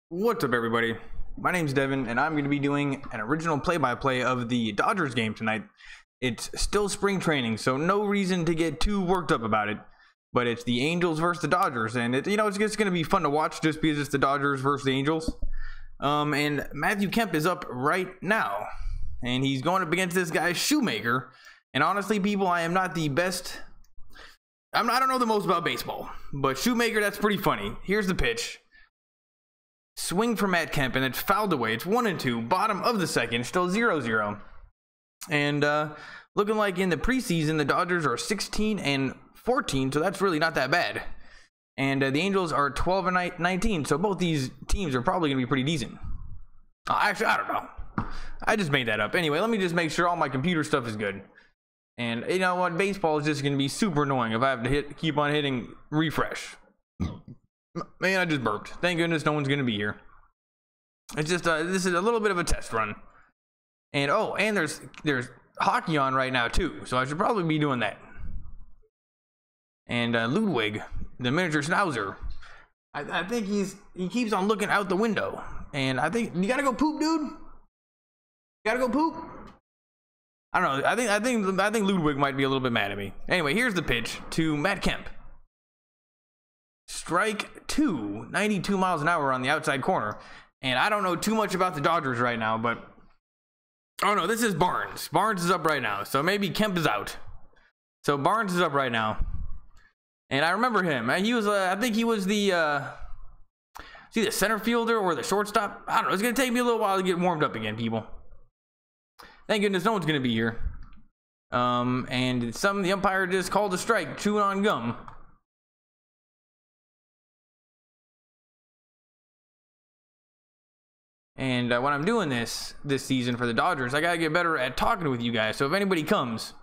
What's up, everybody? My name's Devin, and I'm going to be doing an original play-by-play of the Dodgers game tonight. It's still spring training, so no reason to get too worked up about it. But it's the Angels versus the Dodgers, and it's just going to be fun to watch just because it's the Dodgers versus the Angels. And Matthew Kemp is up right now, and he's going up against this guy Shoemaker. And honestly, people, I am not the best. I don't know the most about baseball, but Shoemaker, that's pretty funny. Here's the pitch. Swing for Matt Kemp, and it's fouled away. It's 1-2, bottom of the second, still 0-0. And looking like in the preseason, the Dodgers are 16-14, so that's really not that bad. And the Angels are 12-19, so both these teams are probably going to be pretty decent. Actually, I don't know. I just made that up. Anyway, let me just make sure all my computer stuff is good. And you know what? Baseball is just going to be super annoying if I have to keep on hitting refresh. Man, I just burped. Thank goodness no one's going to be here. It's just, this is a little bit of a test run. And, and there's hockey on right now, too. So I should probably be doing that. And Ludwig, the miniature schnauzer, I think he keeps on looking out the window. And I think, you got to go poop, dude? You got to go poop? I don't know. I think Ludwig might be a little bit mad at me. Anyway, here's the pitch to Matt Kemp. Strike two, 92 miles an hour on the outside corner. And I don't know too much about the Dodgers right now, but oh no, this is Barnes. Barnes is up right now, so maybe Kemp is out. So Barnes is up right now, and I remember him. He was, I think he was the center fielder or the shortstop. I don't know. It's gonna take me a little while to get warmed up again, people. Thank goodness no one's gonna be here. And the umpire just called a strike, chewing on gum. And when I'm doing this season for the Dodgers, I gotta get better at talking with you guys. So if anybody comes,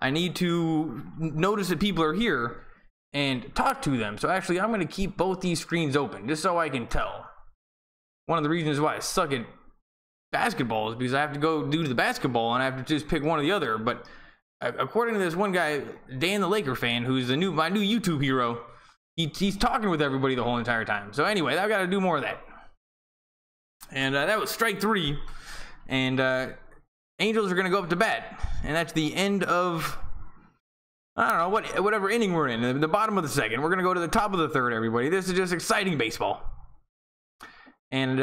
I need to notice that people are here and talk to them. So actually, I'm gonna keep both these screens open just so I can tell. One of the reasons why I suck at basketball is because I have to go do the basketball and I have to just pick one or the other. But according to this one guy, Dan the Laker fan, who's my new YouTube hero, he's talking with everybody the whole entire time. So anyway, I've got to do more of that. And that was strike three. And Angels are going to go up to bat. And that's the end of, I don't know, whatever inning we're in. The bottom of the second. We're going to go to the top of the third, everybody. This is just exciting baseball. And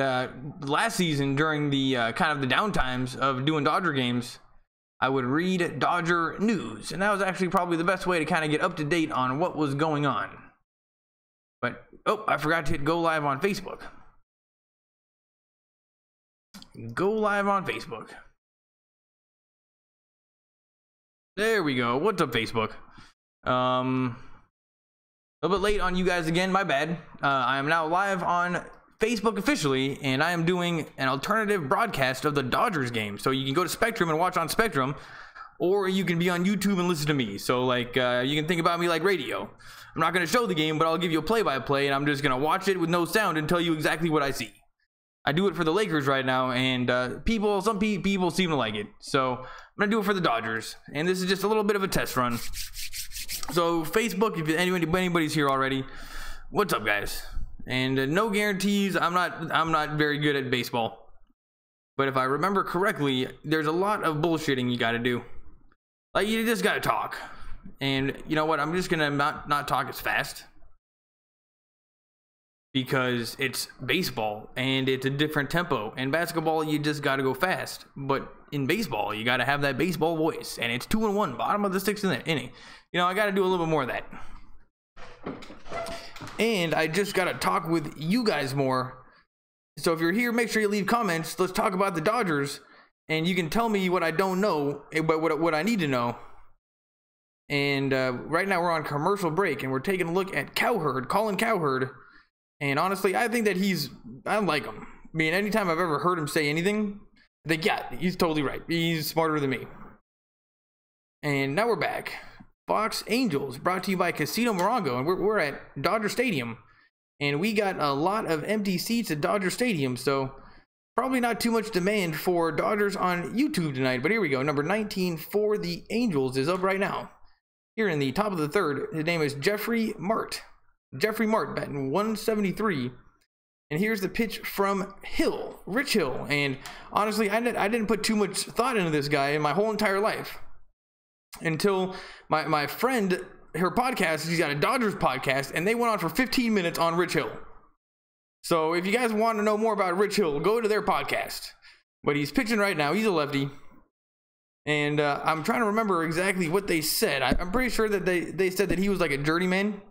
last season, during the kind of the downtimes of doing Dodger games, I would read Dodger news. And that was actually probably the best way to kind of get up to date on what was going on. But, I forgot to hit go live on Facebook. Go live on Facebook. There we go. What's up, Facebook? A little bit late on you guys again. My bad. I am now live on Facebook officially, and I am doing an alternative broadcast of the Dodgers game. So you can go to Spectrum and watch on Spectrum, or you can be on YouTube and listen to me. So like you can think about me like radio. I'm not going to show the game, but I'll give you a play-by-play, and I'm just going to watch it with no sound and tell you exactly what I see. I do it for the Lakers right now, and some people seem to like it. So I'm gonna do it for the Dodgers, and this is just a little bit of a test run. So Facebook, if anybody's here already, what's up, guys? And no guarantees. I'm not very good at baseball, but if I remember correctly, there's a lot of bullshitting you got to do. Like you just got to talk, and you know what? I'm just gonna not talk as fast. Because it's baseball and it's a different tempo. In basketball, you just got to go fast. But in baseball, you got to have that baseball voice. And it's 2-1, bottom of the sixth inning. You know, I got to do a little bit more of that. And I just got to talk with you guys more. So if you're here, make sure you leave comments. Let's talk about the Dodgers. And you can tell me what I don't know, but what I need to know. And right now we're on commercial break. And we're taking a look at Cowherd, Colin Cowherd. And honestly, I think that I like him. I mean, anytime I've ever heard him say anything, I think, yeah, he's totally right. He's smarter than me. And now we're back. Fox Angels, brought to you by Casino Morongo. And we're at Dodger Stadium. And we got a lot of empty seats at Dodger Stadium. So probably not too much demand for Dodgers on YouTube tonight. But here we go. Number 19 for the Angels is up right now. Here in the top of the third, his name is Jeffrey Mart. Jeffrey Mart batting 173. And here's the pitch from Rich Hill. And honestly, I didn't put too much thought into this guy in my whole entire life until my friend, her podcast, she's got a Dodgers podcast, and they went on for 15 minutes on Rich Hill. So if you guys want to know more about Rich Hill, go to their podcast. But he's pitching right now. He's a lefty. And I'm trying to remember exactly what they said. I'm pretty sure that they said that he was like a journeyman.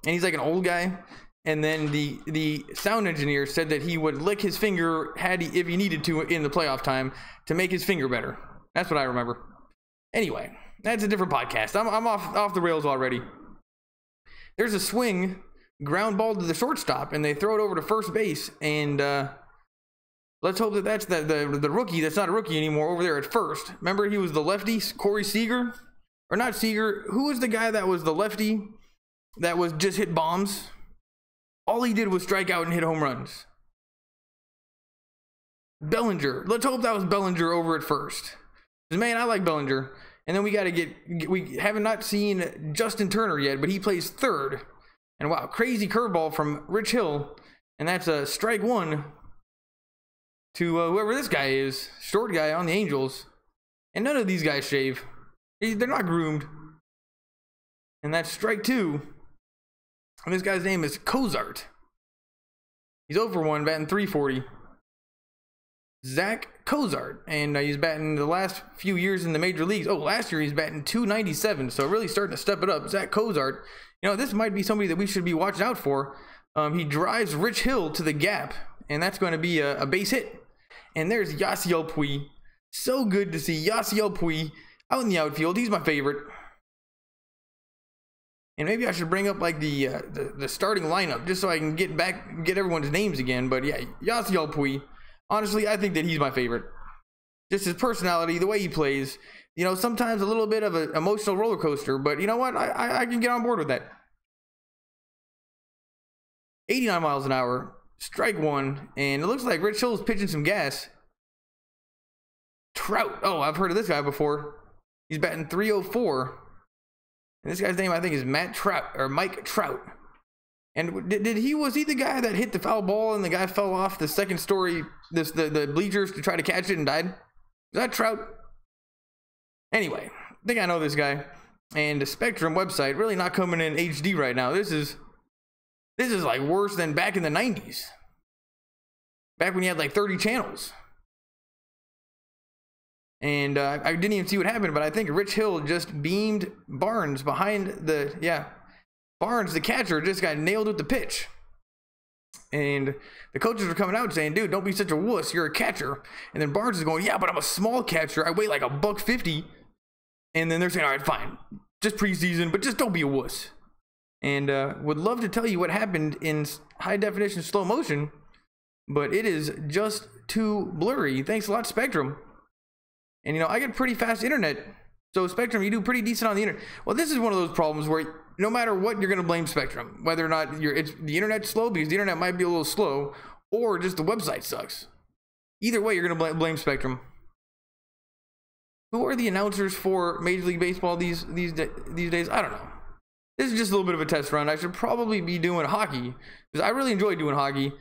And he's like an old guy. And then the sound engineer said that he would lick his finger if he needed to in the playoff time to make his finger better. That's what I remember. Anyway, that's a different podcast. I'm off the rails already. There's a swing, ground ball to the shortstop, and they throw it over to first base. And let's hope that that's the rookie that's not a rookie anymore over there at first. Remember, he was the lefty, Corey Seager? Or not Seager. Who was the guy that was the lefty that was just hit bombs? All he did was strike out and hit home runs. Bellinger. Let's hope that was Bellinger over at first. Because, man, I like Bellinger. And then we haven't not seen Justin Turner yet, but he plays third. And wow, crazy curveball from Rich Hill. And that's a strike one to whoever this guy is. Short guy on the Angels. And none of these guys shave. They're not groomed. And that's strike two. And this guy's name is Cozart. He's 0-for-1, batting .340. Zach Cozart. And he's batting the last few years in the major leagues. Oh, last year he's batting .297. So really starting to step it up. Zach Cozart. You know, this might be somebody that we should be watching out for. He drives Rich Hill to the gap. And that's going to be a base hit. And there's Yasiel Puig. So good to see Yasiel Puig out in the outfield. He's my favorite. And maybe I should bring up like the starting lineup just so I can get everyone's names again. But yeah, Yasiel Puig. Honestly, I think that he's my favorite. Just his personality, the way he plays. You know, sometimes a little bit of an emotional roller coaster, but you know what? I can get on board with that. 89 miles an hour, strike one, and it looks like Rich Hill's pitching some gas. Trout. Oh, I've heard of this guy before. He's batting .304. And this guy's name, I think, is Mike Trout. And was he the guy that hit the foul ball and the guy fell off the second story, the bleachers to try to catch it and died? Is that Trout? Anyway, I think I know this guy. And the Spectrum website really not coming in HD right now. This is like worse than back in the 90s. Back when you had like 30 channels. And I didn't even see what happened, but I think Rich Hill just beamed Barnes behind Barnes, the catcher, just got nailed with the pitch. And the coaches were coming out saying, dude, don't be such a wuss. You're a catcher. And then Barnes is going, yeah, but I'm a small catcher. I weigh like $150. And then they're saying, all right, fine. Just preseason, but just don't be a wuss. And would love to tell you what happened in high definition slow motion, but it is just too blurry. Thanks a lot, Spectrum. And, you know, I get pretty fast internet. So, Spectrum, you do pretty decent on the internet. Well, this is one of those problems where no matter what, you're going to blame Spectrum. Whether or not it's the internet's slow, because the internet might be a little slow, or just the website sucks. Either way, you're going to blame Spectrum. Who are the announcers for Major League Baseball these days? I don't know. This is just a little bit of a test run. I should probably be doing hockey, because I really enjoy doing hockey.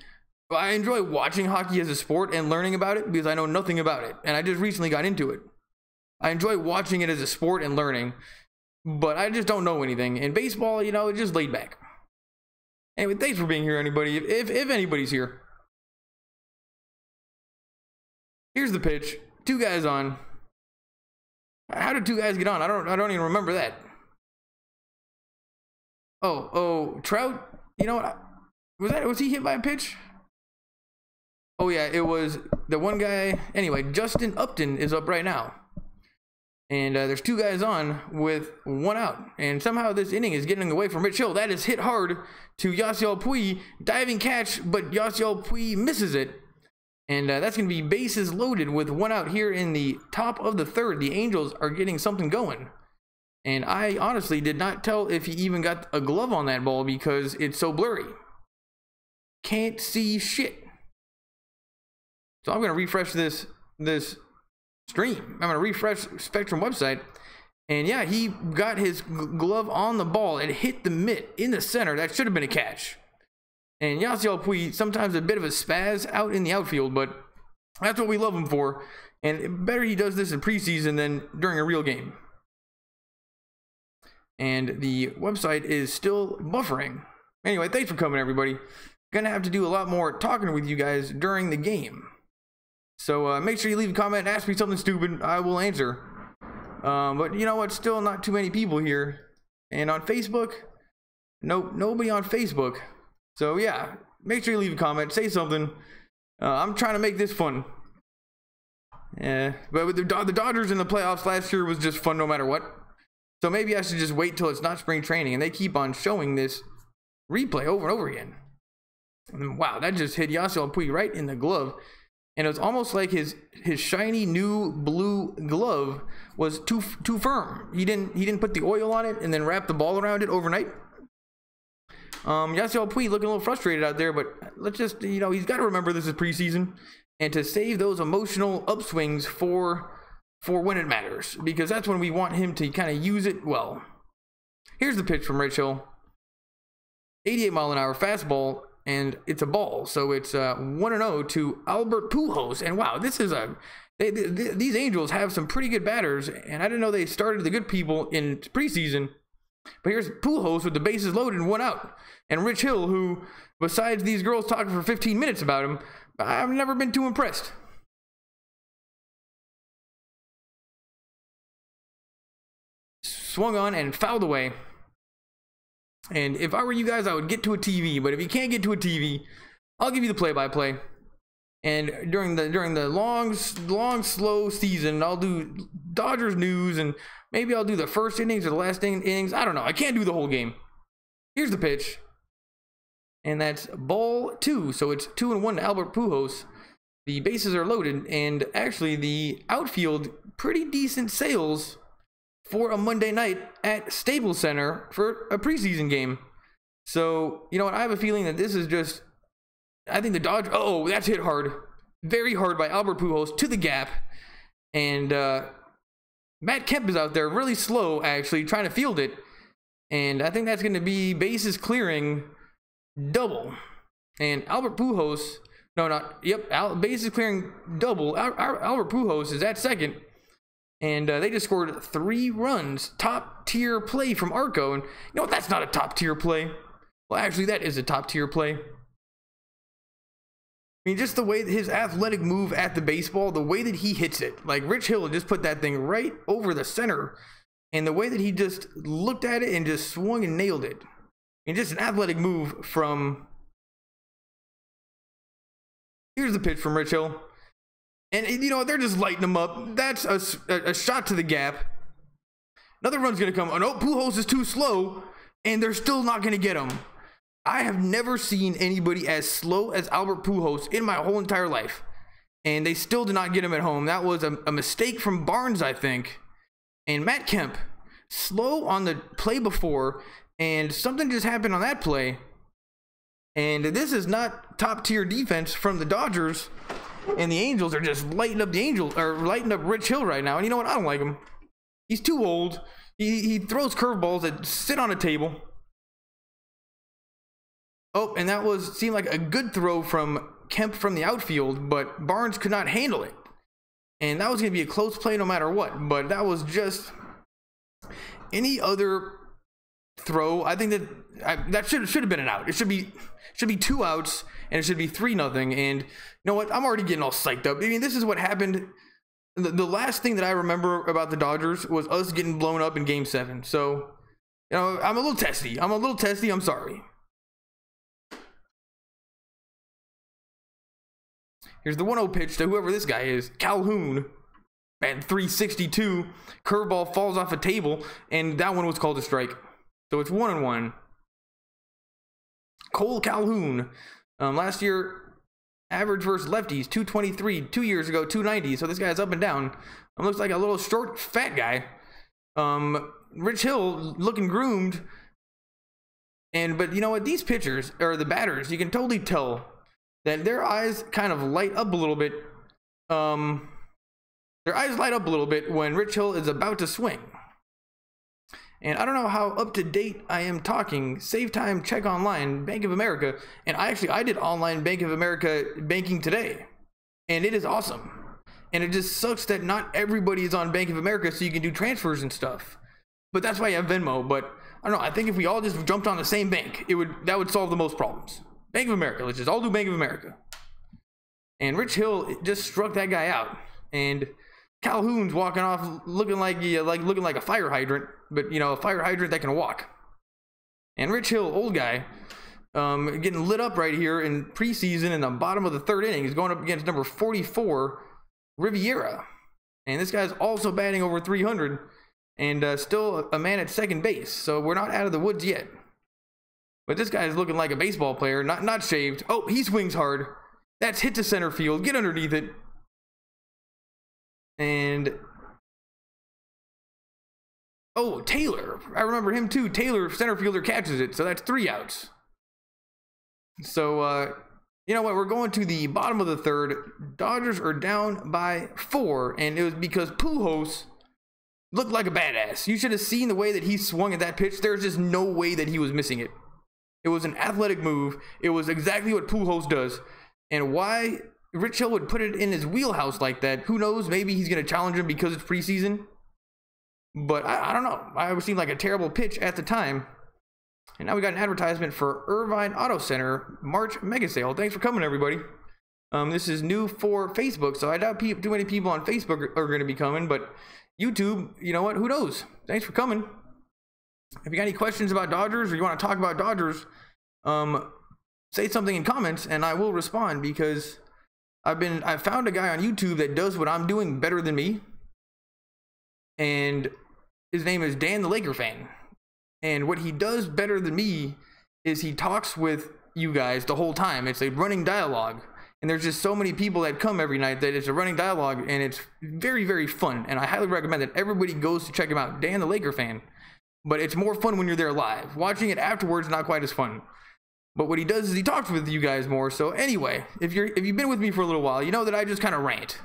I enjoy watching hockey as a sport and learning about it because I know nothing about it. And I just recently got into it. I enjoy watching it as a sport and learning, but I just don't know anything. In baseball, you know, it's just laid back. Anyway, thanks for being here, anybody. If anybody's here. Here's the pitch. Two guys on. How did two guys get on? I don't even remember that. Oh, Trout? You know what? Was he hit by a pitch? Oh yeah, it was the one guy. Anyway, Justin Upton is up right now. And there's two guys on with one out. And somehow this inning is getting away from Rich Hill. That is hit hard to Yasiel Puig. Diving catch, but Yasiel Puig misses it. And that's going to be bases loaded with one out here in the top of the third. The Angels are getting something going. And I honestly did not tell if he even got a glove on that ball because it's so blurry. Can't see shit. So I'm going to refresh this stream. I'm going to refresh Spectrum website. And yeah, he got his glove on the ball and hit the mitt in the center. That should have been a catch. And Yasiel Puig, sometimes a bit of a spaz out in the outfield, but that's what we love him for. And better he does this in preseason than during a real game. And the website is still buffering. Anyway, thanks for coming, everybody. Gonna have to do a lot more talking with you guys during the game. So make sure you leave a comment, ask me something stupid, I will answer. But you know what, still not too many people here. And on Facebook, nope, nobody on Facebook. So yeah, make sure you leave a comment, say something. I'm trying to make this fun. But with the Dodgers in the playoffs last year was just fun no matter what. So maybe I should just wait till it's not spring training, and they keep on showing this replay over and over again. And wow, that just hit Yasiel Puig right in the glove. And it was almost like his shiny new blue glove was too firm. He didn't put the oil on it and then wrap the ball around it overnight. Yasiel Puig looking a little frustrated out there, but let's just, you know, he's got to remember this is preseason and to save those emotional upswings for when it matters, because that's when we want him to kind of use it well. Here's the pitch from Rich Hill. 88-mile-an-hour fastball, and it's a ball. So it's 1-0 to Albert Pujols. And wow, this is these Angels have some pretty good batters, and I didn't know they started the good people in preseason. But here's Pujols with the bases loaded and 1 out. And Rich Hill, who, besides these girls talking for 15 minutes about him, I've never been too impressed. Swung on and fouled away. And if I were you guys, I would get to a TV. But if you can't get to a TV, I'll give you the play-by-play. And during the long, slow season, I'll do Dodgers news, and maybe I'll do the first innings or the last innings. I don't know. I can't do the whole game. Here's the pitch. And that's ball 2. So it's 2-1 to Albert Pujols. The bases are loaded, and actually the outfield, pretty decent sales for a Monday night at Staples Center for a preseason game. So, you know what? I have a feeling that this is just, I think the Dodgers, oh, that's hit hard. Very hard by Albert Pujols to the gap. And Matt Kemp is out there really slow, actually, trying to field it. And I think that's going to be bases clearing double. And Albert Pujols, bases clearing double. Albert Pujols is at second. And they just scored 3 runs. Top tier play from Arco. And you know what? That's not a top tier play. Well, actually, that is a top tier play. I mean, just the way that his athletic move at the baseball, the way that he hits it. Like, Rich Hill just put that thing right over the center. And the way that he just looked at it and just swung and nailed it. And just an athletic move from... Here's the pitch from Rich Hill. And, you know, they're just lighting him up. That's a shot to the gap. Another run's going to come. Oh, no, Pujols is too slow, and they're still not going to get him. I have never seen anybody as slow as Albert Pujols in my whole entire life. And they still did not get him at home. That was a mistake from Barnes, I think. And Matt Kemp, slow on the play before, and something just happened on that play. And this is not top-tier defense from the Dodgers. And the Angels are just lighting up lighting up Rich Hill right now. And you know what? I don't like him. He's too old. He throws curveballs that sit on a table. Oh, and that seemed like a good throw from Kemp from the outfield, but Barnes could not handle it. And that was going to be a close play no matter what. But that was just any other throw. I think that should have been an out. It should be 2 outs, and it should be 3-0. And you know what? I'm already getting all psyched up. I mean, this is what happened. The last thing that I remember about the Dodgers was us getting blown up in Game 7. So, you know, I'm a little testy. I'm sorry. Here's the 1-0 pitch to whoever this guy is. Calhoun at 362. Curveball falls off a table, and that one was called a strike. So it's 1-1. Cole Calhoun. Last year, average versus lefties, 223. 2 years ago, 290. So this guy's up and down. Looks like a little short, fat guy. Rich Hill looking groomed. But you know what? These pitchers, or the batters, you can totally tell that their eyes kind of light up a little bit. Their eyes light up a little bit when Rich Hill is about to swing. And I don't know how up to date I am talking. Save time, check online, Bank of America. And I did online Bank of America banking today. And it is awesome. And it just sucks that not everybody is on Bank of America so you can do transfers and stuff. But that's why you have Venmo. But I don't know, I think if we all just jumped on the same bank, that would solve the most problems. Bank of America, let's just all do Bank of America. And Rich Hill just struck that guy out. And Calhoun's walking off looking like a fire hydrant, but you know, a fire hydrant that can walk. And Rich Hill, old guy, getting lit up right here in preseason in the bottom of the third inning. He's going up against number 44, Riviera. And this guy's also batting over 300 and still a man at second base. So we're not out of the woods yet. But this guy's looking like a baseball player, not shaved. Oh, he swings hard. That's hit to center field. Get underneath it. And oh, Taylor, I remember him too. Taylor, center fielder, catches it, so that's 3 outs. So you know what, we're going to the bottom of the third. Dodgers are down by 4, and it was because Pujols looked like a badass. You should have seen the way that he swung at that pitch. There's just no way that he was missing it. It was an athletic move. It was exactly what Pujols does. And why Rich Hill would put it in his wheelhouse like that, who knows? Maybe he's going to challenge him because it's preseason. But I don't know. It seemed like a terrible pitch at the time. And now we got an advertisement for Irvine Auto Center March Mega Sale. Thanks for coming, everybody. This is new for Facebook, so I doubt too many people on Facebook are going to be coming. But YouTube, you know what? Who knows? Thanks for coming. If you got any questions about Dodgers or you want to talk about Dodgers, say something in comments and I will respond, because I found a guy on YouTube that does what I'm doing better than me, and his name is Dan the Laker Fan. And what he does better than me is he talks with you guys the whole time. It's a running dialogue, and there's just so many people that come every night that it's a running dialogue, and it's very, very fun. And I highly recommend that everybody goes to check him out, Dan the Laker Fan. But it's more fun when you're there live. Watching it afterwards, not quite as fun. But what he does is he talks with you guys more. So anyway, if you've been with me for a little while, you know that I just kind of rant.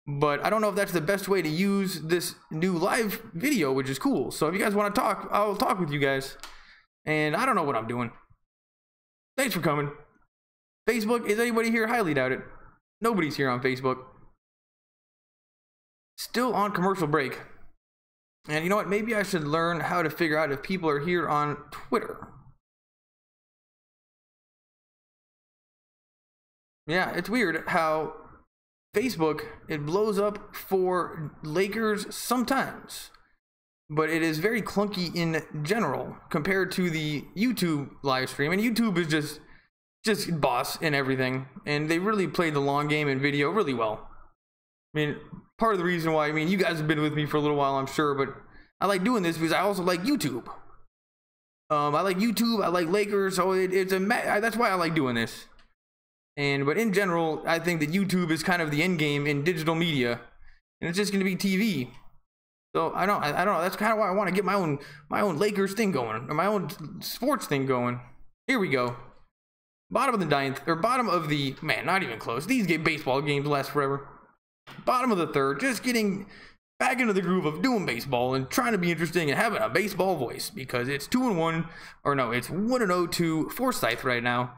But I don't know if that's the best way to use this new live video, which is cool. So if you guys want to talk, I'll talk with you guys. And I don't know what I'm doing. Thanks for coming. Facebook, is anybody here? Highly doubt it. Nobody's here on Facebook. Still on commercial break. And you know what? Maybe I should learn how to figure out if people are here on Twitter. Yeah, it's weird how Facebook, it blows up for Lakers sometimes, but it is very clunky in general compared to the YouTube live stream. And YouTube is just boss in everything, and they really played the long game in video really well. I mean, part of the reason why, you guys have been with me for a little while, I'm sure, but I like doing this because I also like YouTube. I like YouTube, I like Lakers, so that's why I like doing this. But in general, I think that YouTube is kind of the end game in digital media, and it's just going to be TV. So I don't know. That's kind of why I want to get my own Lakers thing going, or my own sports thing going. Here we go. Bottom of the ninth, or bottom of the, man, not even close. These baseball games last forever. Bottom of the third, just getting back into the groove of doing baseball and trying to be interesting and having a baseball voice, because it's 2-1, or no, it's 1-0 to Forsythe right now.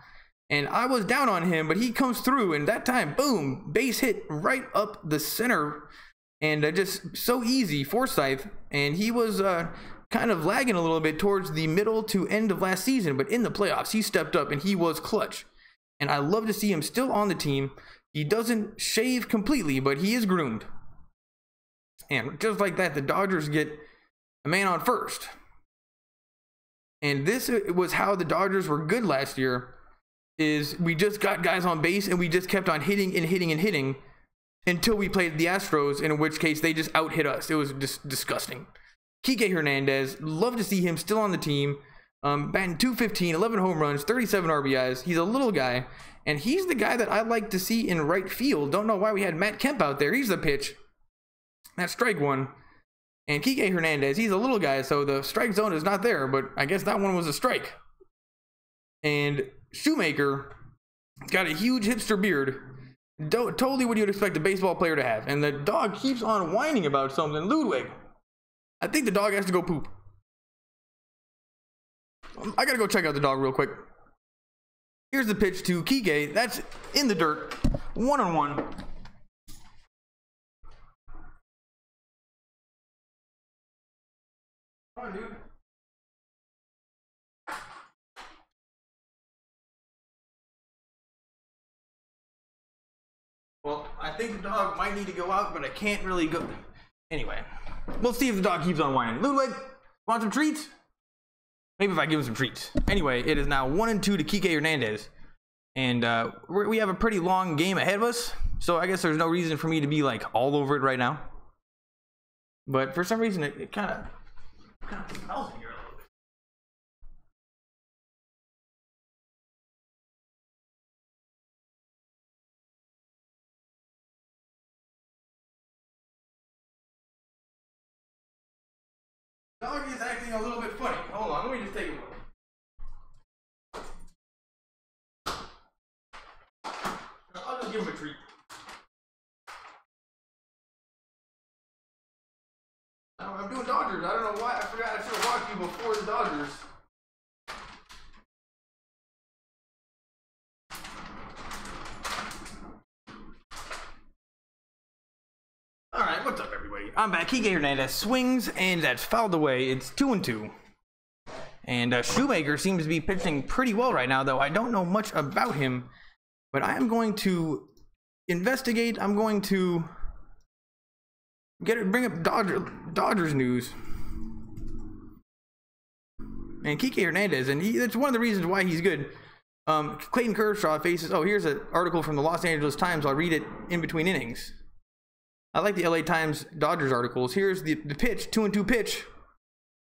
And I was down on him, but he comes through, and that time, boom, base hit right up the center, and just so easy, Forsythe. And he was kind of lagging a little bit towards the middle to end of last season, but in the playoffs, he stepped up, and he was clutch. And I love to see him still on the team. He doesn't shave completely, but he is groomed. And just like that, the Dodgers get a man on first. And this was how the Dodgers were good last year. Is we just got guys on base and we just kept on hitting and hitting and hitting until we played the Astros, in which case they just out-hit us. It was just disgusting. Kike Hernandez, love to see him still on the team. Batting .215, 11 home runs, 37 RBIs. He's a little guy, and he's the guy that I like to see in right field. Don't know why we had Matt Kemp out there. He's the pitch. That's strike one. And Kike Hernandez, he's a little guy, so the strike zone is not there, but I guess that one was a strike. And Shoemaker got a huge hipster beard, totally what you would expect a baseball player to have. And the dog keeps on whining about something. Ludwig, I think the dog has to go poop. I gotta go check out the dog real quick. Here's the pitch to Kike. That's in the dirt. 1-on-1. Come on, dude. Well, I think the dog might need to go out, but I can't really go. Anyway, we'll see if the dog keeps on whining. Ludwig, want some treats? Maybe if I give him some treats. Anyway, it is now 1-2 to Kike Hernandez. And we have a pretty long game ahead of us. So I guess there's no reason for me to be like all over it right now. But for some reason, it kind of smells in here a little bit. Dog is acting a little bit funny. Hold on, let me just take a look. I'll just give him a treat. I'm doing Dodgers. I don't know why. I forgot I should have watched you before the Dodgers. Alright, what's up everybody? I'm back. Kike Hernandez swings and that's fouled away. It's 2-2. And Shoemaker seems to be pitching pretty well right now, though I don't know much about him. But I am going to investigate. I'm going to bring up Dodgers news. And Kike Hernandez, and that's one of the reasons why he's good. Clayton Kershaw faces. Oh, here's an article from the Los Angeles Times. I'll read it in between innings. I like the LA Times Dodgers articles. Here's the pitch, 2-2 pitch,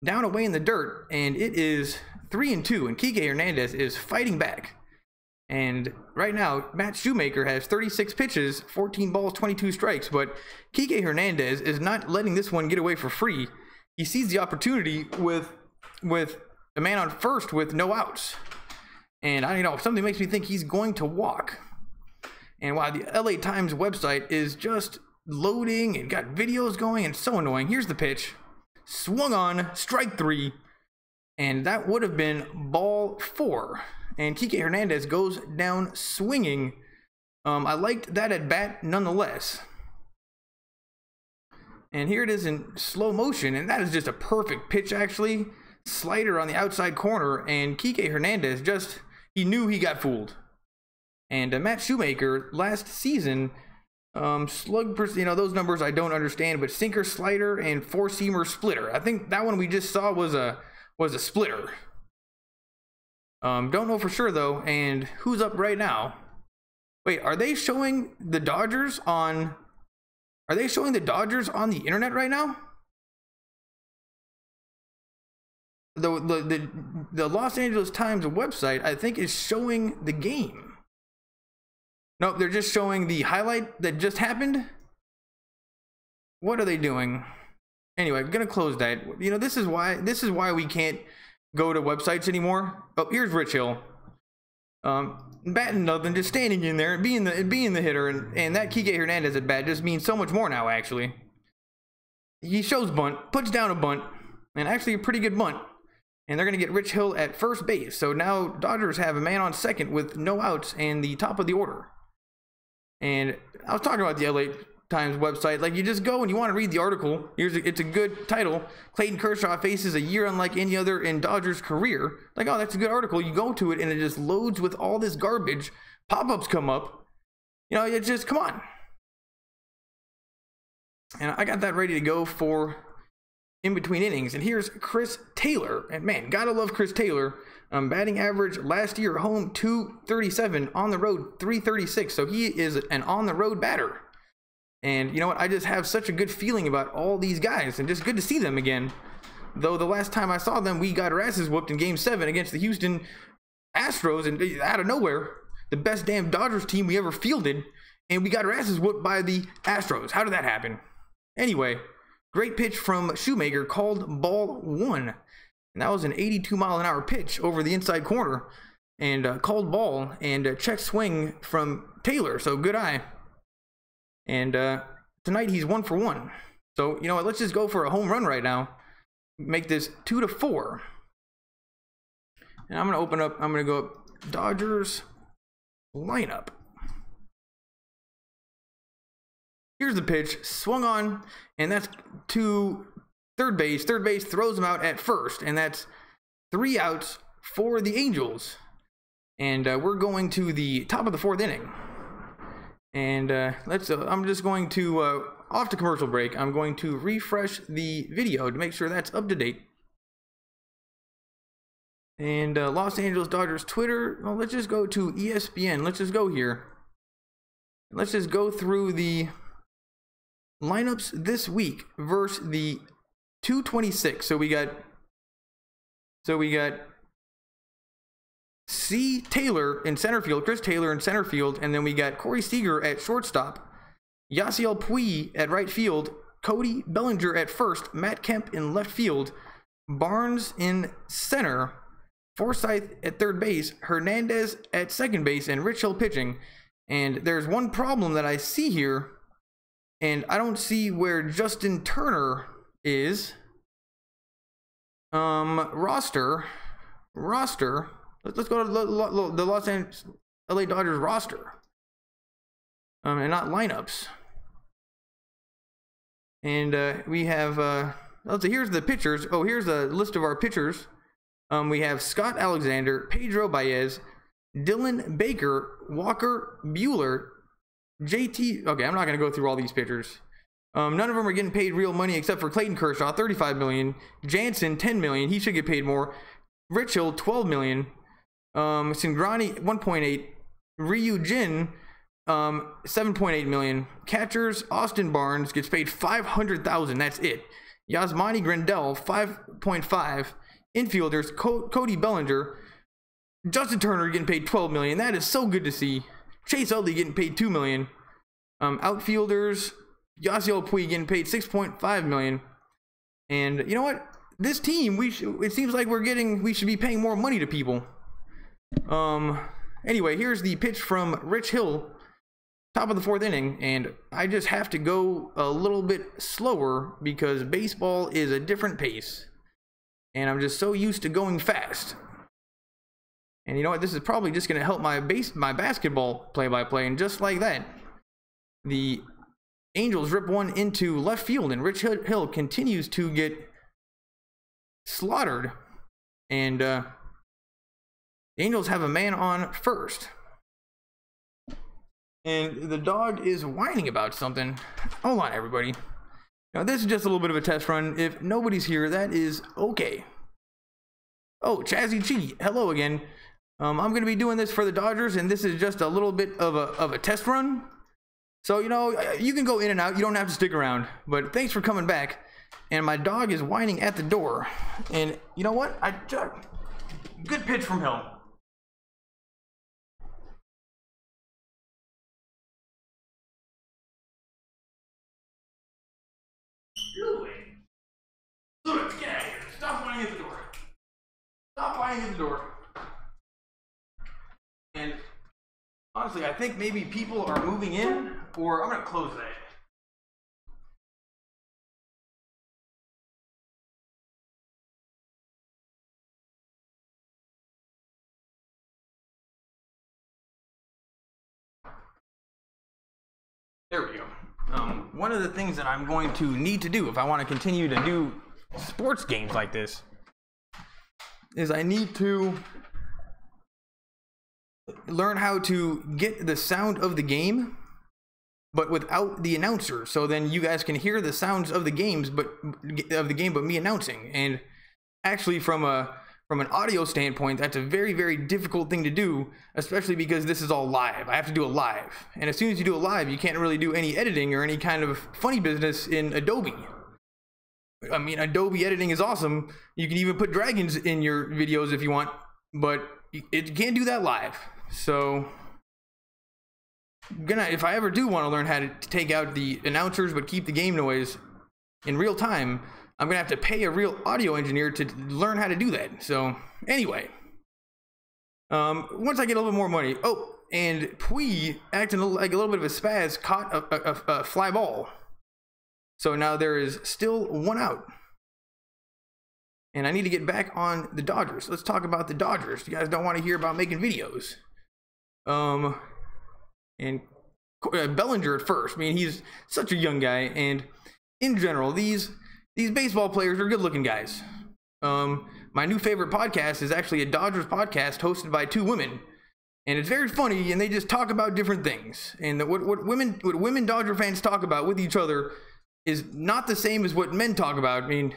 down away in the dirt, and it is 3-2. And Kike Hernandez is fighting back. And right now, Matt Shoemaker has 36 pitches, 14 balls, 22 strikes. But Kike Hernandez is not letting this one get away for free. He sees the opportunity with a man on first with no outs. And I know something makes me think he's going to walk. And while the LA Times website is just loading and got videos going and so annoying, here's the pitch. Swung on, strike 3. And that would have been ball 4. And Kike Hernandez goes down swinging. I liked that at bat nonetheless. And here it is in slow motion, and that is just a perfect pitch actually. Slider on the outside corner, and Kike Hernandez he knew he got fooled. And Matt Shoemaker last season, slug, those numbers I don't understand, but sinker, slider, and four-seamer splitter. I think that one we just saw was a splitter. Don't know for sure though. And who's up right now? Wait, are they showing the Dodgers on? Are they showing the Dodgers on the internet right now? The Los Angeles Times website, I think, is showing the game. Nope, they're just showing the highlight that just happened. What are they doing? Anyway, I'm gonna close that. This is why we can't go to websites anymore. Oh, here's Rich Hill. Batting nothing, just standing in there, being the hitter, and that Kike Hernandez at bat just means so much more now, actually. He shows bunt, puts down a bunt, and actually a pretty good bunt. And they're going to get Rich Hill at first base. So now Dodgers have a man on second with no outs and the top of the order. And I was talking about the LA Times website. Like, you just go and you want to read the article. It's a good title. Clayton Kershaw faces a year unlike any other in Dodgers career. Like, oh, that's a good article. You go to it and it just loads with all this garbage. Pop-ups come up. It's just, come on. And I got that ready to go for in between innings. And here's Chris Taylor. And man, gotta love Chris Taylor. Batting average last year, home 237, on the road 336. So he is an on the road batter. And you know what? I just have such a good feeling about all these guys, and just good to see them again. Though the last time I saw them, we got our asses whooped in Game 7 against the Houston Astros, and out of nowhere, the best damn Dodgers team we ever fielded, and we got our asses whooped by the Astros. How did that happen? Anyway, great pitch from Shoemaker, called ball 1. And that was an 82-mile-an-hour pitch over the inside corner, and called ball, and check swing from Taylor. So good eye. And tonight he's 1 for 1. So you know what? Let's just go for a home run right now. Make this 2-4. And I'm gonna go up Dodgers lineup. Here's the pitch, swung on, and that's to third base. Third base throws him out at first, and that's 3 outs for the Angels. And we're going to the top of the 4th inning. And I'm just going to, off to commercial break, I'm going to refresh the video to make sure that's up to date. And Los Angeles Dodgers Twitter, well, let's just go to ESPN. Let's just go here. Let's just go through the lineups this week versus the 226. So we got C. Taylor in center field, Chris Taylor in center field, and then we got Corey Seager at shortstop, Yasiel Puig at right field, Cody Bellinger at first, Matt Kemp in left field, Barnes in center, Forsythe at third base, Hernandez at second base, and Rich Hill pitching. And there's one problem that I see here, and I don't see where Justin Turner is. Roster. Let's go to the Los Angeles LA Dodgers roster. And not lineups. And we have let's see, here's the pitchers. Oh, here's a list of our pitchers. We have Scott Alexander, Pedro Baez, Dylan Baker, Walker Buehler, JT. Okay, I'm not going to go through all these pitchers. None of them are getting paid real money except for Clayton Kershaw, $35 million. Jansen, $10 million. He should get paid more. Rich Hill, $12 million. Singrani, $1.8. Ryu Jin, $7.8 million. Catchers, Austin Barnes gets paid $500,000. That's it. Yasmani Grandal, $5.5. Infielders, Cody Bellinger, Justin Turner getting paid $12 million. That is so good to see. Chase Utley getting paid $2 million. Outfielders, Yasiel Puig getting paid $6.5 million. And you know what? This team, it seems like we should be paying more money to people. Anyway, here's the pitch from Rich Hill, top of the 4th inning, and I just have to go a little bit slower because baseball is a different pace, and I'm just so used to going fast. And you know what? This is probably just going to help my basketball play-by-play, and just like that, the Angels rip one into left field, and Rich Hill continues to get slaughtered, and the Angels have a man on first. And the dog is whining about something. Hold on, everybody. Now, this is just a little bit of a test run. If nobody's here, that is okay. Oh, Chazzy Chi, hello again. I'm going to be doing this for the Dodgers, and this is just a little bit of a test run. So, you know, you can go in and out. You don't have to stick around. But thanks for coming back. And my dog is whining at the door. And you know what? Good pitch from Hill. Louis, get out of here. Stop whining at the door. Stop whining at the door. And honestly, I think maybe people are moving in, or I'm going to close that. There we go. One of the things that I'm going to need to do if I want to continue to do sports games like this is I need to learn how to get the sound of the game, but without the announcer. So then you guys can hear the sounds of the games, but me announcing. And actually, from an audio standpoint, that's a very, very difficult thing to do, especially because this is all live. I have to do it live. And as soon as you do it live, you can't really do any editing or any kind of funny business in Adobe. I mean, Adobe editing is awesome. You can even put dragons in your videos if you want, but you can't do that live. So, if I ever do want to learn how to take out the announcers but keep the game noise in real time, I'm going to have to pay a real audio engineer to learn how to do that. So, anyway. Once I get a little bit more money. Oh, and Puig, acting like a little bit of a spaz, caught a fly ball. So now there is still 1 out. and I need to get back on the Dodgers. Let's talk about the Dodgers. You guys don't want to hear about making videos. And Bellinger at first. I mean, he's such a young guy, and in general, these baseball players are good-looking guys. My new favorite podcast is actually a Dodgers podcast hosted by two women, and it's very funny, and they just talk about different things. And what women Dodger fans talk about with each other is not the same as what men talk about. I mean,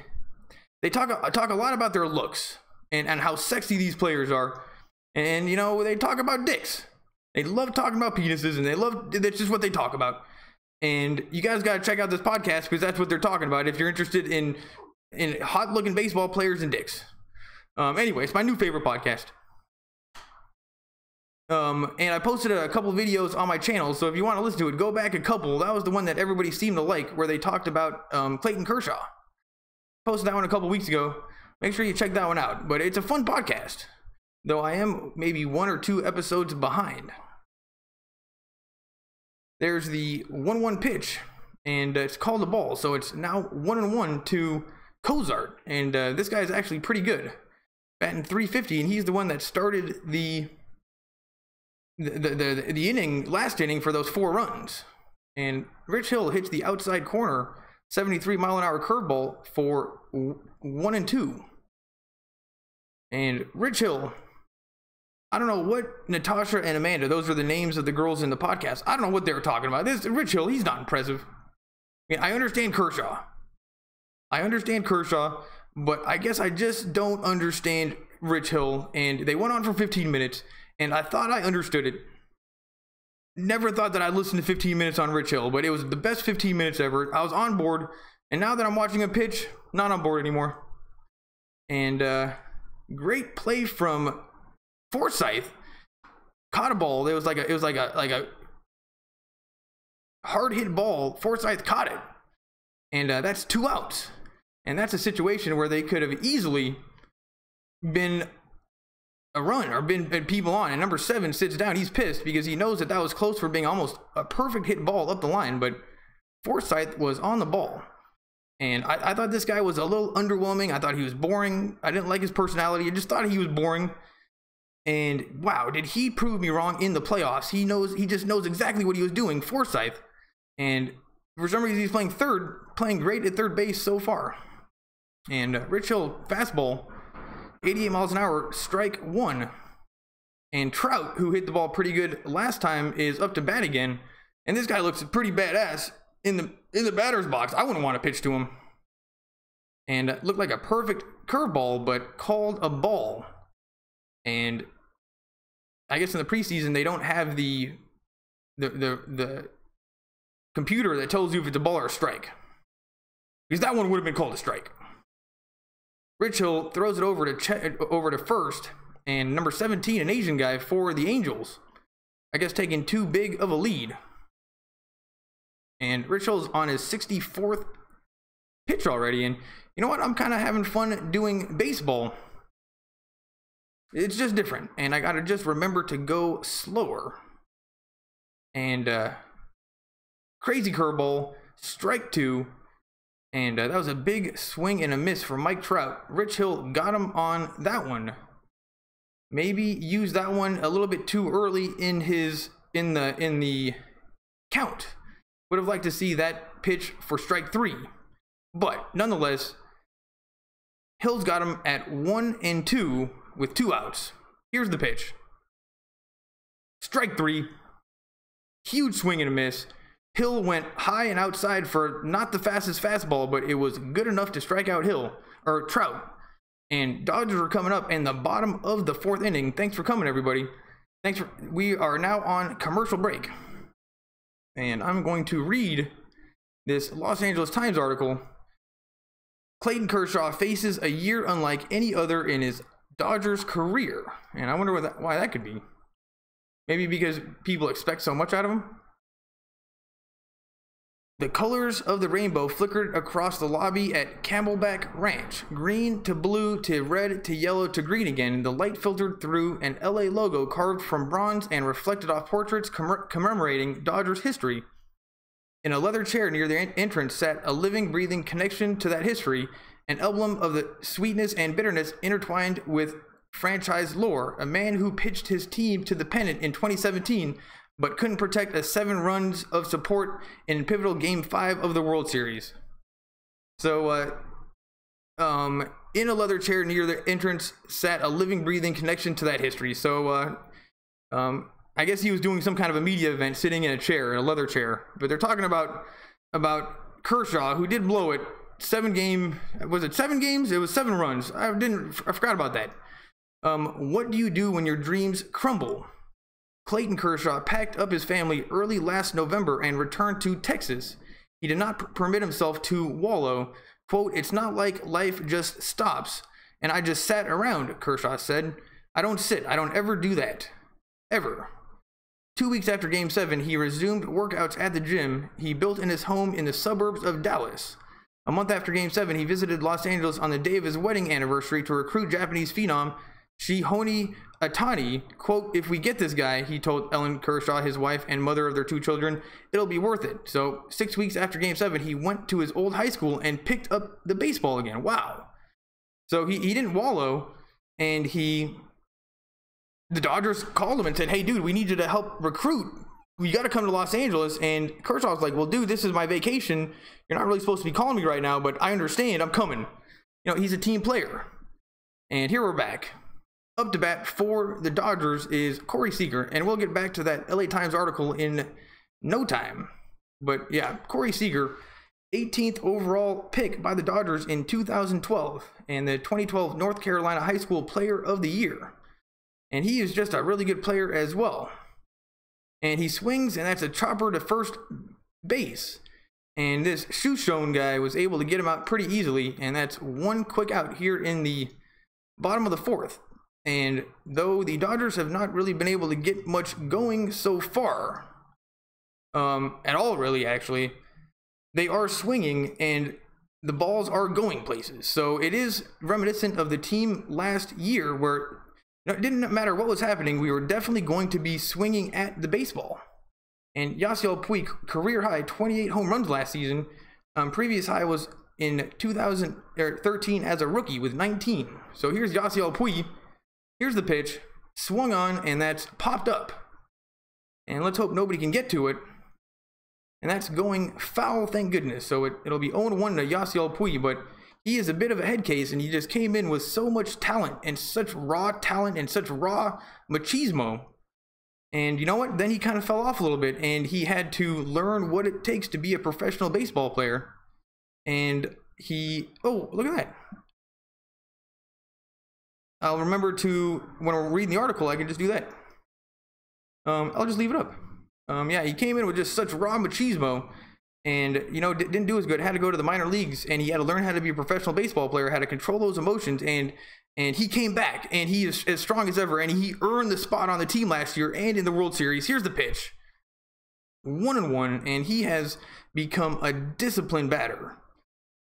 they talk a lot about their looks and how sexy these players are, and you know, they talk about dicks. They love talking about penises, and that's just what they talk about. And you guys got to check out this podcast because that's what they're talking about if you're interested in hot looking baseball players and dicks. Anyway, it's my new favorite podcast. And I posted a couple videos on my channel, so if you want to listen to it, go back a couple. That was the one that everybody seemed to like, where they talked about Clayton Kershaw. Posted that one a couple weeks ago. Make sure you check that one out. But it's a fun podcast, though I am maybe 1 or 2 episodes behind. There's the 1-1 pitch, and it's called a ball, so it's now 1-1 to Cozart, and this guy is actually pretty good, batting .350, and he's the one that started the inning, last inning, for those 4 runs. And Rich Hill hits the outside corner 73-mile-an-hour curveball for 1-2. And Rich Hill, I don't know what Natasha and Amanda, those are the names of the girls in the podcast, I don't know what they were talking about. This Rich Hill, he's not impressive. I mean, I understand Kershaw, but I guess I just don't understand Rich Hill. And they went on for 15 minutes, and I thought I understood it. Never thought that I'd listen to 15 minutes on Rich Hill, but it was the best 15 minutes ever. I was on board, and now that I'm watching a pitch, not on board anymore. And great play from Forsythe. Caught a ball. It was like a hard hit ball. Forsythe caught it, and that's 2 outs. And that's a situation where they could have easily been a run or been people on. And number 7 sits down. He's pissed because he knows that was close for being almost a perfect hit ball up the line. But Forsythe was on the ball. And I thought this guy was a little underwhelming. I thought he was boring. I didn't like his personality. I just thought he was boring. And wow, did he prove me wrong in the playoffs. He just knows exactly what he was doing, Forsythe. And for some reason, he's playing great at third base so far. And Rich Hill, fastball, 88 miles an hour, strike 1. And Trout, who hit the ball pretty good last time, is up to bat again. And this guy looks pretty badass in the batter's box. I wouldn't want to pitch to him. And looked like a perfect curveball, but called a ball. And I guess in the preseason, they don't have the computer that tells you if it's a ball or a strike, because that one would have been called a strike. Rich Hill throws it over to first, and number 17, an Asian guy for the Angels, I guess taking too big of a lead. And Rich Hill's on his 64th pitch already, and you know what? I'm kind of having fun doing baseball. It's just different, and I gotta just remember to go slower. And crazy curveball, strike 2, and that was a big swing and a miss for Mike Trout. Rich Hill got him on that one. Maybe used that one a little bit too early in the count. Would have liked to see that pitch for strike 3, but nonetheless, Hill's got him at 1-2 with 2 outs. Here's the pitch. Strike 3. Huge swing and a miss. Hill went high and outside for not the fastest fastball, but it was good enough to strike out Trout. And Dodgers are coming up in the bottom of the 4th inning. Thanks for coming, everybody. We are now on commercial break. And I'm going to read this Los Angeles Times article. Clayton Kershaw faces a year unlike any other in his Dodgers career. And I wonder why that could be. Maybe because people expect so much out of him. The colors of the rainbow flickered across the lobby at Camelback Ranch. Green to blue to red to yellow to green again. The light filtered through an LA logo carved from bronze and reflected off portraits commemorating Dodgers history. In a leather chair near the entrance sat a living, breathing connection to that history, an emblem of the sweetness and bitterness intertwined with franchise lore. A man who pitched his team to the pennant in 2017, but couldn't protect a 7 runs of support in pivotal Game 5 of the World Series. So, in a leather chair near the entrance sat a living, breathing connection to that history. So, I guess he was doing some kind of a media event sitting in a chair, in a leather chair. But they're talking about Kershaw, who did blow it. 7 games? It was 7 runs. I forgot about that. What do you do when your dreams crumble? Clayton Kershaw packed up his family early last November and returned to Texas. He did not permit himself to wallow. Quote, "It's not like life just stops, and I just sat around," Kershaw said. "I don't sit. I don't ever do that. Ever." 2 weeks after Game 7, he resumed workouts at the gym he built in his home in the suburbs of Dallas. A month after Game 7, he visited Los Angeles on the day of his wedding anniversary to recruit Japanese phenom Shihoni Atani. Quote, "If we get this guy," he told Ellen Kershaw, his wife and mother of their 2 children, "it'll be worth it." So 6 weeks after Game 7, he went to his old high school and picked up the baseball again. Wow. So he didn't wallow, and the Dodgers called him and said, "Hey, dude, we need you to help recruit. You got to come to Los Angeles." And Kershaw was like, "Well, dude, this is my vacation. You're not really supposed to be calling me right now, but I understand. I'm coming." You know, he's a team player. And here we're back. Up to bat for the Dodgers is Corey Seager, and we'll get back to that LA Times article in no time. But yeah, Corey Seager, 18th overall pick by the Dodgers in 2012, and the 2012 North Carolina High School Player of the Year. And he is just a really good player as well. And he swings, and that's a chopper to first base. And this Shoeshone guy was able to get him out pretty easily, and that's 1 quick out here in the bottom of the 4th. And though the Dodgers have not really been able to get much going so far, at all really, actually, they are swinging and the balls are going places. So it is reminiscent of the team last year where it didn't matter what was happening, we were definitely going to be swinging at the baseball. And Yasiel Puig, career high 28 home runs last season. Previous high was in 2013 as a rookie with 19. So here's Yasiel Puig. Here's the pitch, swung on, and that's popped up. And let's hope nobody can get to it. And that's going foul, thank goodness. So it'll be 0-1 to Yasiel Puig, but he is a bit of a head case, and he just came in with so much talent and such raw machismo. And you know what? Then he kind of fell off a little bit, and he had to learn what it takes to be a professional baseball player. And oh, look at that. I'll remember to, when we're reading the article, I can just do that. I'll just leave it up. Yeah, he came in with just such raw machismo, and, you know, didn't do as good. Had to go to the minor leagues, and he had to learn how to be a professional baseball player, had to control those emotions, and he came back, and he is as strong as ever, and he earned the spot on the team last year and in the World Series. Here's the pitch. 1-1, and he has become a disciplined batter.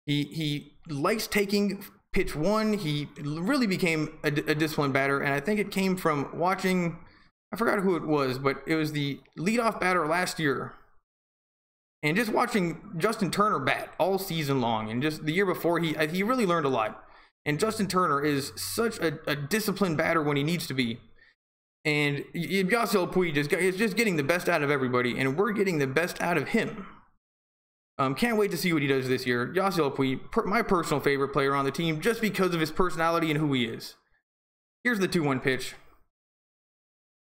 He likes taking pitch 1. He really became a disciplined batter, and I think it came from watching, I forgot who it was, but it was the leadoff batter last year. And just watching Justin Turner bat all season long, and just the year before, he really learned a lot. And Justin Turner is such a disciplined batter when he needs to be. And Yasiel Puig is just getting the best out of everybody, and we're getting the best out of him. Can't wait to see what he does this year. Yasiel Puig, my personal favorite player on the team, just because of his personality and who he is. Here's the 2-1 pitch.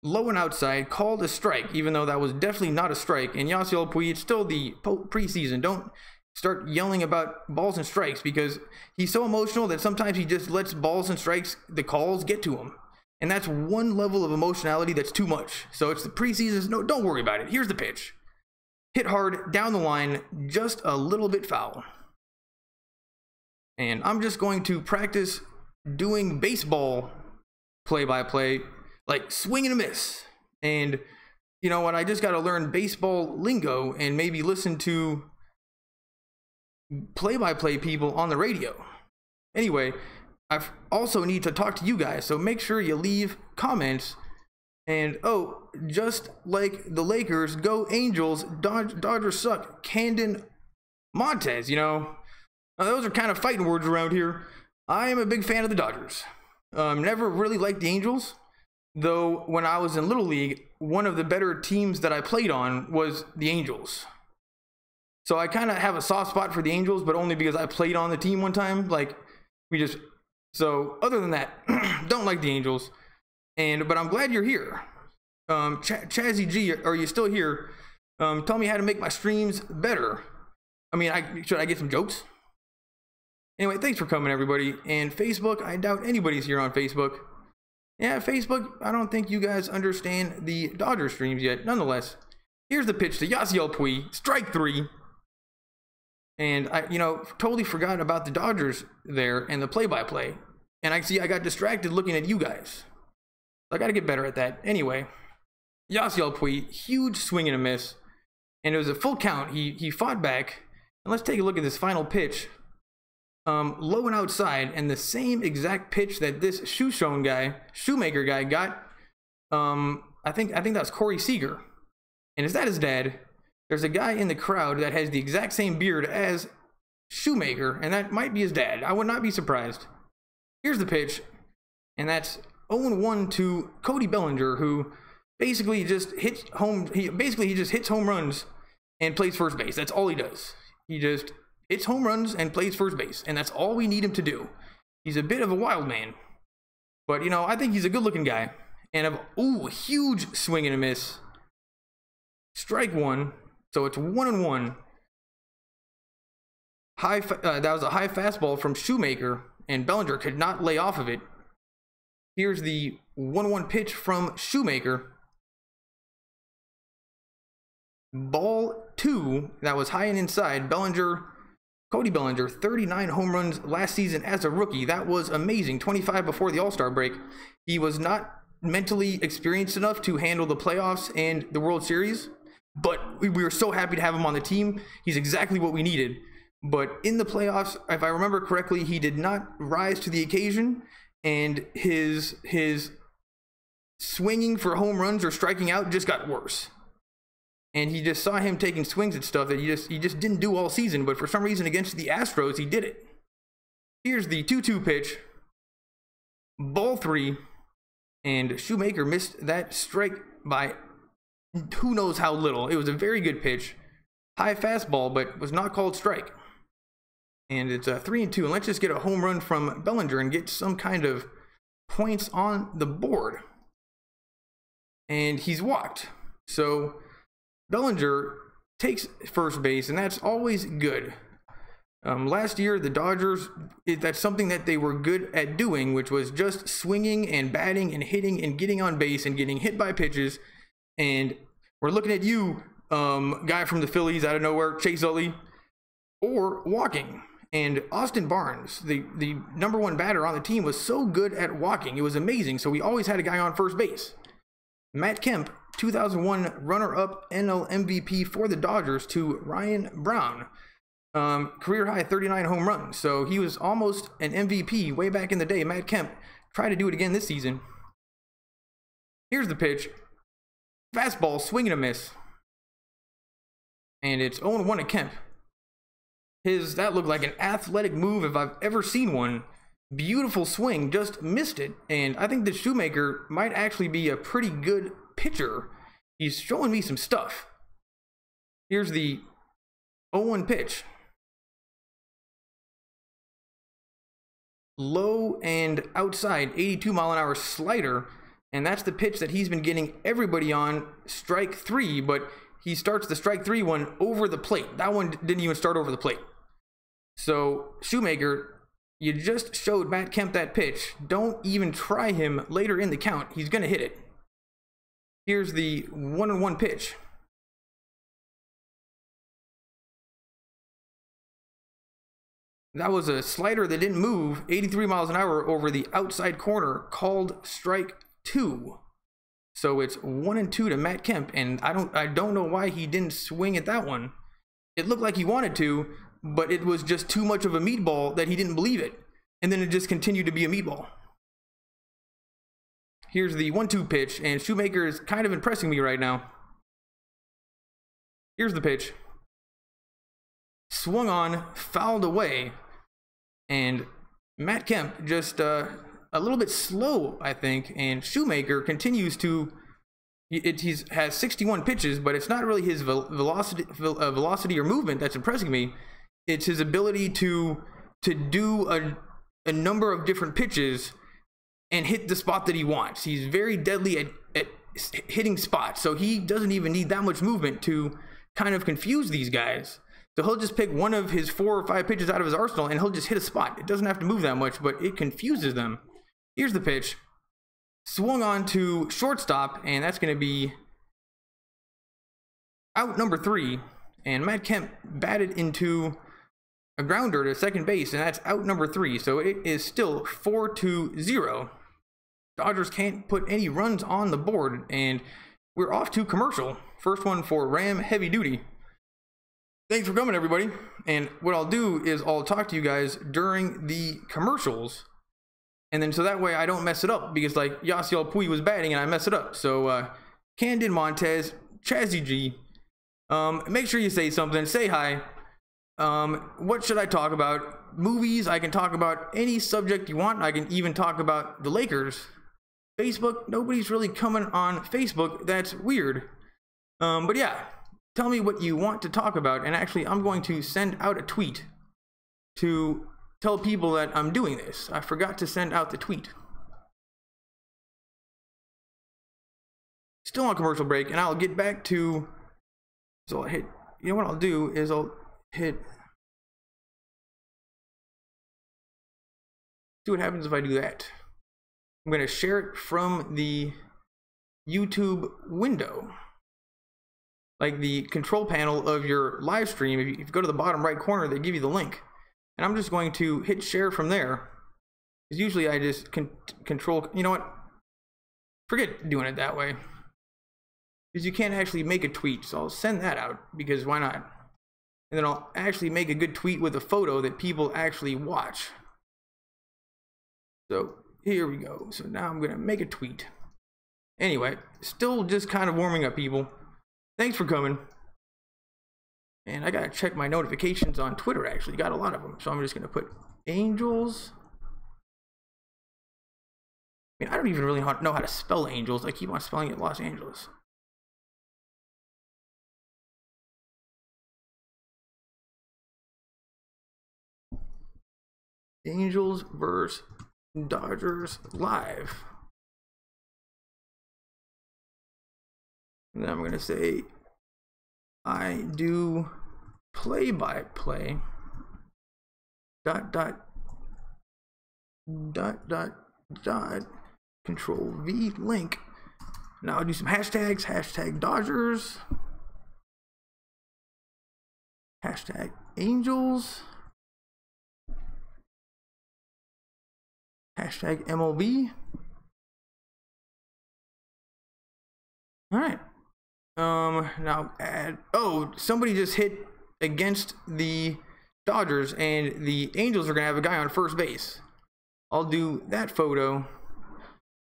Low and outside, called a strike, even though that was definitely not a strike. And Yasiel Puig, it's still the preseason. Don't start yelling about balls and strikes, because he's so emotional that sometimes he just lets balls and strikes, the calls, get to him. And that's one level of emotionality that's too much. So it's the preseason. No, don't worry about it. Here's the pitch. Hit hard, down the line, just a little bit foul. And I'm just going to practice doing baseball play-by-play, like swing and a miss. And you know what? I just got to learn baseball lingo and maybe listen to play-by-play people on the radio. Anyway, I also need to talk to you guys, so make sure you leave comments. And oh, just like the Lakers, go Angels, Dodgers suck. Camden Montez, you know, Those are kind of fighting words around here. I am a big fan of the Dodgers. Never really liked the Angels, though when I was in Little League, one of the better teams that I played on was the Angels. So I kind of have a soft spot for the Angels, but only because I played on the team one time. Like, so other than that, don't like the Angels. But I'm glad you're here. Chazzy G, are you still here? Tell me how to make my streams better. I mean, should I get some jokes? Anyway, thanks for coming, everybody. And Facebook, I doubt anybody's here on Facebook. Yeah, Facebook, I don't think you guys understand the Dodger streams yet. Nonetheless, here's the pitch to Yasiel Puig, strike 3. And I, totally forgot about the Dodgers there and the play-by-play. And I got distracted looking at you guys. I got to get better at that. Anyway, Yasiel Puig, huge swing and a miss. And it was a full count. He fought back. And let's take a look at this final pitch. Low and outside, and the same exact pitch that this Shoemaker guy got. I think that's Corey Seager. And is that his dad? There's a guy in the crowd that has the exact same beard as Shoemaker, and that might be his dad. I would not be surprised. Here's the pitch, and that's 0-1 to Cody Bellinger, who basically just hits home. He just hits home runs and plays first base. That's all he does. He just hits home runs and plays first base, and that's all we need him to do. He's a bit of a wild man, but I think he's a good-looking guy. And huge swing and a miss. Strike 1. So it's 1-1. That was a high fastball from Shoemaker, and Bellinger could not lay off of it. Here's the 1-1 pitch from Shoemaker. Ball 2. That was high and inside. Cody Bellinger, 39 home runs last season as a rookie. That was amazing. 25 before the All-Star break. He was not mentally experienced enough to handle the playoffs and the World Series, but we were so happy to have him on the team. He's exactly what we needed. But in the playoffs, if I remember correctly, he did not rise to the occasion, and his swinging for home runs or striking out just got worse. And he just saw him taking swings at stuff that he just didn't do all season, but for some reason against the Astros, he did it. Here's the 2-2 pitch. Ball 3. And Shoemaker missed that strike by who knows how little. It was a very good pitch. High fastball, but was not called strike. And it's a 3-2. And let's just get a home run from Bellinger and get some kind of points on the board. And he's walked. So Bellinger takes first base, and that's always good. Last year, the Dodgers, that's something that they were good at doing, which was just swinging and batting and hitting and getting on base and getting hit by pitches. And we're looking at you, guy from the Phillies out of nowhere, Chase Utley, or walking. And Austin Barnes, the number 1 batter on the team, was so good at walking. It was amazing. So we always had a guy on first base. Matt Kemp, 2001 runner-up NL MVP for the Dodgers to Ryan Braun. Career high 39 home runs. So he was almost an MVP way back in the day. Matt Kemp tried to do it again this season. Here's the pitch. Fastball, swing and a miss. And it's 0-1 to Kemp. That looked like an athletic move if I've ever seen one. Beautiful swing, just missed it. And I think that Shoemaker might actually be a pretty good pitcher. He's showing me some stuff. Here's the 0-1 pitch. Low and outside, 82 mile an hour slider. And that's the pitch that he's been getting everybody on, strike 3. But he starts the strike 3 one over the plate. That one didn't even start over the plate. So Shoemaker, you just showed Matt Kemp that pitch. Don't even try him later in the count. He's going to hit it. Here's the 1-1 pitch. That was a slider that didn't move, 83 miles an hour over the outside corner, called strike 2. So it's 1-2 to Matt Kemp, and I don't know why he didn't swing at that one. It looked like he wanted to, but it was just too much of a meatball that he didn't believe it. And then it just continued to be a meatball. Here's the 1-2 pitch, and Shoemaker is kind of impressing me right now. Here's the pitch. Swung on, fouled away. And Matt Kemp just a little bit slow, I think, and Shoemaker continues to. He's has 61 pitches, but it's not really his velocity or movement that's impressing me. It's his ability to do a number of different pitches and hit the spot that he wants. He's very deadly at hitting spots, so he doesn't even need that much movement to kind of confuse these guys. So he'll just pick one of his 4 or 5 pitches out of his arsenal and he'll just hit a spot. It doesn't have to move that much, but it confuses them. Here's the pitch. Swung on to shortstop, and that's going to be out number 3. And Matt Kemp batted into a grounder to second base, and that's out number 3. So it is still 4-0. Dodgers can't put any runs on the board, and we're off to commercial. First one for Ram Heavy Duty. Thanks for coming, everybody. And what I'll do is I'll talk to you guys during the commercials. And then so that way I don't mess it up, because like Yasiel Puig was batting and I mess it up. So Candid Montez, Chazzy G, make sure you say something, say hi. What should I talk about? Movies, I can talk about any subject you want. I can even talk about the Lakers. Facebook, nobody's really coming on Facebook. That's weird. But yeah, tell me what you want to talk about, and actually I'm going to send out a tweet to tell people that I'm doing this. I forgot to send out the tweet. Still on commercial break, and I'll get back to, so I'll hit, you know what I'll do is I'll hit, see what happens if I do that. I'm going to share it from the YouTube window, like the control panel of your live stream. If you go to the bottom right corner, they give you the link. And I'm just going to hit share from there. Because usually I just control, you know what? Forget doing it that way. Because you can't actually make a tweet. So I'll send that out, because why not? And then I'll actually make a good tweet with a photo that people actually watch. So here we go. So now I'm going to make a tweet. Anyway, still just kind of warming up, people. Thanks for coming. And I gotta check my notifications on Twitter, actually. Got a lot of them. So I'm just gonna put Angels. I mean, I don't even really know how to spell Angels. I keep on spelling it Los Angeles. Angels versus Dodgers live. And then I'm gonna say, I do play-by-play ... Control V link. Now I'll do some hashtags. Hashtag Dodgers. Hashtag Angels. Hashtag MLB. All right. Now add, oh, somebody just hit against the Dodgers, and the Angels are gonna have a guy on first base. I'll do that photo.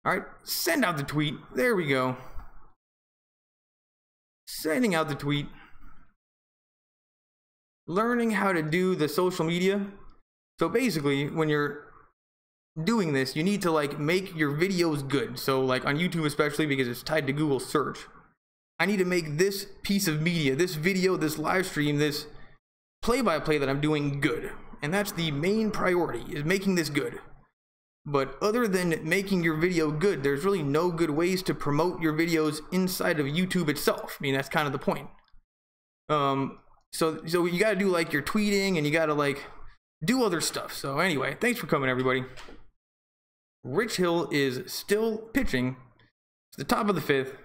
All right, send out the tweet. There we go. Sending out the tweet. Learning how to do the social media. So basically, when you're doing this, you need to like make your videos good. So like on YouTube especially, because it's tied to Google search, I need to make this piece of media, this video, this live stream, this play-by-play that I'm doing good. And that's the main priority, is making this good. But other than making your video good, there's really no good ways to promote your videos inside of YouTube itself. I mean, that's kind of the point. So you got to do like your tweeting, and you got to like do other stuff. So anyway, thanks for coming, everybody. Rich Hill is still pitching. It's the top of the 5th.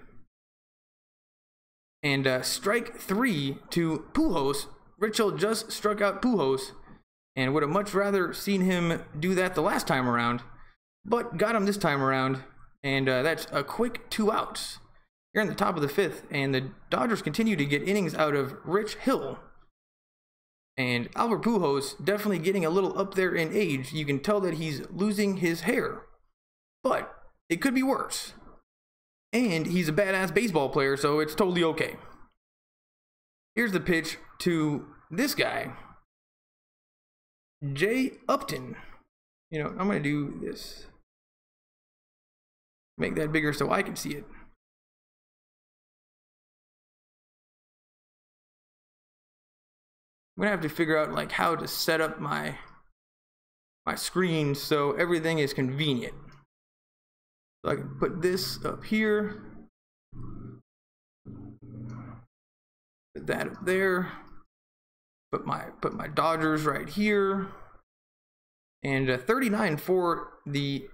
And strike 3 to Pujols. Rich Hill just struck out Pujols, and would have much rather seen him do that the last time around, but got him this time around. And that's a quick 2 outs. You're in the top of the 5th, and the Dodgers continue to get innings out of Rich Hill. And Albert Pujols definitely getting a little up there in age. You can tell that he's losing his hair, but it could be worse. And he's a badass baseball player, so it's totally okay. Here's the pitch to this guy. Jay Upton. You know, I'm going to do this. Make that bigger so I can see it. I'm going to have to figure out like how to set up my screen so everything is convenient. So I can put this up here. Put that up there. Put my Dodgers right here. And 39 for the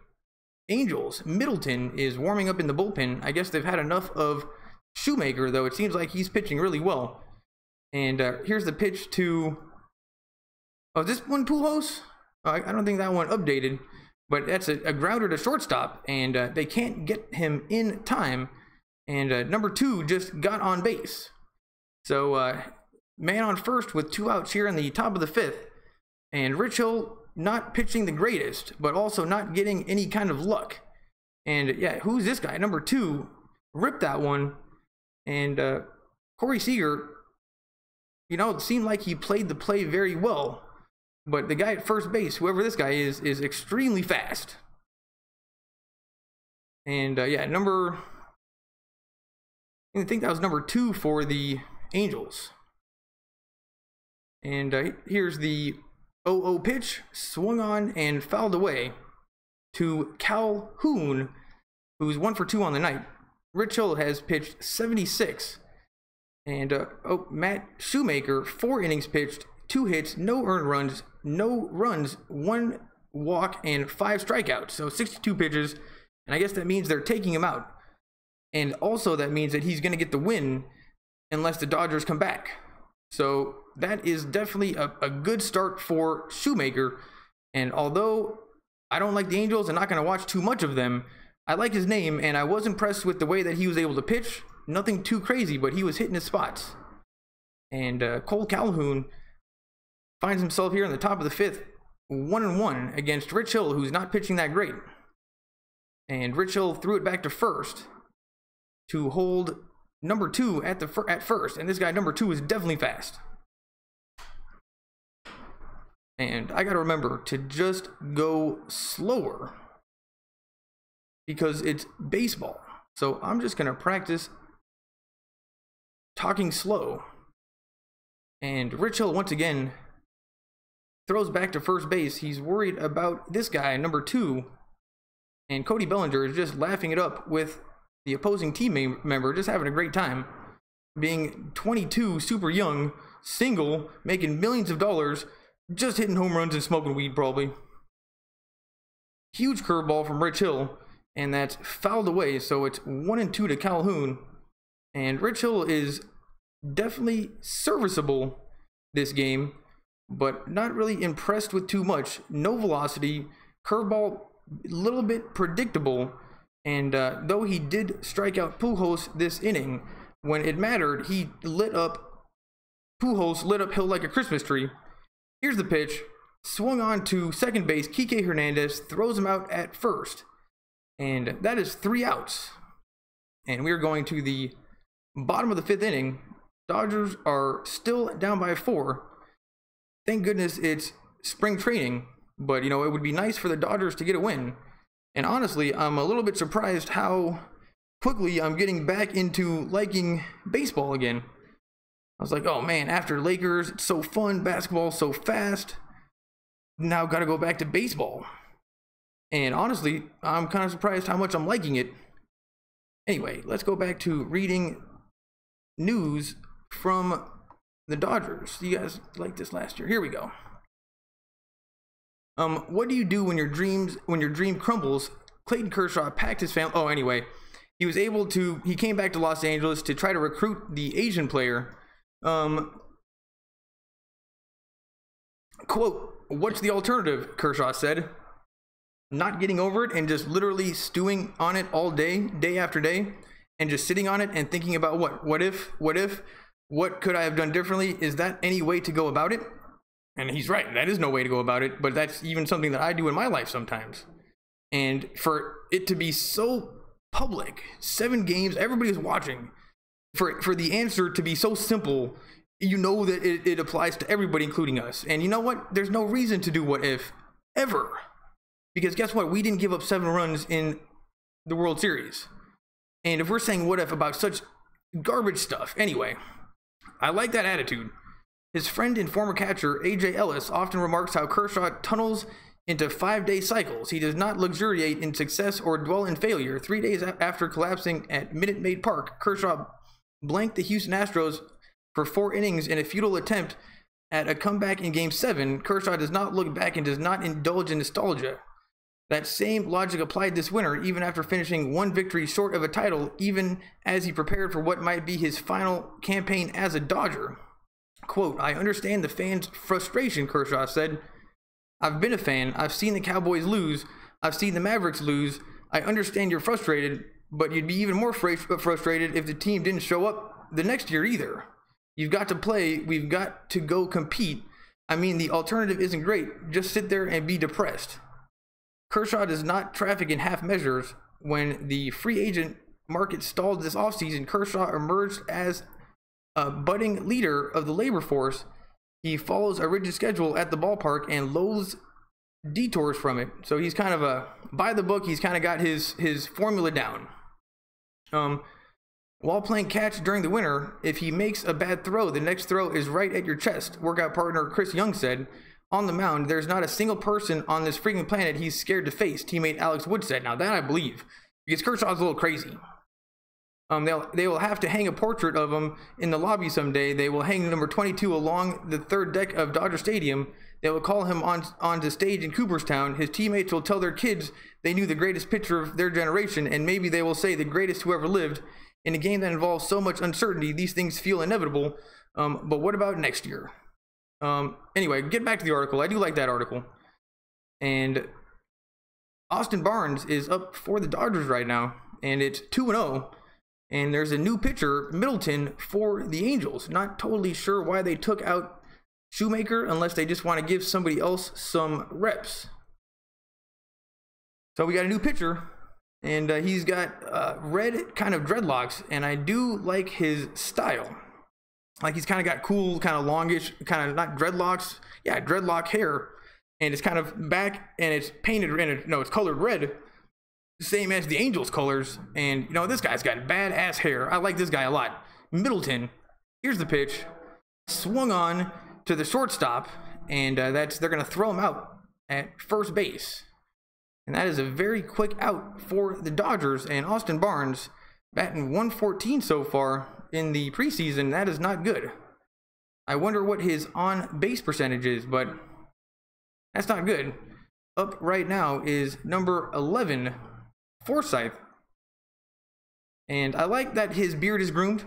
Angels. Middleton is warming up in the bullpen. I guess they've had enough of Shoemaker, though. It seems like he's pitching really well. And here's the pitch to... Oh, is this one Pujols? I don't think that one updated. But that's a grounder to shortstop. And they can't get him in time. And number 2 just got on base. So, man on first with 2 outs here in the top of the 5th. And Rich Hill not pitching the greatest, but also not getting any kind of luck. And yeah, who's this guy? Number 2 ripped that one. And Corey Seager, you know, it seemed like he played the play very well. But the guy at first base, whoever this guy is extremely fast. And yeah, I think that was number 2 for the Angels. And here's the 0-0 pitch, swung on and fouled away to Calhoun, who's 1 for 2 on the night. Rich Hill has pitched 76. And Matt Shoemaker, 4 innings pitched, 2 hits, no earned runs, 1 walk, and 5 strikeouts. So 62 pitches, and I guess that means they're taking him out. And also that means that he's going to get the win unless the Dodgers come back. So that is definitely a good start for Shoemaker. And although I don't like the Angels, I'm not going to watch too much of them, I like his name, and I was impressed with the way that he was able to pitch. Nothing too crazy, but he was hitting his spots. And Cole Calhoun finds himself here in the top of the 5th, 1-1 against Rich Hill, who's not pitching that great. And Rich Hill threw it back to first to hold number 2 at first. And this guy, number 2, is definitely fast. And I got to remember to just go slower because it's baseball. So I'm just going to practice talking slow. And Rich Hill, once again, throws back to first base. He's worried about this guy, number 2. And Cody Bellinger is just laughing it up with the opposing team member, just having a great time. Being 22, super young, single, making millions of dollars, just hitting home runs and smoking weed probably. Huge curveball from Rich Hill, and that's fouled away, so it's 1-2 to Calhoun. And Rich Hill is definitely serviceable this game, but not really impressed with too much. No velocity, curveball, a little bit predictable. And though he did strike out Pujols this inning, when it mattered, he Pujols lit up Hill like a Christmas tree. Here's the pitch, swung on to second base. Kike Hernandez throws him out at first. And that is 3 outs. And we're going to the bottom of the 5th inning. Dodgers are still down by 4. Thank goodness it's spring training. But, you know, it would be nice for the Dodgers to get a win. And honestly, I'm a little bit surprised how quickly I'm getting back into liking baseball again. I was like, oh man, after Lakers, it's so fun, basketball so fast. Now got to go back to baseball. And honestly, I'm kind of surprised how much I'm liking it. Anyway, let's go back to reading news from the Dodgers. You guys liked this last year. Here we go. What do you do when your dream crumbles? Clayton Kershaw packed his family. Oh, anyway, he came back to Los Angeles to try to recruit the Asian player. Quote, what's the alternative? Kershaw said. Not getting over it and just literally stewing on it all day, day after day, and just sitting on it and thinking about what could I have done differently? Is that any way to go about it? And he's right, that is no way to go about it, but that's even something that I do in my life sometimes. And for it to be so public, 7 games, everybody's watching, for the answer to be so simple, you know that it applies to everybody, including us. And you know what? There's no reason to do what if ever. Because guess what? We didn't give up 7 runs in the World Series. And if we're saying what if about such garbage stuff, anyway, I like that attitude. His friend and former catcher, A.J. Ellis, often remarks how Kershaw tunnels into 5-day cycles. He does not luxuriate in success or dwell in failure. 3 days after collapsing at Minute Maid Park, Kershaw blanked the Houston Astros for 4 innings in a futile attempt at a comeback in Game 7. Kershaw does not look back and does not indulge in nostalgia. That same logic applied this winter, even after finishing 1 victory short of a title, even as he prepared for what might be his final campaign as a Dodger. Quote, "I understand the fans' frustration," Kershaw said. "I've been a fan. I've seen the Cowboys lose. I've seen the Mavericks lose. I understand you're frustrated, but you'd be even more frustrated if the team didn't show up the next year either. You've got to play. We've got to go compete. I mean, the alternative isn't great. Just sit there and be depressed." Kershaw does not traffic in half measures. When the free agent market stalled this offseason, Kershaw emerged as a budding leader of the labor force. He follows a rigid schedule at the ballpark and loathes detours from it. So he's kind of a by the book. He's kind of got his formula down. While playing catch during the winter, if he makes a bad throw, the next throw is right at your chest, workout partner Chris Young said. On the mound, there's not a single person on this freaking planet he's scared to face, teammate Alex Wood said. Now that I believe, because Kershaw's a little crazy. They will have to hang a portrait of him in the lobby someday. They will hang number 22 along the 3rd deck of Dodger Stadium. They will call him onto stage in Cooperstown. His teammates will tell their kids they knew the greatest pitcher of their generation, and maybe they will say the greatest who ever lived. In a game that involves so much uncertainty, these things feel inevitable. But what about next year? Anyway, get back to the article. I do like that article. And Austin Barnes is up for the Dodgers right now, and it's 2-0. And there's a new pitcher, Middleton, for the Angels. Not totally sure why they took out Shoemaker, unless they just want to give somebody else some reps. So we got a new pitcher, and he's got red kind of dreadlocks, and I do like his style. Like, he's kind of got cool, kind of longish, kind of not dreadlocks, yeah, dreadlock hair, and it's kind of back, and it's painted, it's colored red, same as the Angels colors. And this guy's got badass hair. I like this guy a lot. Middleton, here's the pitch, swung on to the shortstop, and they're gonna throw him out at first base, and that is a very quick out for the Dodgers. And Austin Barnes batting 114 so far in the preseason. That is not good. I wonder what his on base percentage is, but that's not good. Up right now is number 11, Forsythe. And I like that his beard is groomed.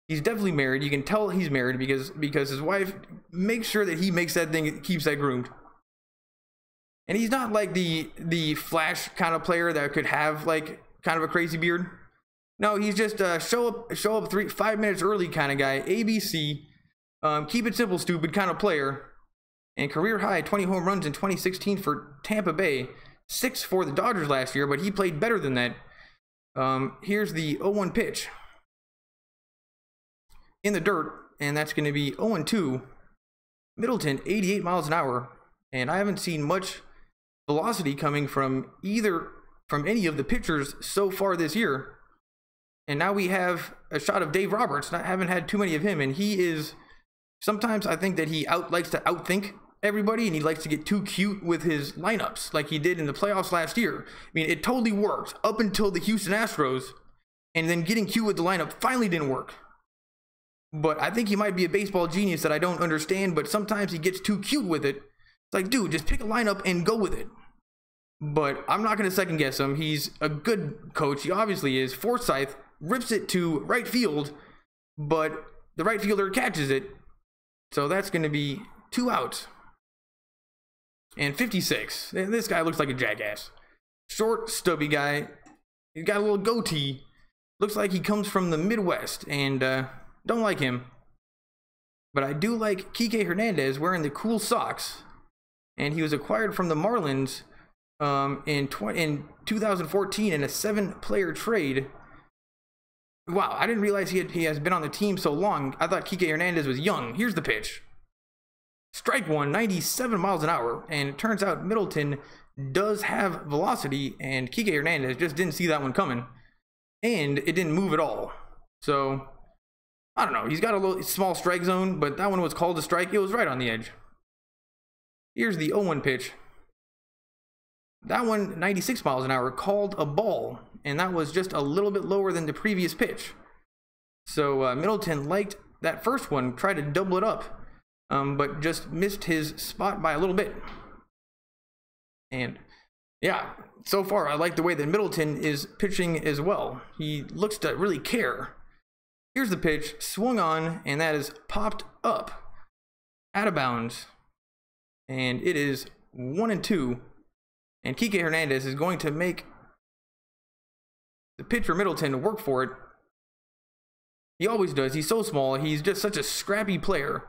He's definitely married. You can tell he's married because his wife makes sure that he makes that thing, keeps that groomed. And he's not like the Flash kind of player that could have like kind of a crazy beard. No, he's just show up 5 minutes early kind of guy. ABC, keep it simple, stupid kind of player. And career high 20 home runs in 2016 for Tampa Bay, 6 for the Dodgers last year, but he played better than that. Here's the 0-1 pitch in the dirt, and that's going to be 0-2. Middleton, 88 miles an hour, and I haven't seen much velocity coming from any of the pitchers so far this year. And now we have a shot of Dave Roberts. Haven't had too many of him, and he is, sometimes I think that he likes to outthink everybody, and he likes to get too cute with his lineups like he did in the playoffs last year. I mean, it totally worked up until the Houston Astros, and then getting cute with the lineup finally didn't work. But I think he might be a baseball genius that I don't understand, but sometimes he gets too cute with it. It's like, dude, just pick a lineup and go with it. But I'm not going to second guess him. He's a good coach. He obviously is. Forsythe rips it to right field, but the right fielder catches it. So that's going to be 2 outs. And 56. This guy looks like a jackass. Short, stubby guy. He's got a little goatee. Looks like he comes from the Midwest, and don't like him. But I do like Kike Hernandez wearing the cool socks. And he was acquired from the Marlins in 2014 in a 7-player trade. Wow, I didn't realize he has been on the team so long. I thought Kike Hernandez was young. Here's the pitch. Strike one, 97 miles an hour. And it turns out Middleton does have velocity, and Kike Hernandez just didn't see that one coming. And it didn't move at all. So, I don't know. He's got a little small strike zone, but that one was called a strike. It was right on the edge. Here's the 0-1 pitch. That one, 96 miles an hour, called a ball. And that was just a little bit lower than the previous pitch. So Middleton liked that first one, tried to double it up, but just missed his spot by a little bit. And yeah, so far I like the way that Middleton is pitching as well. He looks to really care. Here's the pitch, swung on, and that is popped up, out of bounds. And it is 1-2. And Kike Hernandez is going to make the pitcher Middleton work for it. He always does. He's so small. He's just such a scrappy player.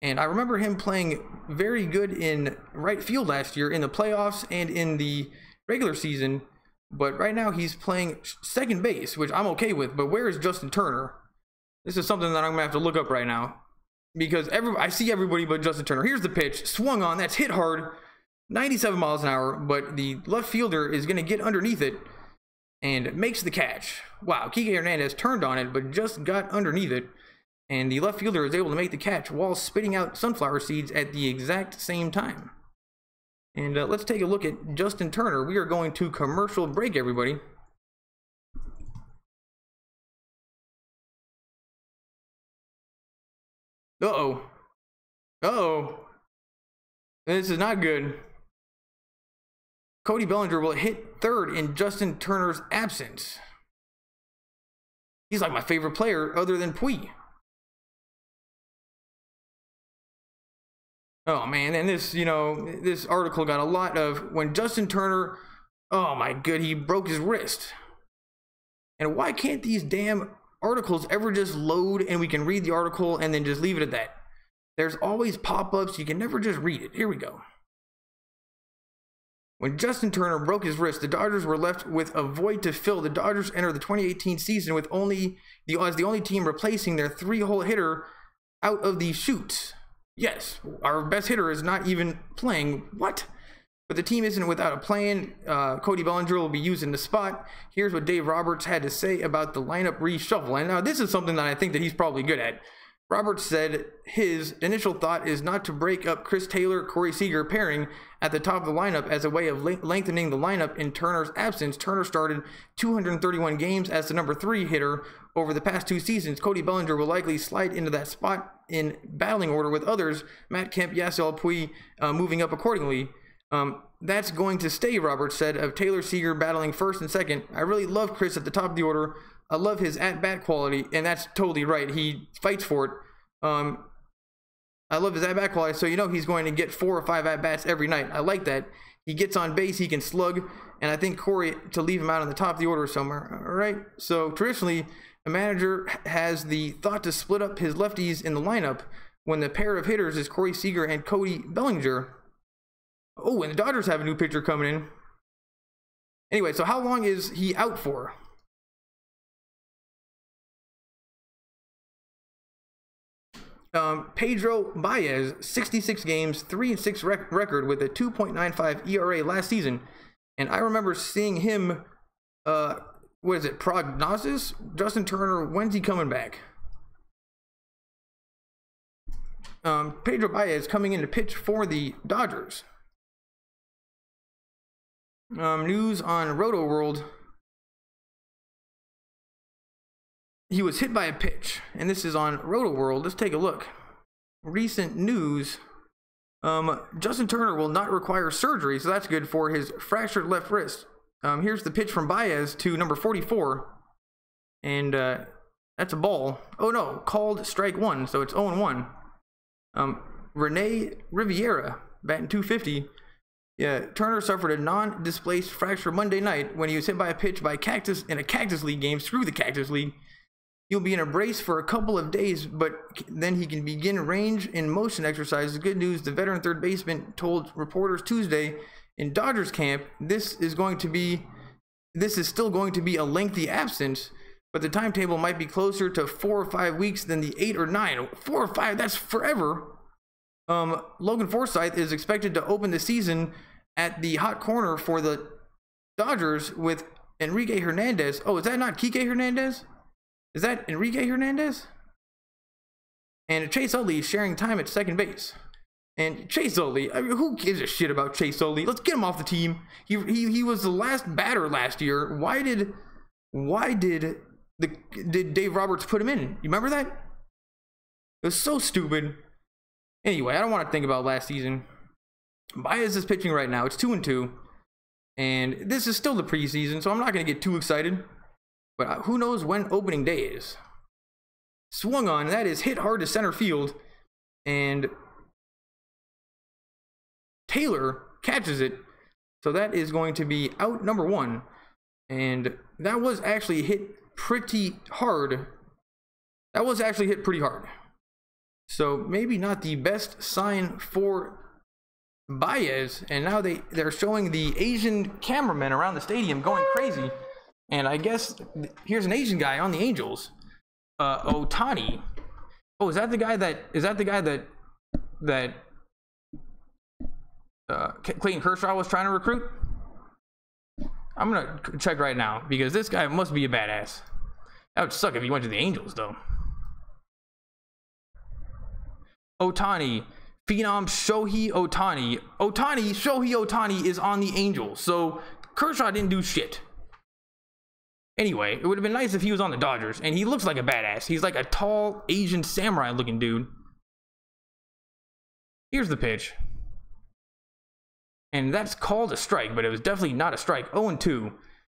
And I remember him playing very good in right field last year in the playoffs and in the regular season. But right now he's playing second base, which I'm okay with. But where is Justin Turner? This is something that I'm going to have to look up right now. Because I see everybody but Justin Turner. Here's the pitch. Swung on. That's hit hard. 97 miles an hour. But the left fielder is going to get underneath it and makes the catch. Wow, Kike Hernandez turned on it, but just got underneath it. And the left fielder is able to make the catch while spitting out sunflower seeds at the exact same time. And let's take a look at Justin Turner. We are going to commercial break, everybody. Uh-oh. Uh-oh. This is not good. Cody Bellinger will hit third in Justin Turner's absence. He's like my favorite player other than Puig. Oh man, and this, this article got a lot of when Justin Turner, oh my god, he broke his wrist. And why can't these damn articles ever just load and we can read the article and then just leave it at that? There's always pop-ups, you can never just read it. Here we go. When Justin Turner broke his wrist, the Dodgers were left with a void to fill. The Dodgers enter the 2018 season with as the only team replacing their 3-hole hitter out of the chutes. Yes, our best hitter is not even playing. What? But the team isn't without a plan. Cody Bellinger will be used in the spot. Here's what Dave Roberts had to say about the lineup reshuffle. And now this is something that I think that he's probably good at. Roberts said his initial thought is not to break up Chris Taylor, Corey Seager pairing at the top of the lineup as a way of lengthening the lineup in Turner's absence. Turner started 231 games as the number 3 hitter over the past 2 seasons. Cody Bellinger will likely slide into that spot in battling order with others, Matt Kemp, Yasiel Puig, moving up accordingly. That's going to stay, Roberts said, of Taylor Seager battling first and second. I really love Chris at the top of the order. I love his at-bat quality, and that's totally right. He fights for it. I love his at-bat quality, so he's going to get 4 or 5 at-bats every night. I like that. He gets on base, he can slug, and I think Corey to leave him out on the top of the order somewhere. All right, so traditionally, a manager has the thought to split up his lefties in the lineup when the pair of hitters is Corey Seager and Cody Bellinger. Oh, and the Dodgers have a new pitcher coming in. Anyway, so how long is he out for? Pedro Baez, 66 games, 3-6 record with a 2.95 ERA last season. And I remember seeing him, what is it, prognosis? Justin Turner, when's he coming back? Pedro Baez coming in to pitch for the Dodgers. News on Roto World. He was hit by a pitch, and this is on Roto World. Let's take a look. Recent news. Justin Turner will not require surgery, so that's good for his fractured left wrist. Here's the pitch from Baez to number 44, and that's a ball. Oh no, called strike 1, so it's 0-1. Rene Riviera, batting .250. Yeah, Turner suffered a non-displaced fracture Monday night when he was hit by a pitch by Cactus in a Cactus League game. Screw the Cactus League. He'll be in a brace for a couple of days, but then he can begin range and motion exercises. Good news, the veteran third baseman told reporters Tuesday in Dodgers camp, this is still going to be a lengthy absence, but the timetable might be closer to 4 or 5 weeks than the 8 or 9. 4 or 5, that's forever. Logan Forsythe is expected to open the season at the hot corner for the Dodgers with Enrique Hernandez. Oh, is that not Kike Hernandez? Is that Enrique Hernandez? And Chase Utley sharing time at second base. And Chase Utley, I mean, who gives a shit about Chase Utley? Let's get him off the team. He was the last batter last year. Why did Dave Roberts put him in? You remember that? It was so stupid. Anyway, I don't want to think about last season. Baez is pitching right now. It's 2-2. And this is still the preseason, so I'm not going to get too excited. But who knows when opening day is. Swung on. That is hit hard to center field. And Taylor catches it. So that is going to be out number 1. And that was actually hit pretty hard. So maybe not the best sign for Baez. And now they're showing the Asian cameramen around the stadium going crazy. And I guess here's an Asian guy on the Angels. Ohtani. Oh, is that the guy that Clayton Kershaw was trying to recruit? I'm gonna check right now because this guy must be a badass. That would suck if he went to the Angels though. Ohtani, phenom Shohei Ohtani. Shohei Ohtani is on the Angels, so Kershaw didn't do shit. Anyway, it would have been nice if he was on the Dodgers, and he looks like a badass. He's like a tall Asian samurai looking dude. Here's the pitch. And that's called a strike, but it was definitely not a strike. 0-2.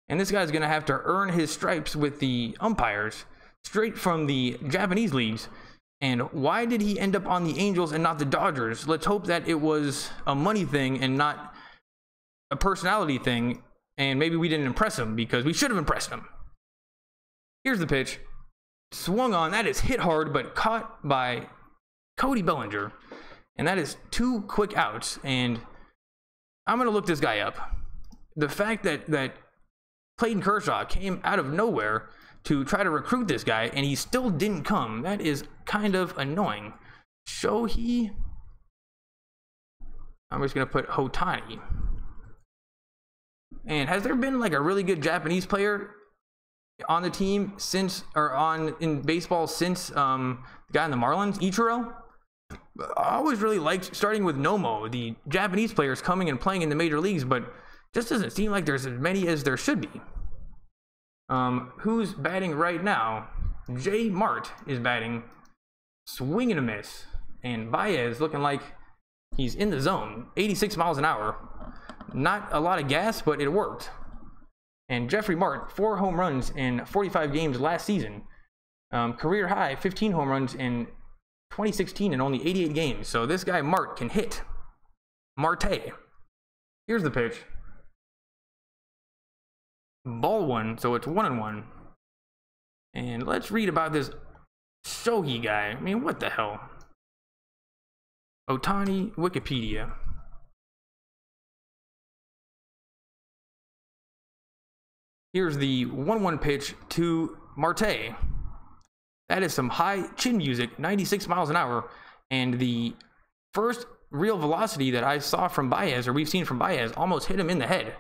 And this guy's going to have to earn his stripes with the umpires straight from the Japanese leagues. And why did he end up on the Angels and not the Dodgers? Let's hope that it was a money thing and not a personality thing. And maybe we didn't impress him because we should have impressed him. Here's the pitch. Swung on. That is hit hard, but caught by Cody Bellinger. And that is 2 quick outs. And I'm going to look this guy up. The fact that Clayton Kershaw came out of nowhere to try to recruit this guy, and he still didn't come. That is kind of annoying. Shohei. I'm just going to put Ohtani. And has there been like a really good Japanese player on the team since, or in baseball since the guy in the Marlins, Ichiro? I always really liked starting with Nomo, the Japanese players coming and playing in the major leagues, but just doesn't seem like there's as many as there should be. Who's batting right now? Jay Mart is batting. Swing and a miss. And Baez looking like he's in the zone. 86 miles an hour. Not a lot of gas, but it worked. And Jeffrey Mart, 4 home runs in 45 games last season. Career high, 15 home runs in 2016 in only 88 games. So this guy Mart can hit. Marte. Here's the pitch. Ball 1, so it's 1-1. And let's read about this Shohei guy. I mean, what the hell? Ohtani, Wikipedia. Here's the 1-1 pitch to Marte. That is some high chin music, 96 miles an hour. And the first real velocity that I saw from Baez, or we've seen from Baez, almost hit him in the head.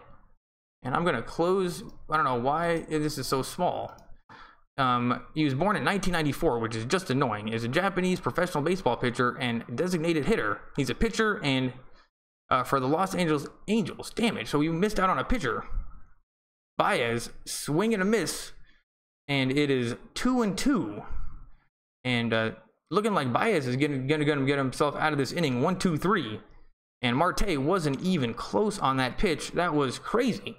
And I'm going to close, I don't know why this is so small. He was born in 1994, which is just annoying. Is a Japanese professional baseball pitcher and designated hitter. He's a pitcher and for the Los Angeles Angels. Damn it, so we missed out on a pitcher. Baez, swing and a miss. And it is 2-2. And looking like Baez is gonna get himself out of this inning. 1-2-3. And Marte wasn't even close on that pitch. That was crazy.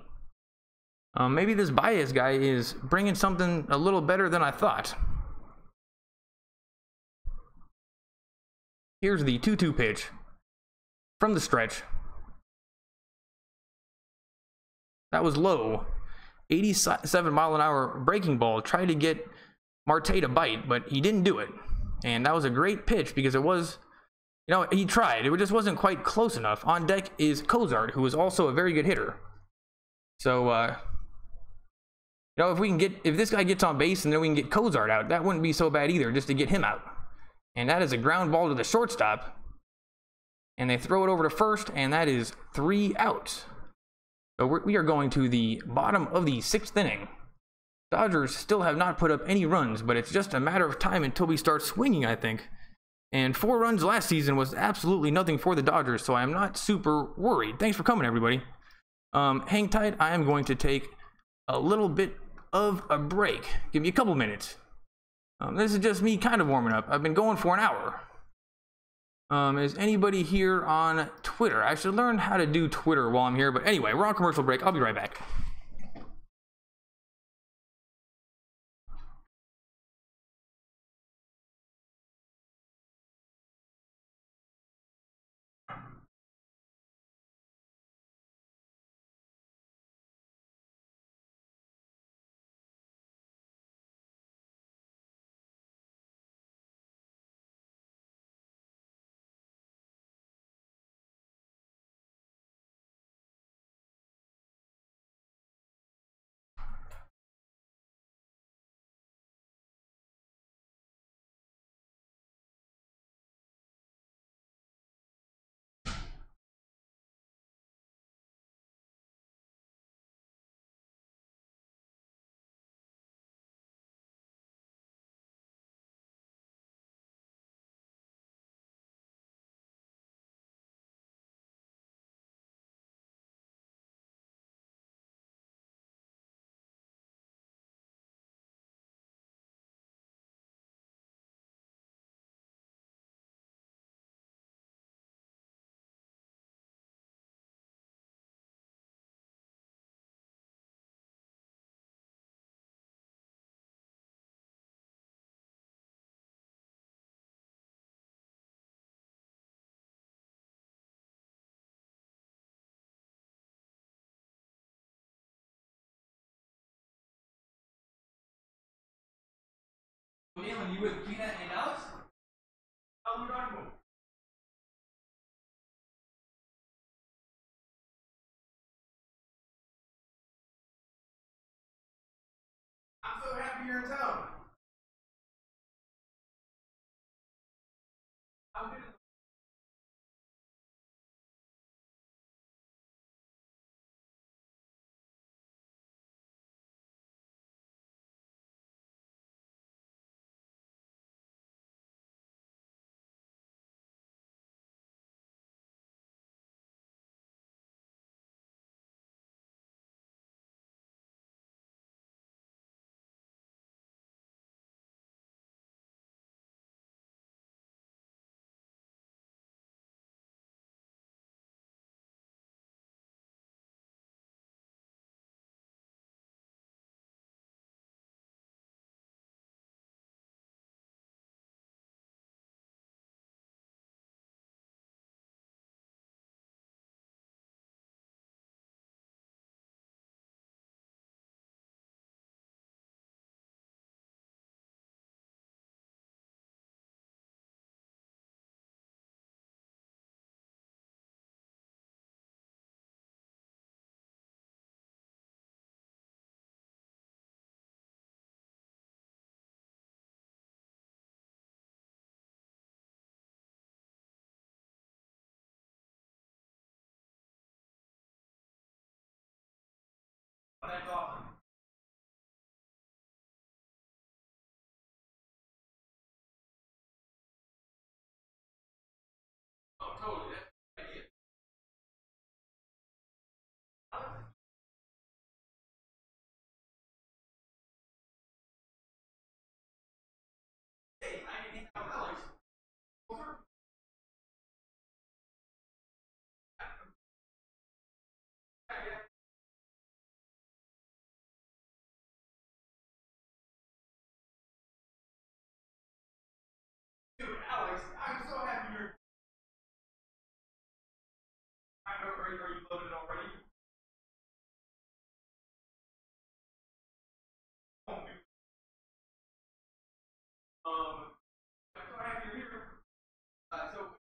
Maybe this Baez guy is bringing something a little better than I thought. Here's the 2-2 pitch from the stretch. That was low. 87 mile an hour breaking ball. Tried to get Marte to bite, but he didn't do it. And that was a great pitch because it was, you know, he tried. It just wasn't quite close enough. On deck is Cozart, who is also a very good hitter. So, You know, if this guy gets on base and then we can get Cozart out, that wouldn't be so bad either, just to get him out. And that is a ground ball to the shortstop. And they throw it over to first, and that is 3 outs. So we are going to the bottom of the 6th inning. Dodgers still have not put up any runs, but it's just a matter of time until we start swinging, I think. And 4 runs last season was absolutely nothing for the Dodgers, so I am not super worried. Thanks for coming, everybody. Hang tight. I am going to take a little bit of a break. Give me a couple minutes. This is just me kind of warming up. I've been going for an hour. Is anybody here on Twitter? I should learn how to do Twitter while I'm here, but anyway, we're on commercial break. I'll be right back. Galen, you with Gina and Alex? How long are you talking about? I'm so happy you're in town. I'm good. That's awesome. Oh, totally. That's a good idea. Hey, I can hang out with Alex. Dude, Alex, I'm so happy you're. Are you loaded already? Oh, dude. I'm so happy you're here. So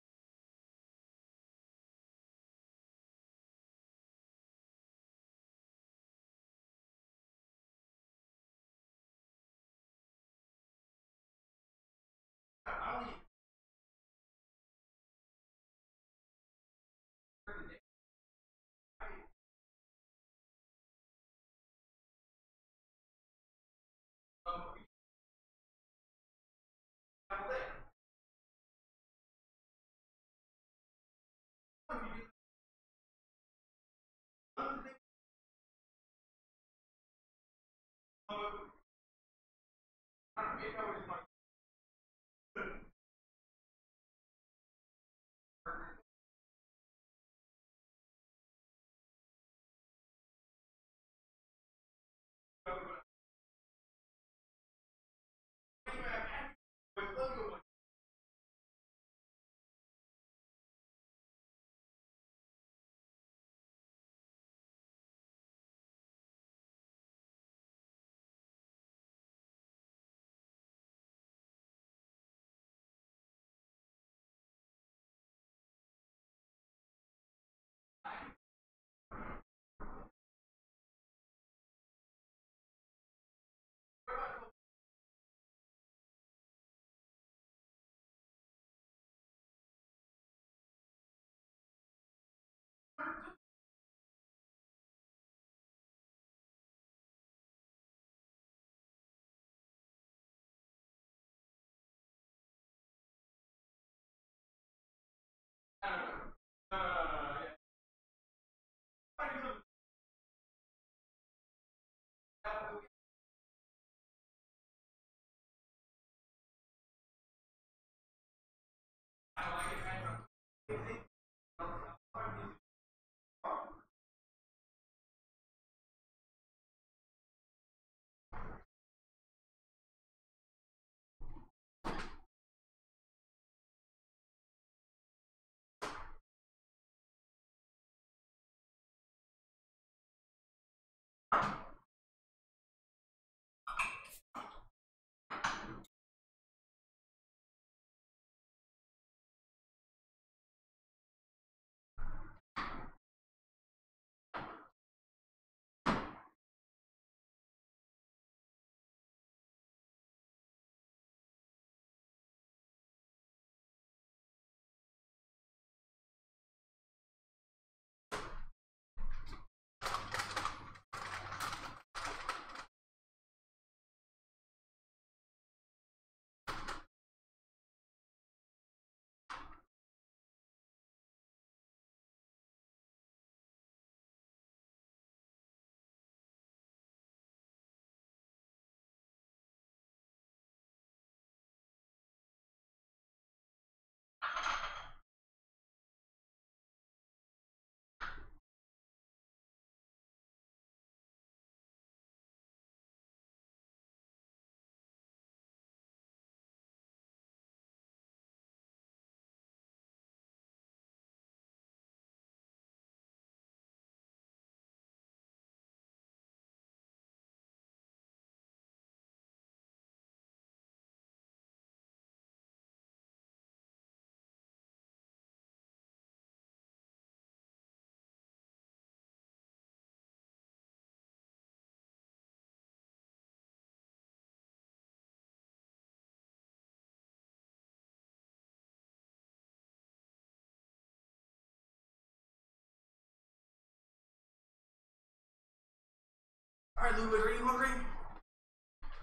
All right, Ludwig, are you hungry?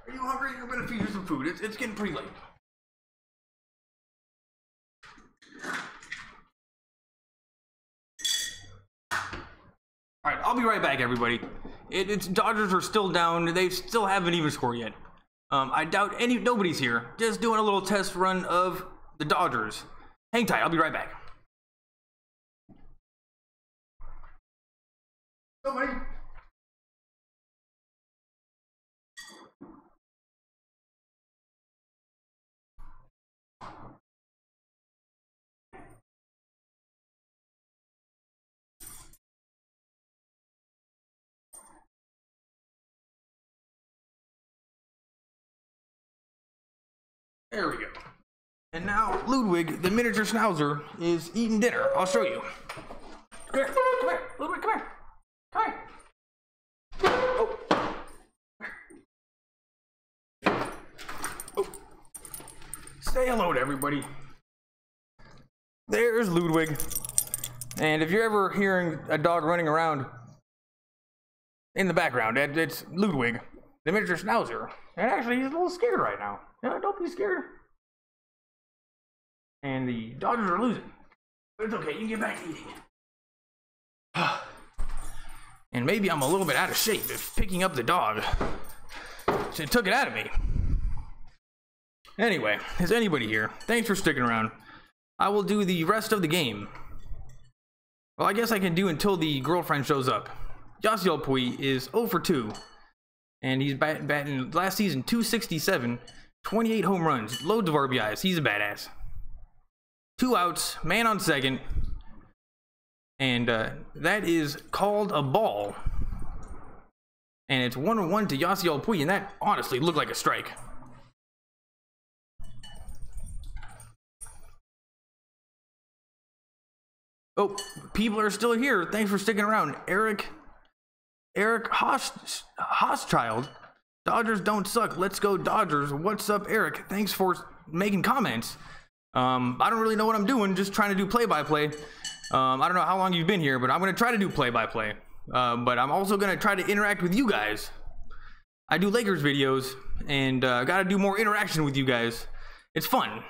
Are you hungry? I'm gonna feed you some food. It's getting pretty late. All right, I'll be right back, everybody. It's Dodgers are still down. They still haven't even scored yet. I doubt nobody's here. Just doing a little test run of the Dodgers. Hang tight. I'll be right back. Nobody. There we go. And now Ludwig, the miniature schnauzer, is eating dinner. I'll show you. Come here, come here, Ludwig, come here. Come here. Oh. Oh. Say hello to everybody. There's Ludwig. And if you're ever hearing a dog running around in the background, it's Ludwig, the miniature schnauzer. And actually, he's a little scared right now. Don't be scared. And the Dodgers are losing. But it's okay, you can get back to eating. And maybe I'm a little bit out of shape if picking up the dog. So it took it out of me. Anyway, is anybody here? Thanks for sticking around. I will do the rest of the game. Well, I guess I can do until the girlfriend shows up. Yasiel Puig is 0 for 2. And he's batting last season 267, 28 home runs, loads of RBIs. He's a badass. 2 outs, man on second. And that is called a ball. And it's 1-1 to Yasiel Puig, and that honestly looked like a strike. Oh, people are still here. Thanks for sticking around. Eric Hochschild. Dodgers don't suck. Let's go Dodgers. What's up, Eric? Thanks for making comments. I don't really know what I'm doing. Just trying to do play-by-play. I don't know how long you've been here, but I'm going to try to do play-by-play. But I'm also going to try to interact with you guys. I do Lakers videos, and got to do more interaction with you guys. It's fun.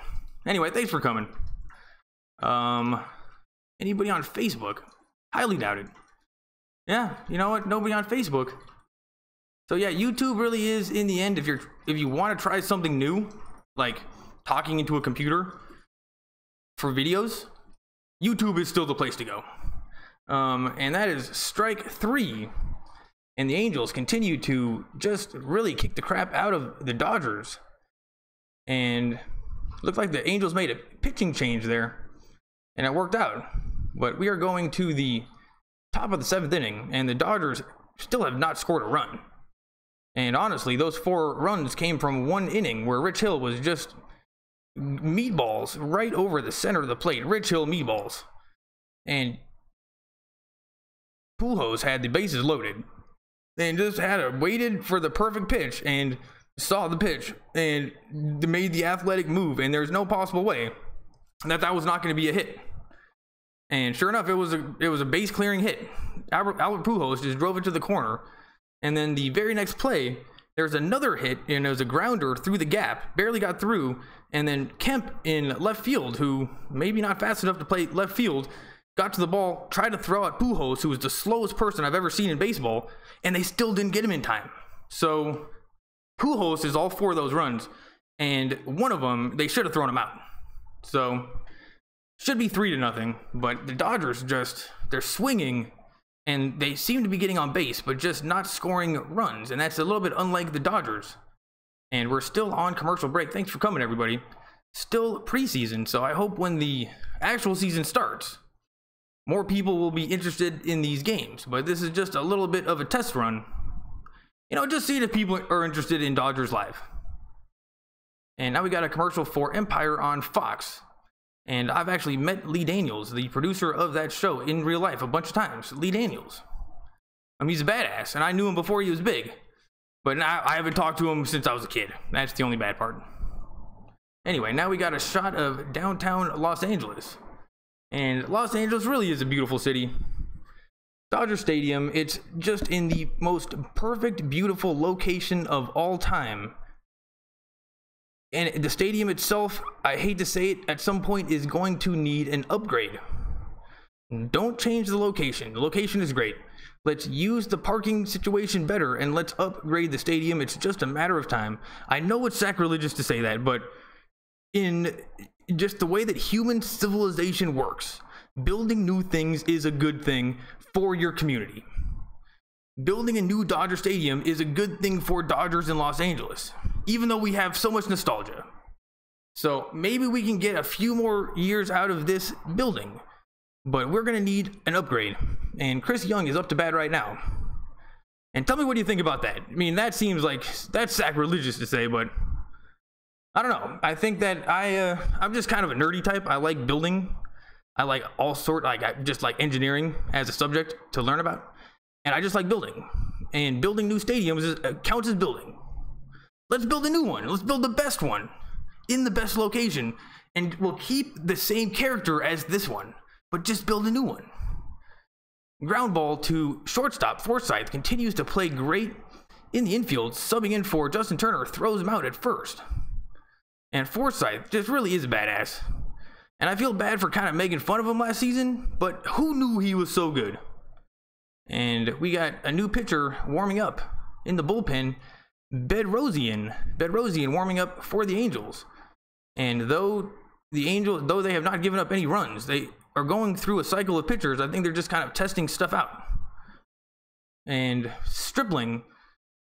Anyway, thanks for coming. Anybody on Facebook? Highly doubt it. Yeah, you know what? Nobody on Facebook. So yeah, YouTube really is, in the end, if you want to try something new, like talking into a computer for videos, YouTube is still the place to go. And that is strike 3. And the Angels continue to just really kick the crap out of the Dodgers. And looked like the Angels made a pitching change there, and it worked out. But we are going to the top of the 7th inning, and the Dodgers still have not scored a run. And honestly, those 4 runs came from 1 inning where Rich Hill was just meatballs right over the center of the plate. Rich Hill meatballs. And Pujols had the bases loaded and just waited for the perfect pitch and saw the pitch and made the athletic move, and there's no possible way that was not going to be a hit. And sure enough, it was a base clearing hit. Albert Pujols just drove it to the corner, and then the very next play, there's another hit, and it was a grounder through the gap, barely got through, and then Kemp in left field, who maybe not fast enough to play left field, got to the ball, tried to throw at Pujols, who was the slowest person I've ever seen in baseball, and they still didn't get him in time. So Pujols is all 4 of those runs, and one of them, they should have thrown him out. So should be 3-0, but the Dodgers they're swinging, and they seem to be getting on base, but just not scoring runs, and that's a little bit unlike the Dodgers. And we're still on commercial break. Thanks for coming, everybody. Still preseason, so I hope when the actual season starts, more people will be interested in these games. But this is just a little bit of a test run. You know, just seeing if people are interested in Dodgers Live. And now we got a commercial for Empire on Fox. And I've actually met Lee Daniels, the producer of that show, in real life a bunch of times. Lee Daniels. He's a badass, and I knew him before he was big. But now I haven't talked to him since I was a kid. That's the only bad part. Anyway, now we got a shot of downtown Los Angeles. And Los Angeles really is a beautiful city. Dodger Stadium, it's just in the most perfect, beautiful location of all time. And the stadium itself, I hate to say it, at some point is going to need an upgrade. Don't change the location. The location is great. Let's use the parking situation better, and let's upgrade the stadium. It's just a matter of time. I know it's sacrilegious to say that, but in just the way that human civilization works, building new things is a good thing for your community. Building a new Dodger Stadium is a good thing for Dodgers in Los Angeles, even though we have so much nostalgia. So maybe we can get a few more years out of this building, but we're going to need an upgrade. And Chris Young is up to bat right now. And tell me what you think about that. I mean, that seems like that's sacrilegious to say, but I don't know. I think that I'm just kind of a nerdy type. I like building. I like I just like engineering as a subject to learn about. And I just like building. And building new stadiums counts as building. Let's build a new one. Let's build the best one in the best location. And we'll keep the same character as this one, but just build a new one. Ground ball to shortstop. Forsythe continues to play great in the infield, subbing in for Justin Turner, throws him out at first. And Forsythe just really is a badass. And I feel bad for kind of making fun of him last season, but who knew he was so good? And we got a new pitcher warming up in the bullpen, Bedrosian warming up for the Angels. And though they have not given up any runs, they are going through a cycle of pitchers. I think they're just kind of testing stuff out. And Stripling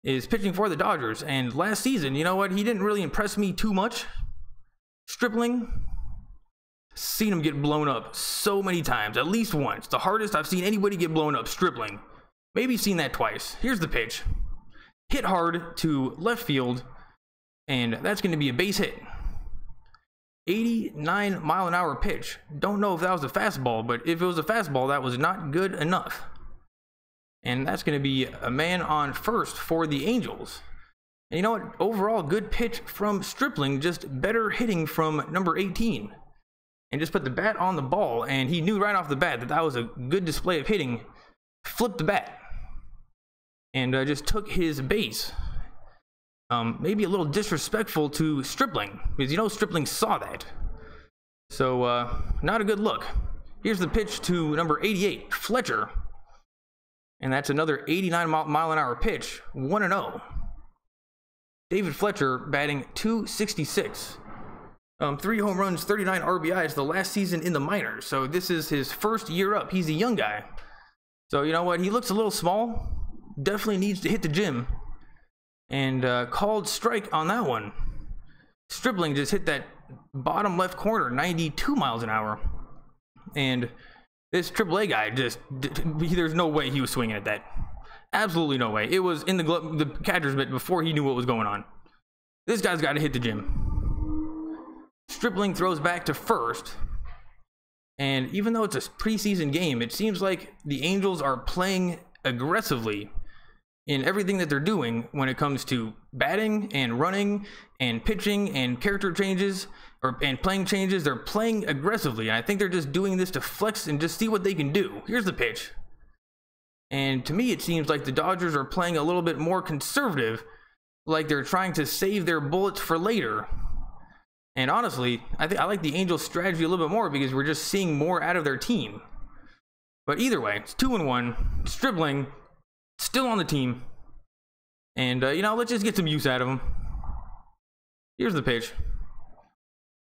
is pitching for the Dodgers. And last season, you know what? He didn't really impress me too much. Stripling, seen him get blown up so many times, at least once. The hardest I've seen anybody get blown up, Stripling. Maybe seen that twice. Here's the pitch. Hit hard to left field, and that's going to be a base hit. 89-mile-an-hour pitch. Don't know if that was a fastball, but if it was a fastball, that was not good enough. And that's going to be a man on first for the Angels. And you know what? Overall, good pitch from Stripling, just better hitting from number 18. And just put the bat on the ball, and he knew right off the bat that that was a good display of hitting. Flipped the bat, and just took his base. Maybe a little disrespectful to Stripling, because you know Stripling saw that. So, not a good look. Here's the pitch to number 88, Fletcher. And that's another 89 mile an hour pitch, 1-0. David Fletcher batting .266. 3 home runs, 39 RBIs the last season in the minors. So this is his first year up. He's a young guy. So you know what? He looks a little small. Definitely needs to hit the gym. And called strike on that one. Stripling just hit that bottom left corner, 92 miles an hour. And this AAA guy there's no way he was swinging at that. Absolutely no way. It was in the catcher's mitt before he knew what was going on. This guy's got to hit the gym. Stripling throws back to first. And even though it's a preseason game, it seems like the Angels are playing aggressively in everything that they're doing when it comes to batting and running and pitching and character changes and playing changes. They're playing aggressively, and I think they're just doing this to flex and just see what they can do. Here's the pitch. And to me, it seems like the Dodgers are playing a little bit more conservative, like they're trying to save their bullets for later. And honestly, I like the Angels' strategy a little bit more because we're just seeing more out of their team. But either way, it's 2-1. Stripling still on the team. And, let's just get some use out of him. Here's the pitch.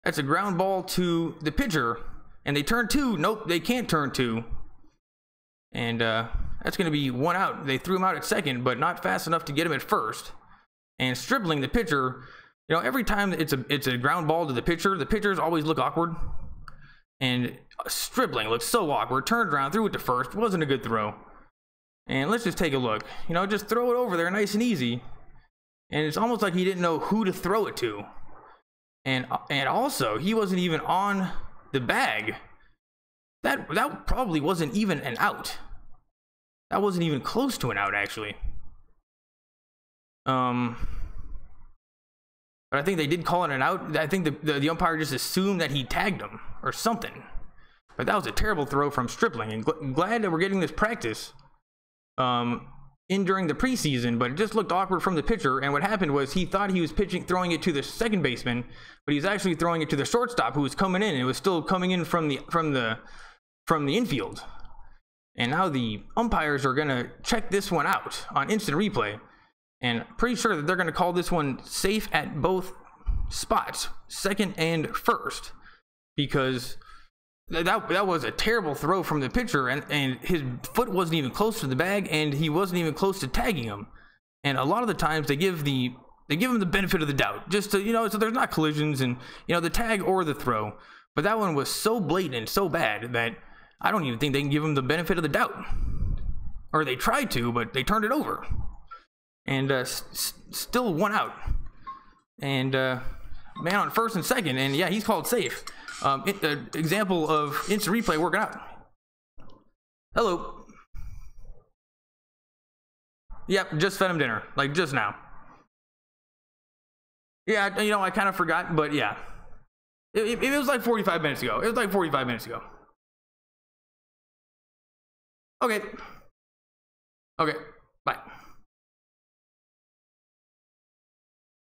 That's a ground ball to the pitcher. And they turn 2. Nope, they can't turn 2. And that's going to be 1 out. They threw him out at second, but not fast enough to get him at first. And Stripling, the pitcher, every time it's a ground ball to the pitchers always look awkward. And Stripling looks so awkward. Turned around, threw it to first. Wasn't a good throw. And let's just take a look. Just throw it over there nice and easy. And it's almost like he didn't know who to throw it to. And also, he wasn't even on the bag. That probably wasn't even an out. That wasn't even close to an out, actually. But I think they did call it an out. I think the umpire just assumed that he tagged him or something. But that was a terrible throw from Stripling. And glad that we're getting this practice in during the preseason, but it just looked awkward from the pitcher. And what happened was he thought he was throwing it to the second baseman, but he's actually throwing it to the shortstop who was coming in. And it was still coming in from the infield. And now the umpires are gonna check this one out on instant replay, and pretty sure that they're gonna call this one safe at both spots, second and first, because that was a terrible throw from the pitcher, and his foot wasn't even close to the bag, and he wasn't even close to tagging him. And a lot of the times they give him the benefit of the doubt, just to so there's not collisions and the tag or the throw. But that one was so blatant and so bad that I don't even think they can give him the benefit of the doubt. Or they tried to, but they turned it over. And still 1 out. And man on first and second, and yeah, he's called safe. Example of instant replay working out. Hello. Yep, just fed him dinner, like just now. Yeah, I kind of forgot, but yeah. It was like 45 minutes ago. Okay. Bye.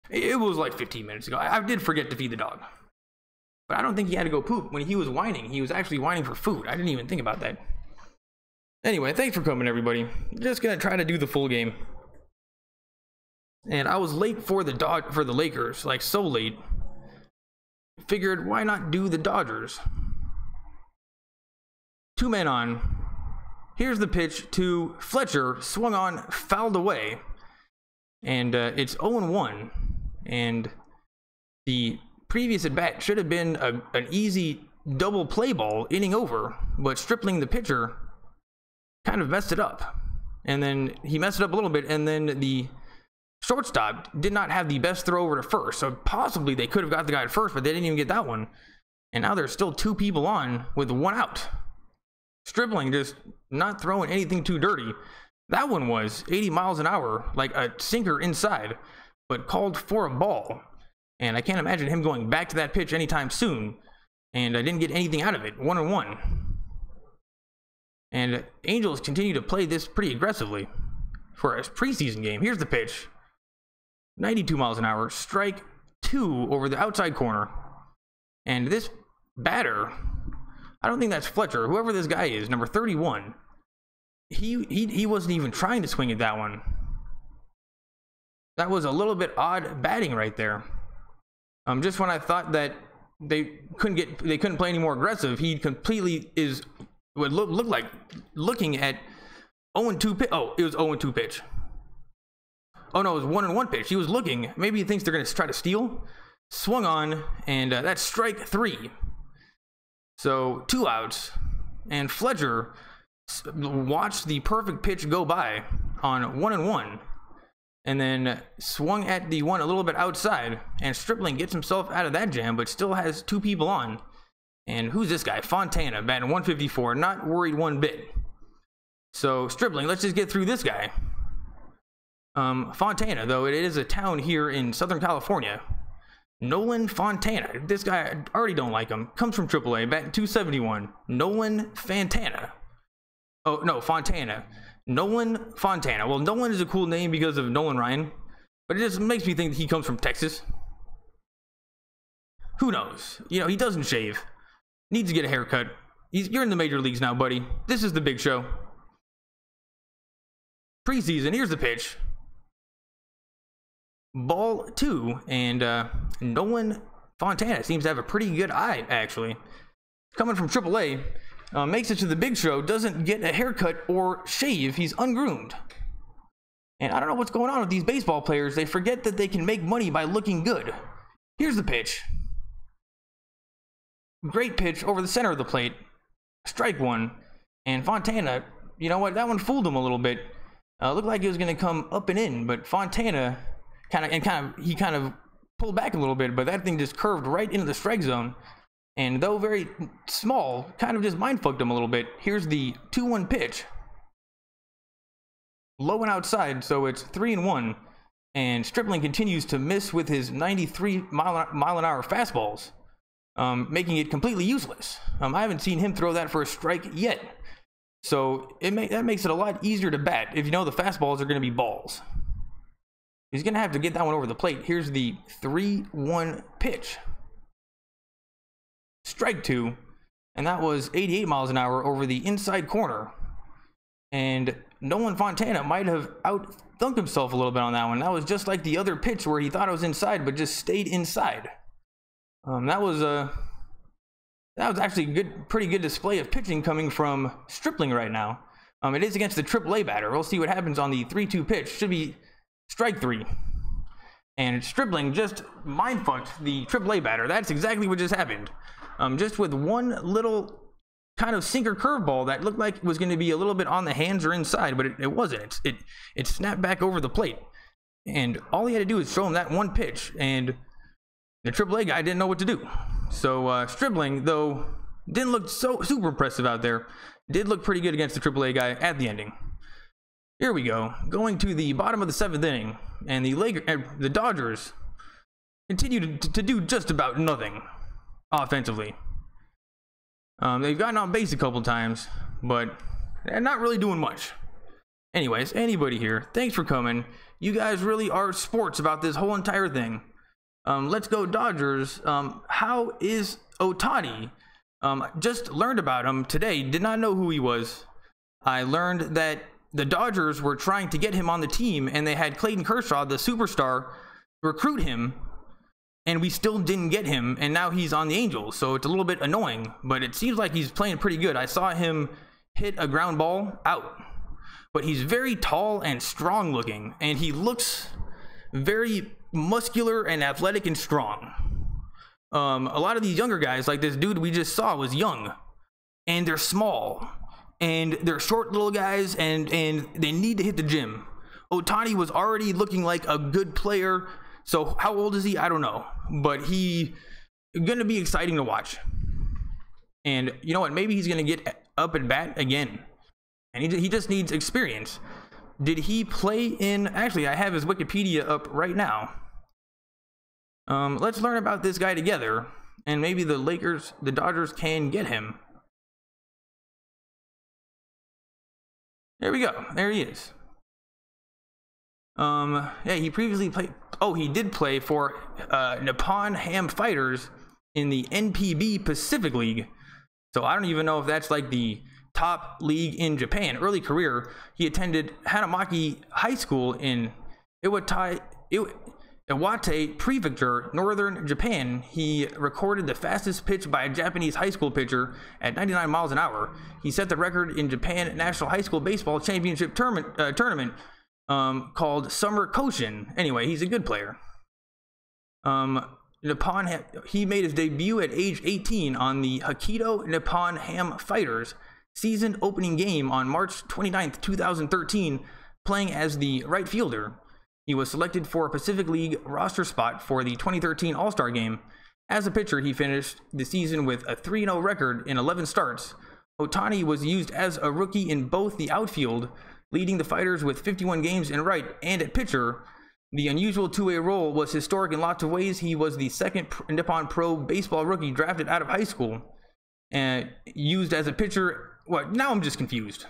It was like 15 minutes ago. I did forget to feed the dog. But I don't think he had to go poop when he was whining. He was actually whining for food. I didn't even think about that. Anyway, thanks for coming, everybody. Just gonna try to do the full game. And I was late for the Lakers, like so late. Figured, why not do the Dodgers? 2 men on. Here's the pitch to Fletcher, swung on, fouled away. And it's 0-1. And the previous at bat should have been an easy double play ball, inning over. But Stripling, the pitcher, kind of messed it up. And then he messed it up a little bit, and then the shortstop did not have the best throw over to first. So possibly they could have got the guy at first, but they didn't even get that one. And now there's still 2 people on with 1 out. Stripling just not throwing anything too dirty. That one was 80 miles an hour, like a sinker inside, but called for a ball. And I can't imagine him going back to that pitch anytime soon. And I didn't get anything out of it. 1-1. And Angels continue to play this pretty aggressively for a preseason game. Here's the pitch. 92 miles an hour. Strike 2 over the outside corner. And this batter, I don't think that's Fletcher. Whoever this guy is, number 31. He wasn't even trying to swing at that one. That was a little bit odd batting right there. Just when I thought that they couldn't play any more aggressive, he completely would look like looking at 0-2 pitch. Oh, it was 0-2 pitch. Oh no, it was 1-1 pitch. He was looking. Maybe he thinks they're going to try to steal. Swung on, and that's strike 3. So 2 outs, and Fletcher watched the perfect pitch go by on 1-1, and then swung at the one a little bit outside, and Stripling gets himself out of that jam, but still has 2 people on. And who's this guy? Fontana, batting 154, not worried one bit. So Stripling, let's just get through this guy. Fontana, though, it is a town here in Southern California. Nolan Fontana. This guy, I already don't like him. Comes from AAA, batting 271. Nolan Fontana. Oh, no, Fontana. Nolan Fontana. Well, Nolan is a cool name because of Nolan Ryan, but it just makes me think that he comes from Texas. Who knows? You know, he doesn't shave. Needs to get a haircut. You're in the major leagues now, buddy. This is the big show. Preseason, here's the pitch. Ball 2, and Nolan Fontana seems to have a pretty good eye, actually. Coming from AAA, makes it to the big show, doesn't get a haircut or shave. He's ungroomed. And I don't know what's going on with these baseball players. They forget that they can make money by looking good. Here's the pitch. Great pitch over the center of the plate. Strike 1. And Fontana, you know what? That one fooled him a little bit. Looked like it was going to come up and in, but Fontana he kind of pulled back a little bit, but that thing just curved right into the strike zone. And though very small, kind of just mind fucked him a little bit. Here's the 2-1 pitch. Low and outside, so it's 3-1. And Stripling continues to miss with his 93 mile an hour fastballs, making it completely useless. I haven't seen him throw that for a strike yet. So that makes it a lot easier to bat if you know the fastballs are going to be balls. He's going to have to get that one over the plate. Here's the 3-1 pitch. Strike 2. And that was 88 miles an hour over the inside corner. And Nolan Fontana might have out-thunked himself a little bit on that one. That was just like the other pitch where he thought it was inside, but just stayed inside. That was actually a pretty good display of pitching coming from Stripling right now. It is against the AAA batter. We'll see what happens on the 3-2 pitch. Should be strike 3. And Stripling just mind-fucked the AAA batter. That's exactly what just happened. Just with one little kind of sinker curveball that looked like it was going to be a little bit on the hands or inside, but it wasn't. It snapped back over the plate. And all he had to do was throw him that one pitch, and the AAA guy didn't know what to do. So Stripling, though, didn't look so super impressive out there, did look pretty good against the AAA guy at the ending. Here we go, going to the bottom of the 7th inning, and the Dodgers continue to do just about nothing offensively. They've gotten on base a couple times, but they're not really doing much. Anyways, anybody here, thanks for coming. You guys really are sports about this whole entire thing. Let's go Dodgers. How is Ohtani? Just learned about him today. Did not know who he was. I learned that the Dodgers were trying to get him on the team, and they had Clayton Kershaw, the superstar, recruit him, and we still didn't get him, and now he's on the Angels, so it's a little bit annoying, but it seems like he's playing pretty good. I saw him hit a ground ball out, but he's very tall and strong looking, and he looks very muscular and athletic and strong. A lot of these younger guys, like this dude we just saw, was young, and they're small, and they're short little guys, and they need to hit the gym. Ohtani was already looking like a good player, so how old is he? I don't know, but he gonna be exciting to watch. And you know what? Maybe he's gonna get up and bat again, and he just needs experience. Did he play in? Actually, I have his Wikipedia up right now. Let's learn about this guy together, and maybe the Dodgers can get him. There we go. There he is. Yeah, he previously played. Oh, he did play for Nippon Ham Fighters in the NPB Pacific League. So I don't even know if that's like the top league in Japan. Early career, he attended Hanamaki High School in Iwate Prefecture, northern Japan. He recorded the fastest pitch by a Japanese high school pitcher at 99 miles an hour. He set the record in Japan National High School Baseball Championship tournament called Summer Koshin. Anyway, he's a good player. He made his debut at age 18 on the Hokkaido Nippon Ham Fighters season opening game on March 29th, 2013, playing as the right fielder. He was selected for a Pacific League roster spot for the 2013 All-Star Game. As a pitcher, he finished the season with a 3-0 record in 11 starts. Otani was used as a rookie in both the outfield, leading the Fighters with 51 games in right, and at pitcher. The unusual two-way role was historic in lots of ways. He was the second Nippon Pro Baseball rookie drafted out of high school and used as a pitcher. What? Now I'm just confused.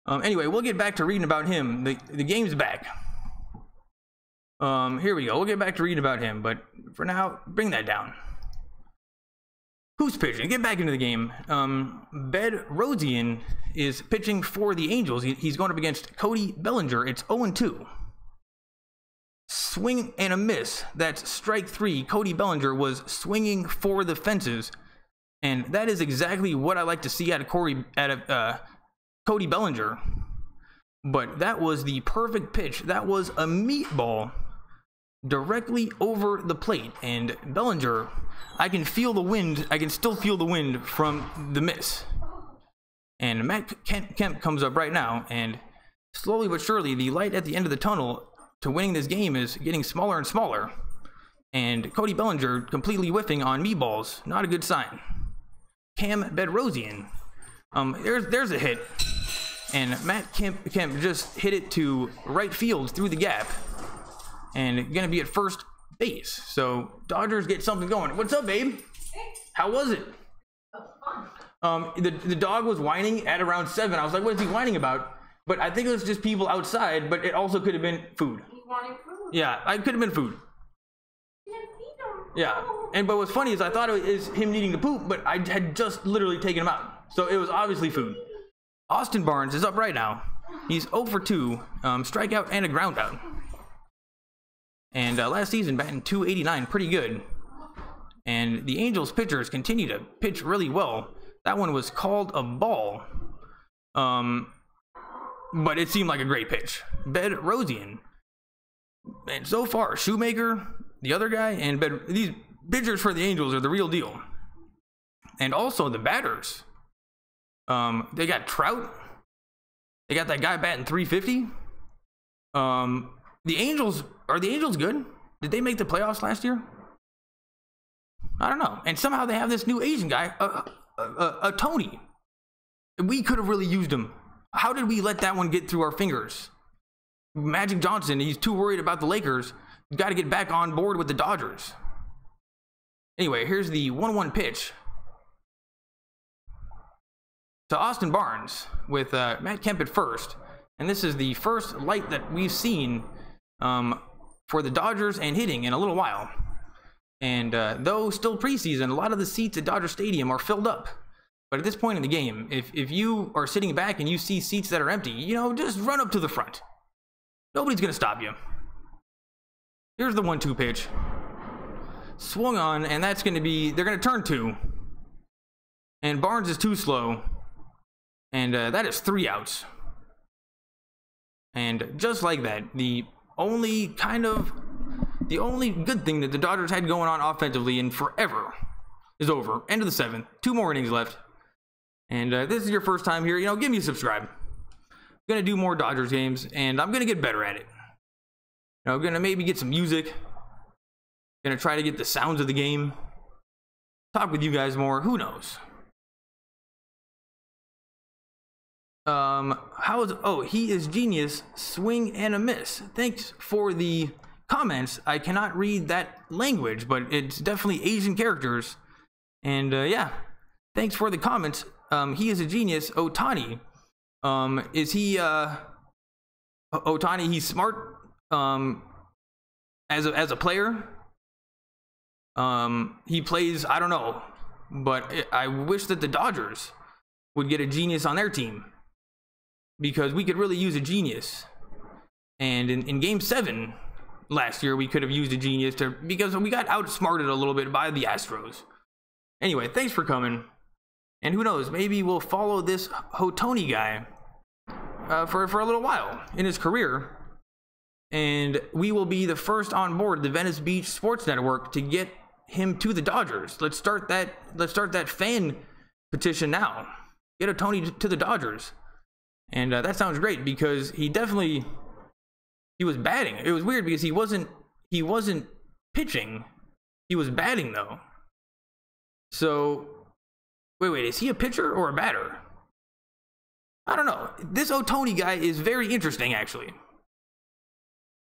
Anyway, we'll get back to reading about him. The game's back. Here we go. We'll get back to reading about him, but for now, bring that down. Who's pitching? Get back into the game. Bedrosian is pitching for the Angels. He's going up against Cody Bellinger. It's 0-2. Swing and a miss. That's strike 3. Cody Bellinger was swinging for the fences, and that is exactly what I like to see out of Cody Bellinger. But that was the perfect pitch. That was a meatball directly over the plate, and Bellinger, I can feel the wind. I can still feel the wind from the miss. And Matt Kemp comes up right now, and slowly but surely, the light at the end of the tunnel to winning this game is getting smaller and smaller. And Cody Bellinger completely whiffing on meatballs. Not a good sign. Cam Bedrosian. There's a hit. And Matt Kemp just hit it to right field through the gap. And gonna be at first base. So Dodgers get something going. What's up, babe? How was it? The dog was whining at around 7. I was like, what is he whining about? But I think it was just people outside, but it also could have been food. He's wanting food. Yeah, it could have been food. Yeah, but what's funny is I thought it was him needing to poop, but I had just literally taken him out. So it was obviously food. Austin Barnes is up right now. He's 0 for 2, strikeout and a ground out. And last season, batting .289, pretty good. And the Angels pitchers continue to pitch really well. That one was called a ball. But it seemed like a great pitch. Bedrosian. And so far, Shoemaker, the other guy, and these pitchers for the Angels are the real deal. And also the batters. They got Trout. They got that guy batting .350. The Angels, are the Angels good? Did they make the playoffs last year? I don't know. And somehow they have this new Asian guy, Tony. We could have really used him. How did we let that one get through our fingers? Magic Johnson, he's too worried about the Lakers. We've got to get back on board with the Dodgers. Anyway, here's the 1-1 pitch to Austin Barnes with Matt Kemp at first. And this is the first light that we've seen for the Dodgers and hitting in a little while. And though still preseason, a lot of the seats at Dodger Stadium are filled up. But at this point in the game, if you are sitting back and you see seats that are empty, you know, just run up to the front. Nobody's going to stop you. Here's the 1-2 pitch. Swung on, and that's going to be, they're going to turn 2. And Barnes is too slow. And that is 3 outs. And just like that, the only good thing that the Dodgers had going on offensively in forever is over. End of the 7th. 2 more innings left. And this is your first time here, you know, give me a subscribe. I'm going to do more Dodgers games, and I'm going to get better at it. You know, I'm going to maybe get some music. Going to try to get the sounds of the game. Talk with you guys more. Who knows? He is genius. Swing and a miss. Thanks for the comments. I cannot read that language, but it's definitely Asian characters. And yeah, thanks for the comments. He is a genius. Otani. Is he Otani? He's smart. As a player. He plays, I don't know. but I wish that the Dodgers would get a genius on their team, because we could really use a genius. And in Game 7 last year, we could have used a genius because we got outsmarted a little bit by the Astros. Anyway, thanks for coming. And who knows, maybe we'll follow this Ohtani guy for a little while in his career. And we will be the first on board the Venice Beach Sports Network to get him to the Dodgers. Let's start that fan petition now. Get Ohtani to the Dodgers. And that sounds great, because he was batting. It was weird because he wasn't pitching. He was batting though. So wait, is he a pitcher or a batter? I don't know. This Ohtani guy is very interesting, actually.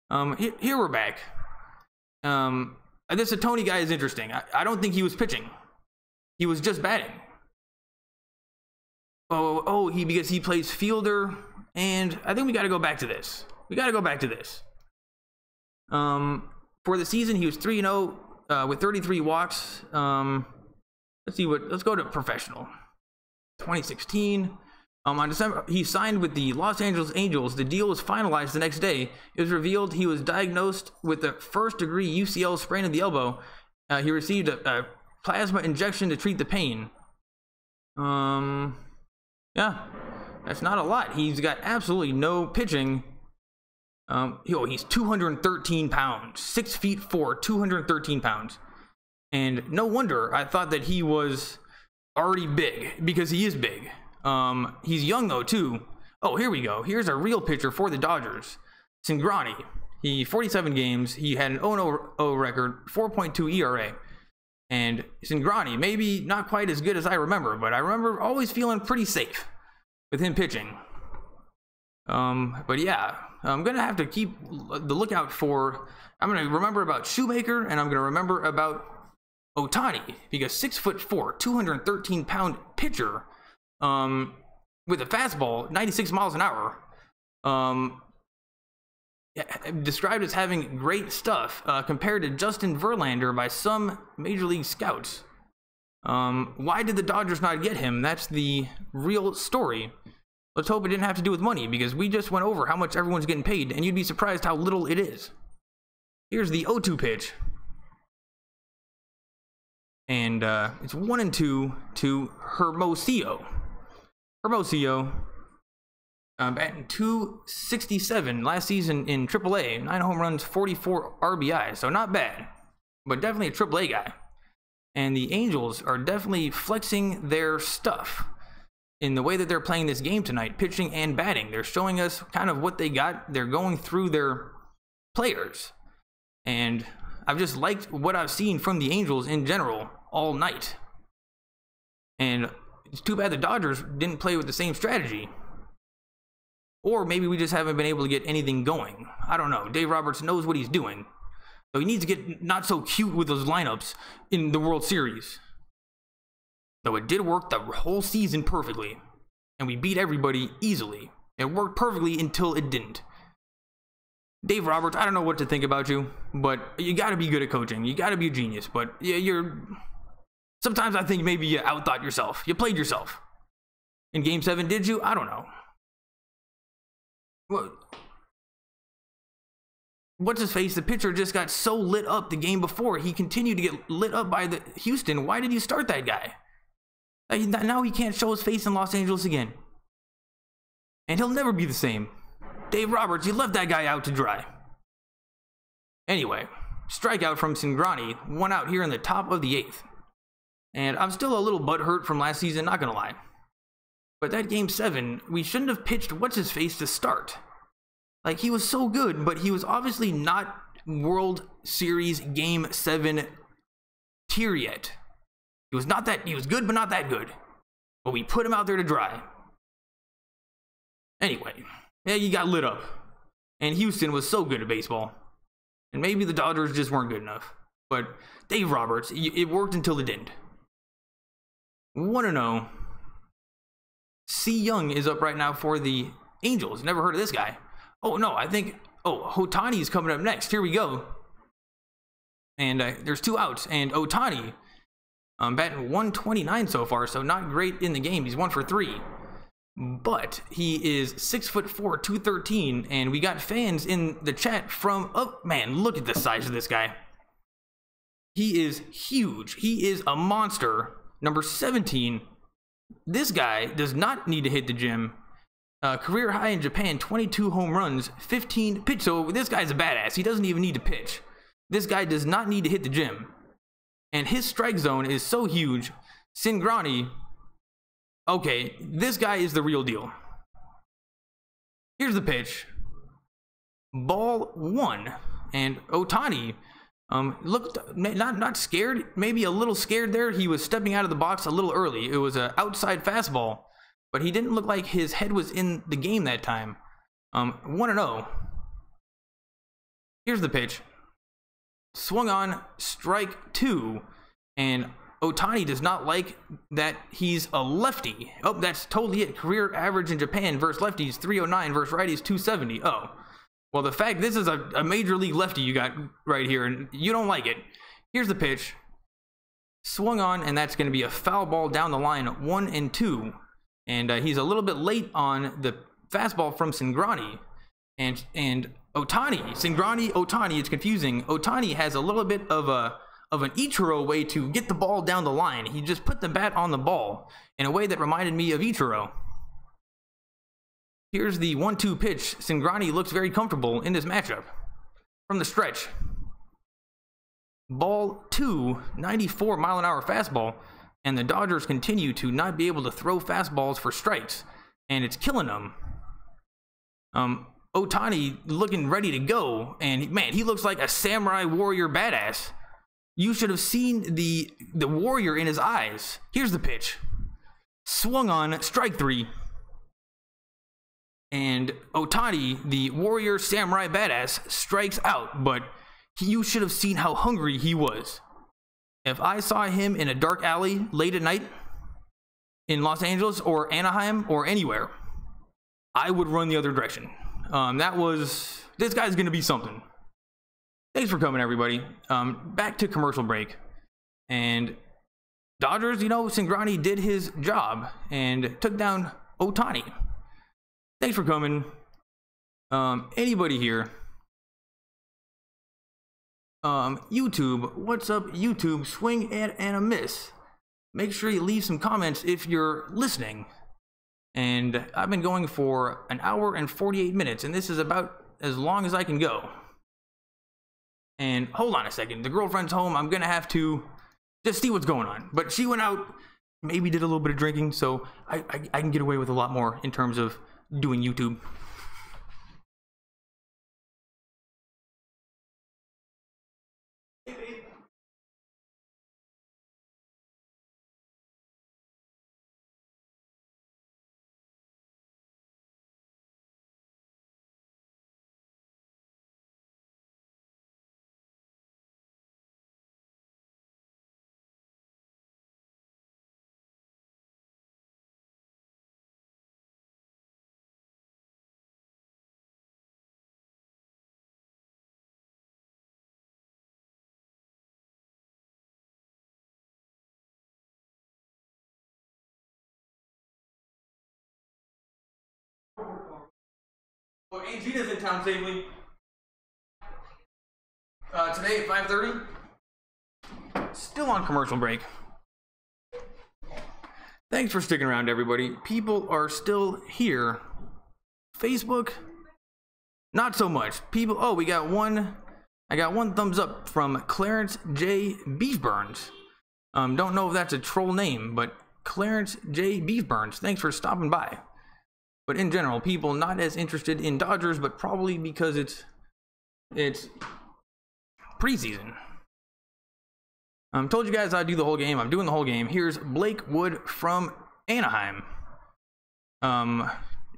Here we're back. This Ohtani guy is interesting. I don't think he was pitching. He was just batting. Because he plays fielder, and I think we got to go back to this. For the season, he was 3-0 with 33 walks. Let's go to professional. 2016. On December, he signed with the Los Angeles Angels. The deal was finalized the next day. It was revealed he was diagnosed with a first-degree UCL sprain of the elbow. He received a plasma injection to treat the pain. Yeah, that's not a lot. He's got absolutely no pitching. He's 213 pounds, 6'4", 213 pounds. And no wonder I thought that he was already big, because he is big. He's young though too. Oh, here we go. Here's a real pitcher for the Dodgers. Cingrani. 47 games. He had an 0-0 record, 4.2 ERA. And Cingrani, maybe not quite as good as I remember, but I remember always feeling pretty safe with him pitching. But yeah, I'm gonna have to keep the lookout for. I'm gonna remember about Shoemaker, and I'm gonna remember about Ohtani, because 6'4", 213 pound pitcher. With a fastball, 96 miles an hour, described as having great stuff, compared to Justin Verlander by some major league scouts. Why did the Dodgers not get him? That's the real story. Let's hope it didn't have to do with money, because we just went over how much everyone's getting paid, and you'd be surprised how little it is. Here's the 0-2 pitch. And it's 1-2 to Hermosillo. Batting .267 last season in AAA, 9 home runs, 44 RBIs, so not bad, but definitely a AAA guy. And the Angels are definitely flexing their stuff in the way that they're playing this game tonight, pitching and batting. They're showing us kind of what they got. They're going through their players, and I've just liked what I've seen from the Angels in general all night. And it's too bad the Dodgers didn't play with the same strategy. Or maybe we just haven't been able to get anything going. I don't know. Dave Roberts knows what he's doing. So he needs to get not so cute with those lineups in the World Series. Though it did work the whole season perfectly. And we beat everybody easily. It worked perfectly until it didn't. Dave Roberts, I don't know what to think about you, but you gotta be good at coaching. You gotta be a genius, but sometimes I think maybe you outthought yourself. You played yourself. In Game 7, did you? I don't know. What's his face? The pitcher just got so lit up the game before. He continued to get lit up by the Houston. Why did you start that guy? Now he can't show his face in Los Angeles again. And he'll never be the same. Dave Roberts, you left that guy out to dry. Anyway, strikeout from Cingrani. 1 out here in the top of the 8th. And I'm still a little butthurt from last season, not gonna lie. But that Game 7, we shouldn't have pitched what's-his-face to start. Like, he was so good, but he was obviously not World Series Game 7 tier yet. He was good, but not that good. But we put him out there to dry. Anyway, yeah, you got lit up. And Houston was so good at baseball. And maybe the Dodgers just weren't good enough. But Dave Roberts, it worked until it didn't. 1-0. C. Young is up right now for the Angels. Never heard of this guy. Oh, no, I think... Oh, Ohtani is coming up next. Here we go. And there's 2 outs. And Ohtani Batting 129 so far, so not great in the game. He's 1 for 3. But he is 6'4", 213, and we got fans in the chat from, oh man, look at the size of this guy. He is huge. He is a monster. Number 17. This guy does not need to hit the gym. Career high in Japan, 22 home runs, 15 pitch. So this guy's a badass. He doesn't even need to pitch. This guy does not need to hit the gym. And his strike zone is so huge. Cingrani, okay, this guy is the real deal. Here's the pitch. Ball 1. And Ohtani looked not scared, maybe a little scared there. He was stepping out of the box a little early. It was an outside fastball, but he didn't look like his head was in the game that time. 1-0. Here's the pitch. Swung on, strike 2, and Ohtani does not like that he's a lefty. Oh, that's totally it. Career average in Japan versus lefties, 309 versus righties, 270. Oh, well, the fact this is a major league lefty you got right here, and you don't like it. Here's the pitch. Swung on, and that's going to be a foul ball down the line, 1-2. And he's a little bit late on the fastball from Cingrani. And Ohtani, Cingrani, Ohtani, it's confusing. Ohtani has a little bit of an Ichiro way to get the ball down the line. He just put the bat on the ball in a way that reminded me of Ichiro. Here's the 1-2 pitch. Cingrani looks very comfortable in this matchup. From the stretch. Ball 2, 94 mile an hour fastball, and the Dodgers continue to not be able to throw fastballs for strikes, and it's killing them. Ohtani looking ready to go, and man, he looks like a samurai warrior badass. You should have seen the warrior in his eyes. Here's the pitch. Swung on, strike 3. And Ohtani, the warrior samurai badass, strikes out, but you should have seen how hungry he was. If I saw him in a dark alley late at night in Los Angeles or Anaheim or anywhere, I would run the other direction. This guy's gonna be something. Thanks for coming, everybody. Back to commercial break. And Dodgers, Cingrani did his job and took down Ohtani. Thanks for coming. Anybody here? YouTube, what's up, YouTube? Swing and a miss. Make sure you leave some comments if you're listening. And I've been going for 1 hour and 48 minutes, and this is about as long as I can go. And hold on a second, the girlfriend's home. I'm gonna have to just see what's going on. But she went out, maybe did a little bit of drinking, so I can get away with a lot more in terms of doing YouTube. Well, Aunt Gina's in town safely. Today at 5:30. Still on commercial break. Thanks for sticking around, everybody. People are still here. Facebook, not so much. People, oh, I got one thumbs up from Clarence J. Beefburns. Don't know if that's a troll name, but Clarence J. Beefburns, thanks for stopping by. But in general, people not as interested in Dodgers, but probably because it's preseason. Told you guys I'd do the whole game. I'm doing the whole game. Here's Blake Wood from Anaheim.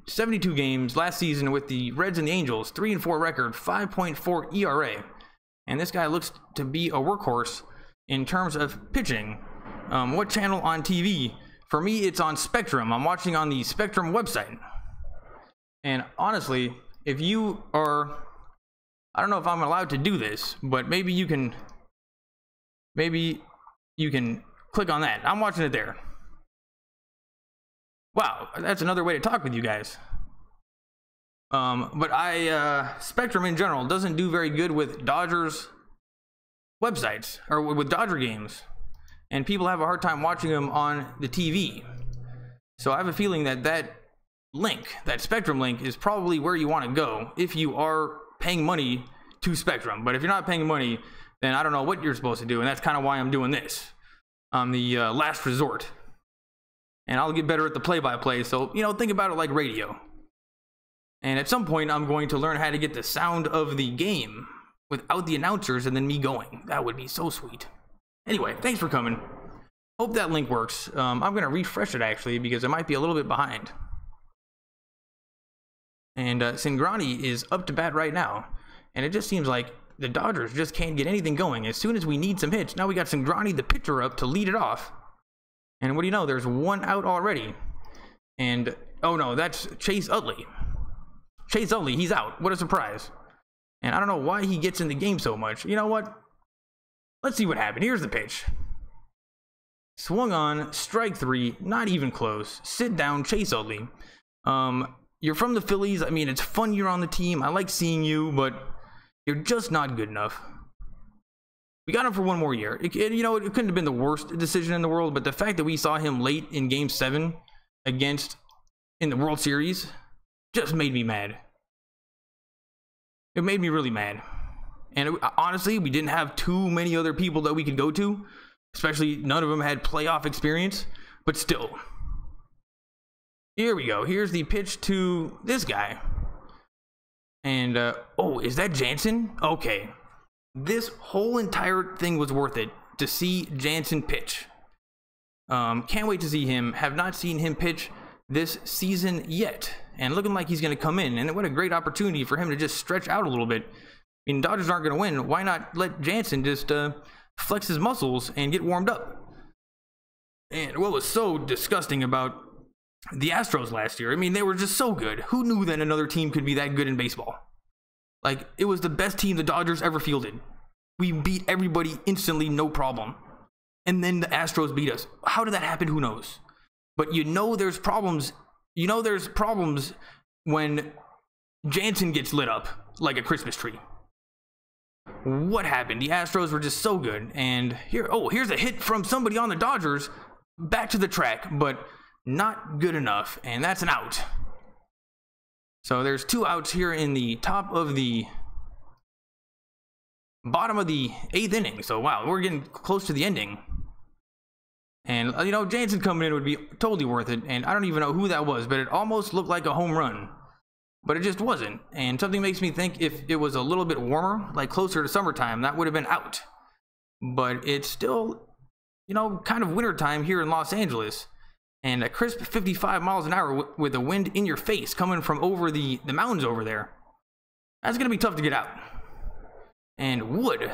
72 games last season with the Reds and the Angels, 3-4 record, 5.4 ERA. And this guy looks to be a workhorse in terms of pitching. What channel on TV? For me, it's on Spectrum. I'm watching on the Spectrum website. And honestly, if you are, I don't know if I'm allowed to do this, but maybe you can click on that. I'm watching it there. Wow, that's another way to talk with you guys. But Spectrum in general doesn't do very good with Dodgers websites or with Dodger games, and people have a hard time watching them on the TV. So I have a feeling that that Spectrum link, is probably where you want to go if you are paying money to Spectrum. But if you're not paying money, then I don't know what you're supposed to do, and that's kind of why I'm doing this on the last resort. And I'll get better at the play-by-play, so, you know, think about it like radio. And at some point, I'm going to learn how to get the sound of the game without the announcers and then me going. That would be so sweet. Anyway, thanks for coming. Hope that link works. I'm going to refresh it, actually, because it might be a little bit behind. And Cingrani is up to bat right now. And it just seems like the Dodgers just can't get anything going. As soon as we need some hits, now we got Cingrani, the pitcher, up to lead it off. And what do you know? There's one out already. And, oh no, that's Chase Utley. Chase Utley, he's out. What a surprise. And I don't know why he gets in the game so much. You know what? Let's see what happened. Here's the pitch. Swung on, strike three, not even close. Sit down, Chase Utley. You're from the Phillies. I mean, it's fun you're on the team. I like seeing you, but you're just not good enough. We got him for one more year. You know, it couldn't have been the worst decision in the world, but the fact that we saw him late in Game 7 in the World Series just made me mad. It made me really mad. And honestly, we didn't have too many other people that we could go to. Especially, none of them had playoff experience. But still. Here we go. Here's the pitch to this guy. And, oh, is that Jansen? Okay. This whole entire thing was worth it to see Jansen pitch. Can't wait to see him. Have not seen him pitch this season yet. And looking like he's going to come in. And what a great opportunity for him to just stretch out a little bit. I mean, Dodgers aren't going to win. Why not let Jansen just flex his muscles and get warmed up? And what was so disgusting about the Astros last year, I mean, they were just so good. Who knew that another team could be that good in baseball? Like, it was the best team the Dodgers ever fielded. We beat everybody instantly, no problem. And then the Astros beat us. How did that happen? Who knows? But you know there's problems. You know there's problems when Jansen gets lit up like a Christmas tree. What happened? The Astros were just so good. And here's a hit from somebody on the Dodgers. Back to the track, but not good enough. And that's an out. So there's 2 outs here in the bottom of the 8th inning. So wow, we're getting close to the ending. And you know, Jansen coming in would be totally worth it. And I don't even know who that was, but it almost looked like a home run. But it just wasn't. And something makes me think if it was a little bit warmer, like closer to summertime, that would have been out. But it's still, you know, kind of wintertime here in Los Angeles. And a crisp 55 miles an hour with the wind in your face coming from over the mountains over there. That's going to be tough to get out. And Wood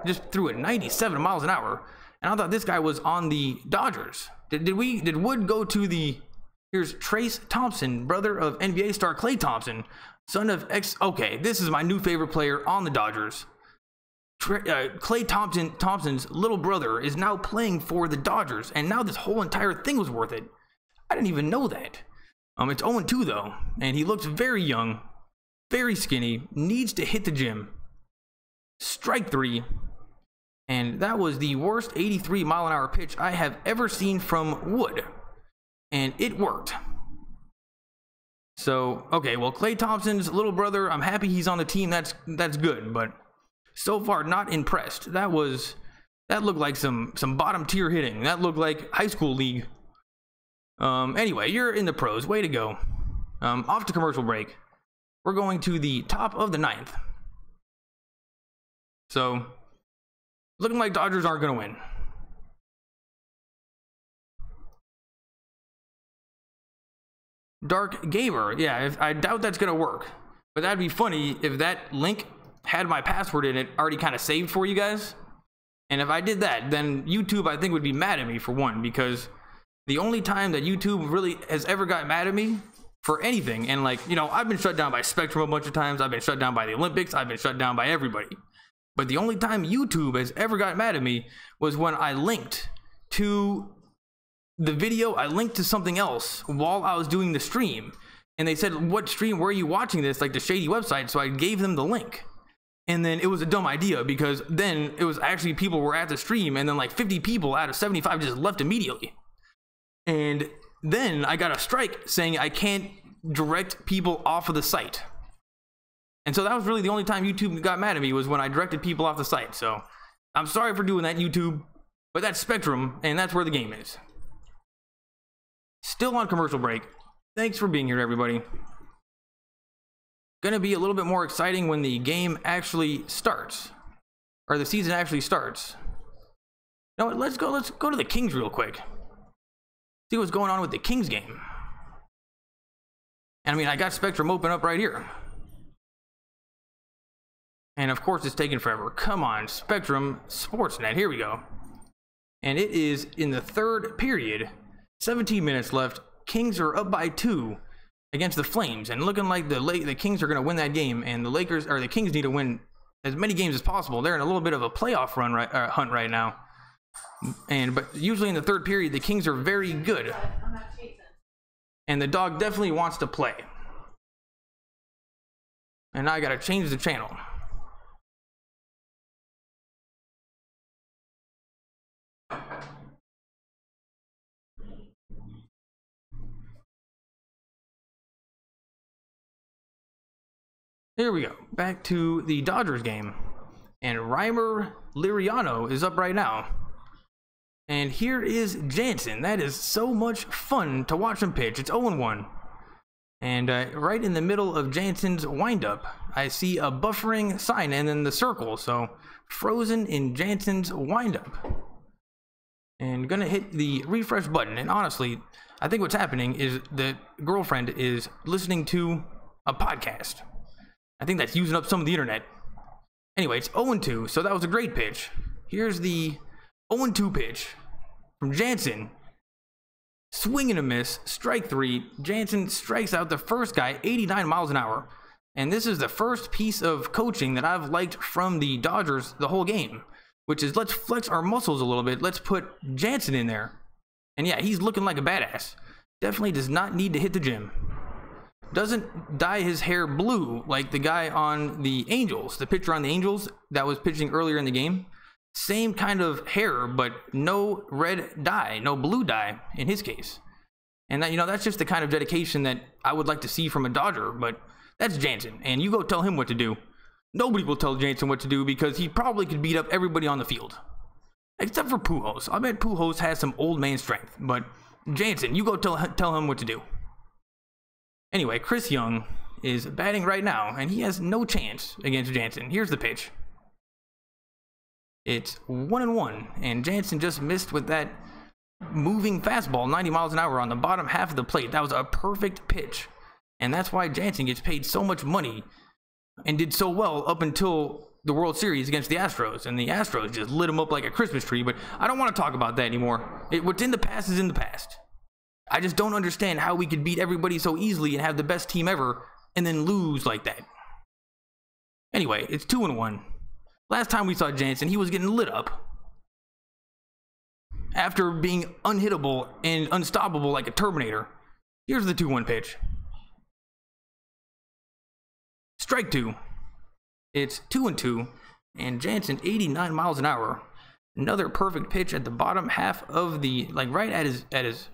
just threw it 97 miles an hour. And I thought this guy was on the Dodgers. Did Wood go to the... Here's Trace Thompson, brother of NBA star Klay Thompson, son of okay, this is my new favorite player on the Dodgers. Klay Thompson's little brother is now playing for the Dodgers, and now this whole entire thing was worth it. I didn't even know that. It's 0-2 though, and he looks very young, very skinny, needs to hit the gym. Strike 3, and that was the worst 83 mile an hour pitch I have ever seen from Wood. And it worked. So, okay, well, Klay Thompson's little brother, I'm happy he's on the team. That's good, but so far not impressed. That looked like some bottom tier hitting. That looked like high school league. Anyway, you're in the pros. Way to go. Off to commercial break. We're going to the top of the 9th. So, looking like Dodgers aren't going to win. Dark Gamer, yeah, I doubt that's gonna work, but that'd be funny if that link had my password in it already kind of saved for you guys. And if I did that, then YouTube I think would be mad at me for one, because the only time that YouTube really has ever got mad at me for anything, and like, you know, I've been shut down by Spectrum a bunch of times, I've been shut down by the Olympics, I've been shut down by everybody, but the only time YouTube has ever got mad at me was when I linked to the video, I linked to something else while I was doing the stream, and they said, what stream, where are you watching this, like the shady website? So I gave them the link, and then it was a dumb idea, because then it was actually people were at the stream, and then like 50 people out of 75 just left immediately. And then I got a strike saying I can't direct people off of the site. And so that was really the only time YouTube got mad at me, was when I directed people off the site. So I'm sorry for doing that, YouTube, but that's Spectrum, and that's where the game is. Still on commercial break. Thanks for being here, everybody. Gonna be a little bit more exciting when the game actually starts, or the season actually starts. You know what, let's go to the Kings real quick. See what's going on with the Kings game. And I mean, I got Spectrum open up right here. And of course it's taking forever. Come on, Spectrum Sportsnet, here we go. And it is in the third period, 17 minutes left. Kings are up by 2 against the Flames, and looking like the Kings are going to win that game, and the Kings need to win as many games as possible. They're in a little bit of a playoff hunt right now. But usually in the third period, the Kings are very good. And the dog definitely wants to play. And now I got to change the channel. Here we go. Back to the Dodgers game. And Reimer Liriano is up right now. And here is Jansen. That is so much fun to watch him pitch. It's 0-1. And right in the middle of Jansen's windup, I see a buffering sign and then the circle. So frozen in Jansen's windup. And gonna hit the refresh button. And honestly, I think what's happening is the girlfriend is listening to a podcast. I think that's using up some of the internet. Anyway, it's 0-2, so that was a great pitch. Here's the 0-2 pitch from Jansen. Swing and a miss, strike 3. Jansen strikes out the first guy, 89 miles an hour. And this is the first piece of coaching that I've liked from the Dodgers the whole game, which is let's flex our muscles a little bit. Let's put Jansen in there. And yeah, he's looking like a badass. Definitely does not need to hit the gym. Doesn't dye his hair blue like the guy on the Angels, the pitcher on the Angels that was pitching earlier in the game. Same kind of hair, but no red dye, no blue dye in his case. And that, that's just the kind of dedication that I would like to see from a Dodger, but that's Jansen, and you go tell him what to do. Nobody will tell Jansen what to do because he probably could beat up everybody on the field. Except for Pujols. I bet Pujols has some old man strength, but Jansen, you go tell him what to do. Anyway, Chris Young is batting right now, and he has no chance against Jansen. Here's the pitch. It's 1-1, and Jansen just missed with that moving fastball, 90 miles an hour on the bottom half of the plate. That was a perfect pitch, and that's why Jansen gets paid so much money and did so well up until the World Series against the Astros, and the Astros just lit him up like a Christmas tree. But I don't want to talk about that anymore. What's in the past is in the past. I just don't understand how we could beat everybody so easily and have the best team ever and then lose like that. Anyway, it's 2-1. Last time we saw Jansen, he was getting lit up after being unhittable and unstoppable like a Terminator. Here's the 2-1 pitch. Strike 2. It's 2-2, and Jansen 89 miles an hour. Another perfect pitch at the bottom half of the, like right at his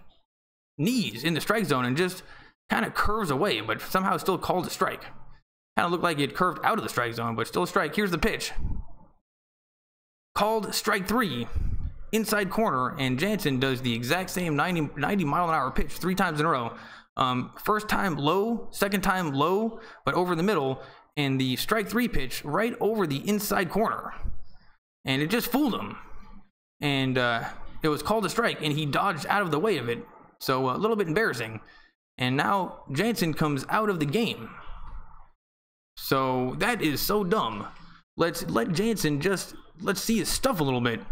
knees in the strike zone, and just kind of curves away, but somehow still called a strike. Kind of looked like it curved out of the strike zone, but still a strike. Here's the pitch. Called strike 3, inside corner, and Jansen does the exact same 90 mile an hour pitch 3 times in a row. First time low, second time low, but over the middle, and the strike 3 pitch right over the inside corner. And it just fooled him. And it was called a strike, and he dodged out of the way of it. So a little bit embarrassing. And now Jansen comes out of the game. So that is so dumb. Let's let Jansen let's see his stuff a little bit. I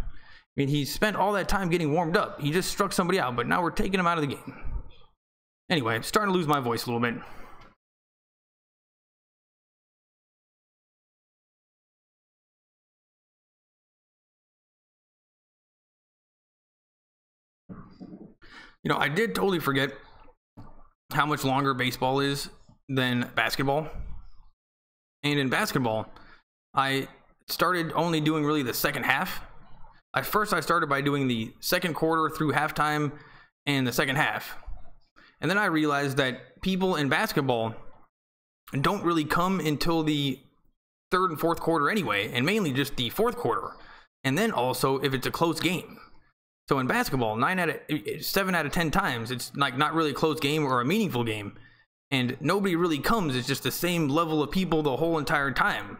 mean, he spent all that time getting warmed up. He just struck somebody out, but now we're taking him out of the game. Anyway, I'm starting to lose my voice a little bit. You know, I did totally forget how much longer baseball is than basketball. And in basketball, I started only doing really the second half. At first, I started by doing the second quarter through halftime and the second half. And then I realized that people in basketball don't really come until the third and fourth quarter anyway, and mainly just the fourth quarter. And then also if it's a close game. So in basketball, 7 out of 10 times, it's like not really a close game or a meaningful game. And nobody really comes. It's just the same level of people the whole entire time.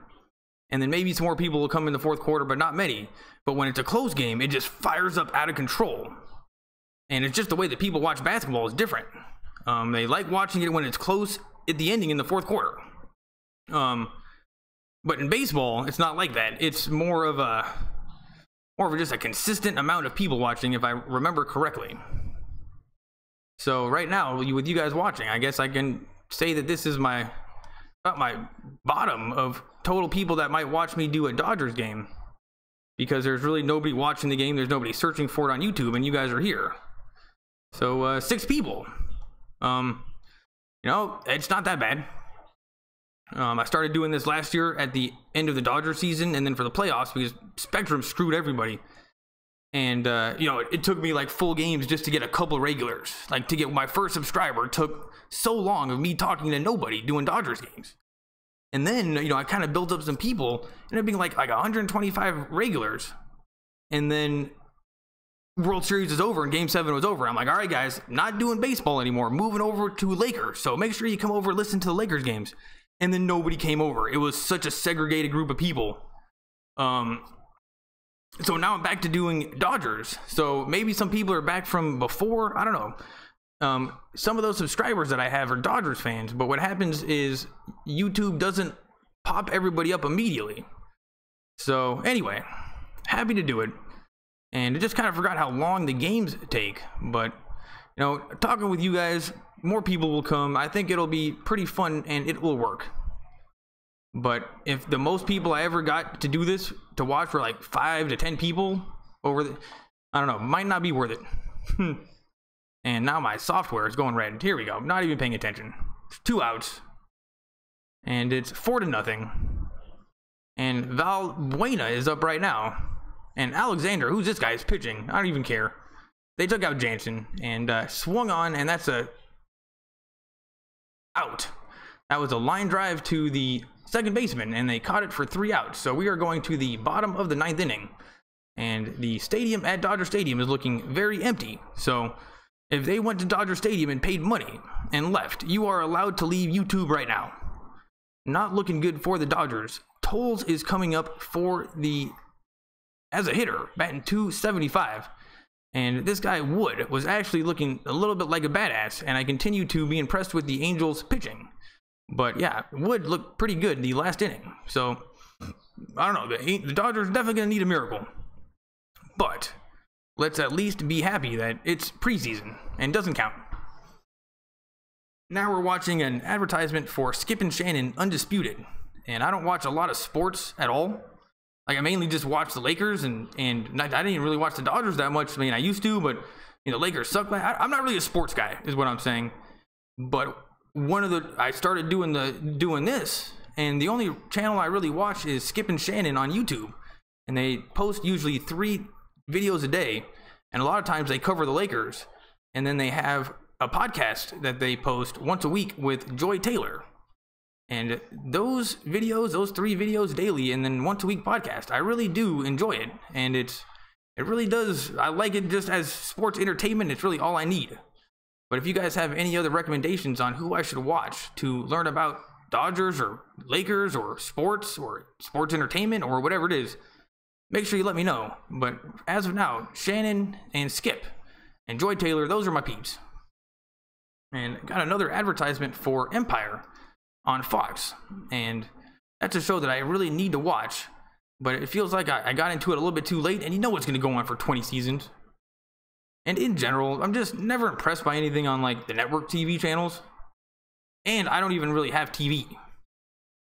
And then maybe some more people will come in the fourth quarter, but not many. But when it's a close game, it just fires up out of control. And it's just the way that people watch basketball is different. They like watching it when it's close at the ending in the fourth quarter. But in baseball, it's not like that. It's more of just a consistent amount of people watching, if I remember correctly. So right now, with you guys watching, I guess I can say that this is about my bottom of total people that might watch me do a Dodgers game, because there's really nobody watching the game. There's nobody searching for it on YouTube, and you guys are here. So 6 people. You know, it's not that bad. I started doing this last year at the end of the Dodger season, and then for the playoffs, because Spectrum screwed everybody. And, you know, it took me like full games just to get a couple regulars. Like, to get my first subscriber took so long of me talking to nobody doing Dodgers games. And then, you know, I kind of built up some people, and it being like 125 regulars. And then World Series is over and Game 7 was over. I'm like, all right, guys, not doing baseball anymore. Moving over to Lakers. So make sure you come over and listen to the Lakers games. And then nobody came over. It was such a segregated group of people. So now I'm back to doing Dodgers. So maybe some people are back from before. I don't know. Some of those subscribers that I have are Dodgers fans. But what happens is YouTube doesn't pop everybody up immediately. So anyway, happy to do it. And I just kind of forgot how long the games take. But, you know, talking with you guys, more people will come. I think it'll be pretty fun and it will work. But if the most people I ever got to do this to watch were like 5 to 10 people over I don't know, might not be worth it. And now my software is going red. Here we go. Not even paying attention. 2 outs. And it's 4-0. And Valbuena is up right now. And Alexander, who's this guy, is pitching. I don't even care. They took out Jansen and swung on, and that's a out. That was a line drive to the second baseman, and they caught it for 3 outs. So we are going to the bottom of the 9th inning. And the stadium at Dodger Stadium is looking very empty. So if they went to Dodger Stadium and paid money and left, you are allowed to leave YouTube right now. Not looking good for the Dodgers. Toles is coming up for as a hitter, batting .275. And this guy, Wood, was actually looking a little bit like a badass, and I continue to be impressed with the Angels' pitching. But yeah, Wood looked pretty good in the last inning. So, I don't know, the Dodgers are definitely going to need a miracle. But let's at least be happy that it's preseason and doesn't count. Now we're watching an advertisement for Skip and Shannon Undisputed. And I don't watch a lot of sports at all. Like, I mainly just watch the Lakers, and I didn't even really watch the Dodgers that much. I mean, I used to, but, you know, Lakers suck. I'm not really a sports guy, is what I'm saying. But I started doing this, and the only channel I really watch is Skip and Shannon on YouTube. And they post usually 3 videos a day, and a lot of times they cover the Lakers. And then they have a podcast that they post once a week with Joy Taylor. And those 3 videos daily, and then once a week podcast, I really do enjoy it. And it really does. I like it just as sports entertainment. It's really all I need. But if you guys have any other recommendations on who I should watch to learn about Dodgers or Lakers or sports entertainment or whatever it is, make sure you let me know. But as of now, Shannon and Skip and Joy Taylor, those are my peeps. And got another advertisement for Empire on Fox, and that's a show that I really need to watch, but it feels like I got into it a little bit too late, and you know it's going to go on for 20 seasons. And in general, I'm just never impressed by anything on like the network TV channels, and I don't even really have TV.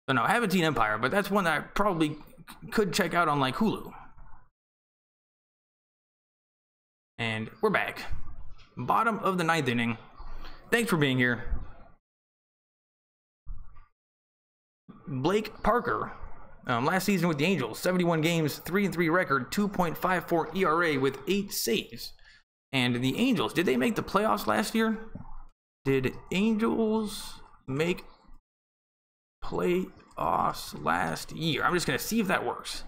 So no, I haven't seen Empire, but that's one that I probably could check out on like Hulu. And we're back. Bottom of the 9th inning. Thanks for being here. Blake Parker, last season with the Angels, 71 games, 3-3 record, 2.54 ERA with 8 saves. And the Angels, did they make the playoffs last year? Did Angels make playoffs last year? I'm just going to see if that works.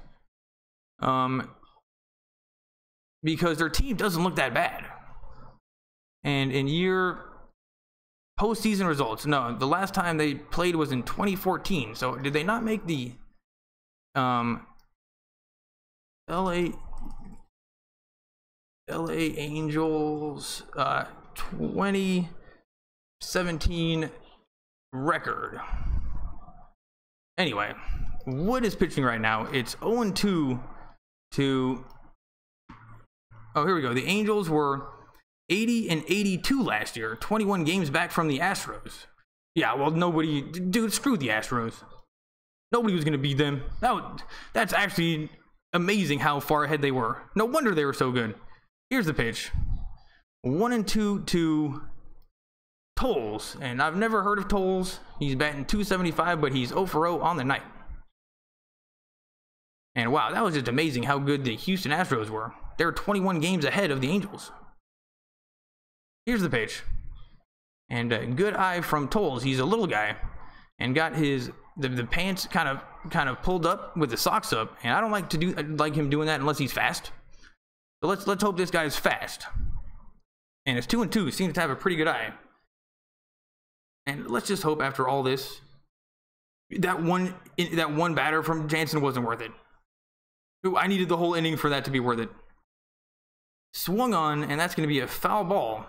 Because their team doesn't look that bad. And in year postseason results, no, the last time they played was in 2014. So did they not make the LA Angels 2017 record? Anyway, Wood is pitching right now. It's 0-2 to... Oh, here we go. The Angels were 80-82 last year, 21 games back from the Astros. Yeah, well, nobody... Dude, screw the Astros. Nobody was going to beat them. That's actually amazing how far ahead they were. No wonder they were so good. Here's the pitch. 1-2 to Tolles. And I've never heard of Tolles. He's batting .275, but he's 0-for-0 on the night. And wow, that was just amazing how good the Houston Astros were. They're 21 games ahead of the Angels. Here's the pitch. And a good eye from Tolles. He's a little guy and got his the pants kind of pulled up with the socks up. And I don't like him doing that unless he's fast. So let's hope this guy is fast. And it's 2-2. Seems to have a pretty good eye. And let's just hope after all this, that one batter from Jansen wasn't worth it. I needed the whole inning for that to be worth it. Swung on, and that's going to be a foul ball.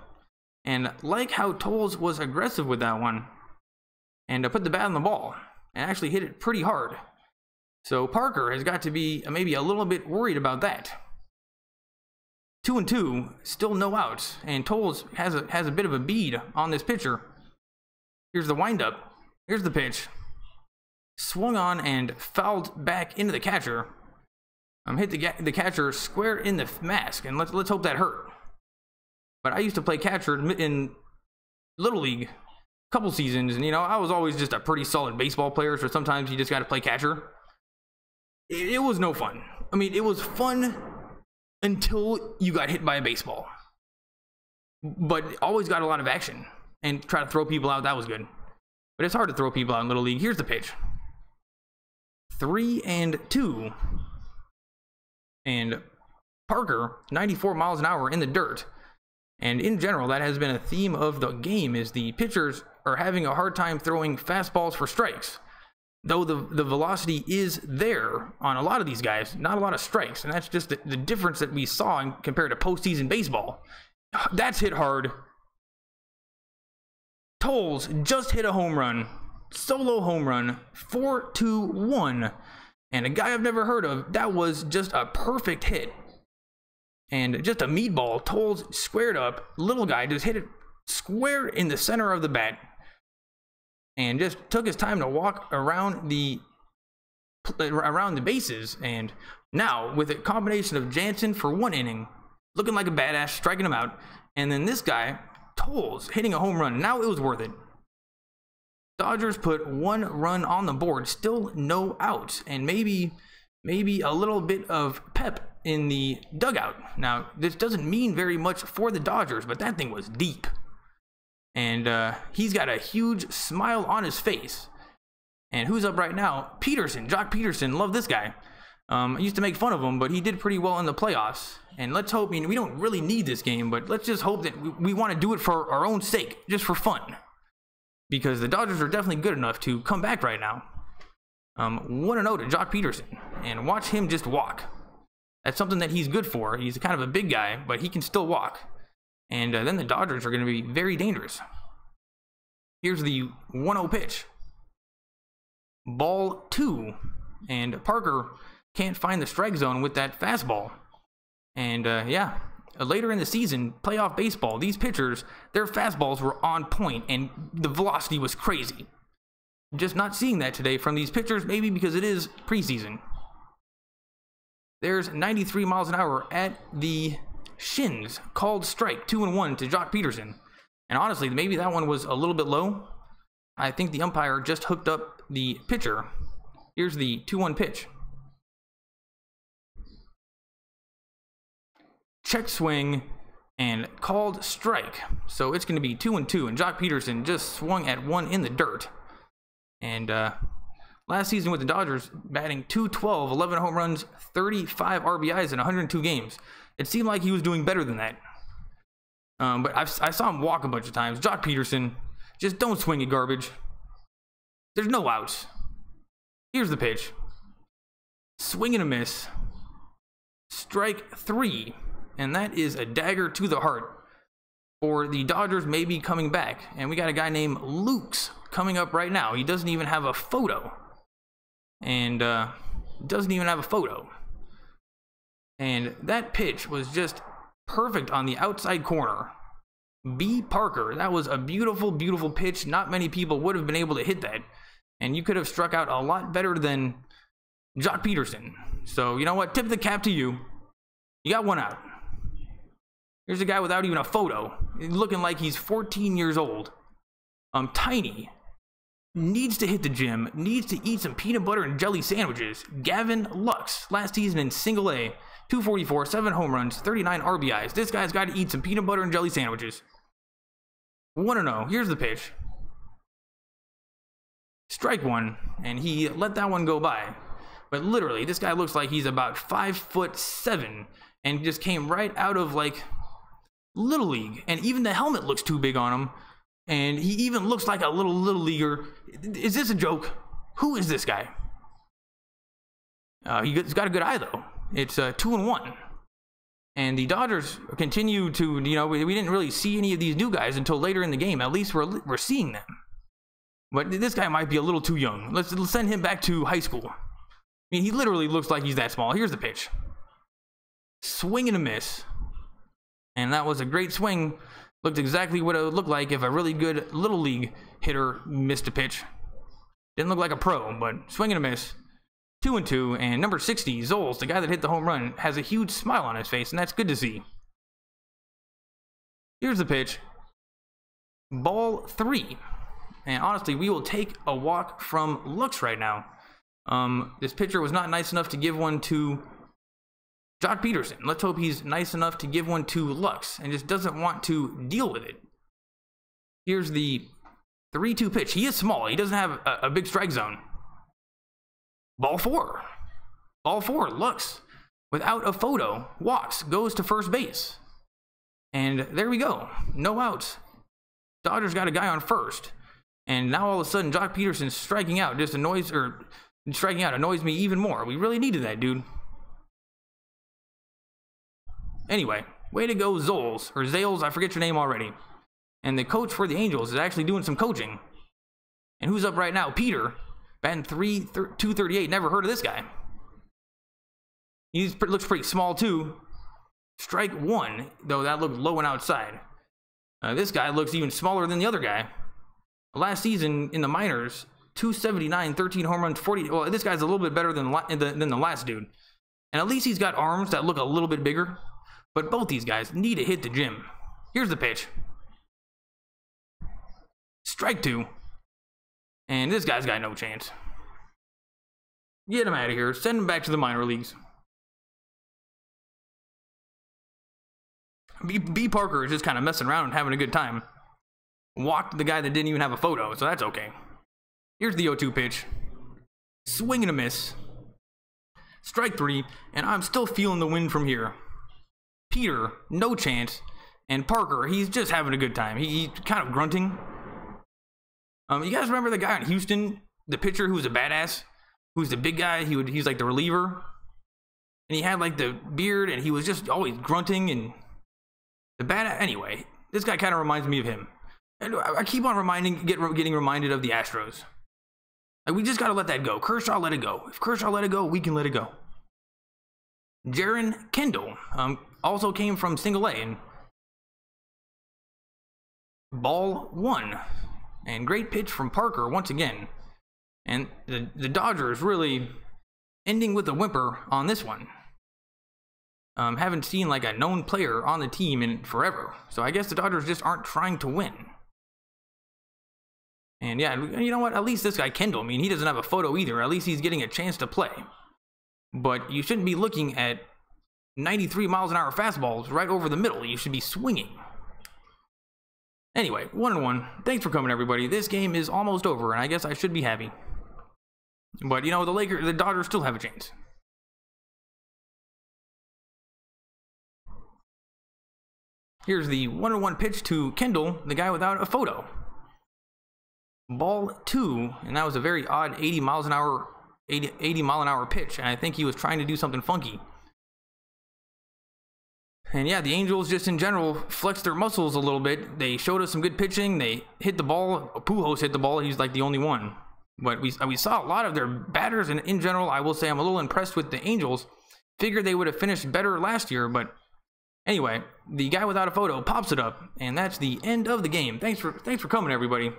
And like how Tolles was aggressive with that one, and put the bat on the ball, and actually hit it pretty hard. So Parker has got to be maybe a little bit worried about that. 2-2, still no outs, and Tolles has a bit of a bead on this pitcher. Here's the windup. Here's the pitch. Swung on and fouled back into the catcher. Hit the catcher square in the mask, and let's hope that hurt. But I used to play catcher in Little League a couple seasons, and I was always just a pretty solid baseball player, so sometimes you just got to play catcher. It was no fun. I mean, it was fun until you got hit by a baseball. But always got a lot of action, and try to throw people out, that was good. But it's hard to throw people out in Little League. Here's the pitch. 3-2. And Parker, 94 miles an hour in the dirt. And in general, that has been a theme of the game, is the pitchers are having a hard time throwing fastballs for strikes. Though the velocity is there on a lot of these guys, not a lot of strikes. And that's just the difference that we saw compared to postseason baseball. That's hit hard. Tolles just hit a home run. Solo home run. 4-1. And a guy I've never heard of, that was just a perfect hit. And just a meatball. Tolles squared up. Little guy just hit it square in the center of the bat. And just took his time to walk around the bases. And now, with a combination of Jansen for one inning, looking like a badass, striking him out. And then this guy, Tolles, hitting a home run. Now it was worth it. Dodgers put 1 run on the board, still no outs, and maybe a little bit of pep in the dugout. Now, this doesn't mean very much for the Dodgers, but that thing was deep. And he's got a huge smile on his face. And who's up right now? Peterson, Jock Peterson, love this guy. I used to make fun of him, but he did pretty well in the playoffs. And let's hope, we don't really need this game, but let's just hope that we want to do it for our own sake, just for fun. Because the Dodgers are definitely good enough to come back right now. 1-0 to Jock Peterson. And watch him just walk. That's something that he's good for. He's kind of a big guy, but he can still walk. And then the Dodgers are going to be very dangerous. Here's the 1-0 pitch. Ball 2. And Parker can't find the strike zone with that fastball. And yeah. Later in the season, playoff baseball, these pitchers, their fastballs were on point and the velocity was crazy. Just not seeing that today from these pitchers, maybe because it is preseason. There's 93 miles an hour at the shins, called strike, 2-1 to Joc Pederson. And honestly, maybe that one was a little bit low. I think the umpire just hooked up the pitcher. Here's the 2-1 pitch. Check swing and called strike. So it's going to be 2-2, and Joc Pederson just swung at one in the dirt. And last season with the Dodgers, batting .212, 11 home runs, 35 RBIs in 102 games. It seemed like he was doing better than that. But I saw him walk a bunch of times. Joc Pederson, just don't swing at garbage. There's no outs. Here's the pitch. Swing and a miss. Strike 3. And that is a dagger to the heart for the Dodgers maybe coming back. And we got a guy named Lukes coming up right now. He doesn't even have a photo. And And that pitch was just perfect on the outside corner. B. Parker, that was a beautiful, beautiful pitch. Not many people would have been able to hit that. And you could have struck out a lot better than Joc Pederson. So, you know what? Tip the cap to you. You got one out. Here's a guy without even a photo. Looking like he's 14 years old. Tiny. Needs to hit the gym. Needs to eat some peanut butter and jelly sandwiches. Gavin Lux. Last season in single A. 244, 7 home runs, 39 RBIs. This guy's got to eat some peanut butter and jelly sandwiches. 1-0. Here's the pitch. Strike 1, and he let that one go by. But literally, this guy looks like he's about 5'7", and just came right out of like Little League. And even the helmet looks too big on him. And he even looks like a little leaguer. Is this a joke? Who is this guy? He's got a good eye though. It's 2-1. And the Dodgers continue to, you know, we didn't really see any of these new guys until later in the game. At least we're seeing them. But this guy might be a little too young. Let's send him back to high school. I mean, he literally looks like he's that small. Here's the pitch. Swing and a miss. And that was a great swing. Looked exactly what it would look like if a really good Little League hitter missed a pitch. Didn't look like a pro, but swing and a miss. 2-2, and number 60, Zoles, the guy that hit the home run, has a huge smile on his face, and that's good to see. Here's the pitch. Ball 3. And honestly, we will take a walk from Lux right now. This pitcher was not nice enough to give one to Joc Pederson. Let's hope he's nice enough to give one to Lux, and just doesn't want to deal with it. Here's the 3-2 pitch. He is small. He doesn't have a big strike zone. Ball 4. Ball 4, Lux, without a photo, walks, goes to first base. And there we go. No outs. Dodgers got a guy on first. And now all of a sudden, Joc Pederson striking out just annoys me even more. We really needed that, dude. Anyway, way to go, Zoles, or Zales, I forget your name already. And the coach for the Angels is actually doing some coaching. And who's up right now? Peter. Batting 238. Never heard of this guy. He looks pretty small too. Strike 1, though that looked low and outside. This guy looks even smaller than the other guy. Last season in the minors, 279, 13 home runs, 40. Well, this guy's a little bit better than the last dude. And at least he's got arms that look a little bit bigger. But both these guys need to hit the gym. Here's the pitch. Strike 2. And this guy's got no chance. Get him out of here. Send him back to the minor leagues. B. Parker is just kind of messing around and having a good time. Walked the guy that didn't even have a photo, so that's okay. Here's the 0-2 pitch. Swing and a miss. Strike 3, and I'm still feeling the wind from here. Peter, no chance. And Parker, he's just having a good time. He's kind of grunting. You guys remember the guy in Houston, the pitcher who was a badass, who's the big guy? He's like the reliever, and he had like the beard, and he was just always grunting and the badass. Anyway, this guy kind of reminds me of him. And I keep on getting reminded of the Astros. Like, we just gotta let that go. Kershaw let it go. If Kershaw let it go, we can let it go. Jaron Kendall also came from single A, and ball 1. And great pitch from Parker once again. And the Dodgers really ending with a whimper on this one. Haven't seen like a known player on the team in forever. So I guess the Dodgers just aren't trying to win. And yeah, you know what? At least this guy Kendall, I mean, he doesn't have a photo either. At least he's getting a chance to play. But you shouldn't be looking at 93 miles an hour fastballs right over the middle. You should be swinging. Anyway, 1-1. Thanks for coming, everybody. This game is almost over, and I guess I should be happy. But you know, the Dodgers still have a chance. Here's the 1-1 pitch to Kendall, the guy without a photo. Ball 2, and that was a very odd 80 mile an hour pitch, and I think he was trying to do something funky. And yeah, the Angels just in general flexed their muscles a little bit. They showed us some good pitching. They hit the ball. Pujols hit the ball. He's like the only one. But we saw a lot of their batters, and in general, I will say I'm a little impressed with the Angels. Figured they would have finished better last year, but anyway, the guy without a photo pops it up, and that's the end of the game. Thanks for coming, everybody.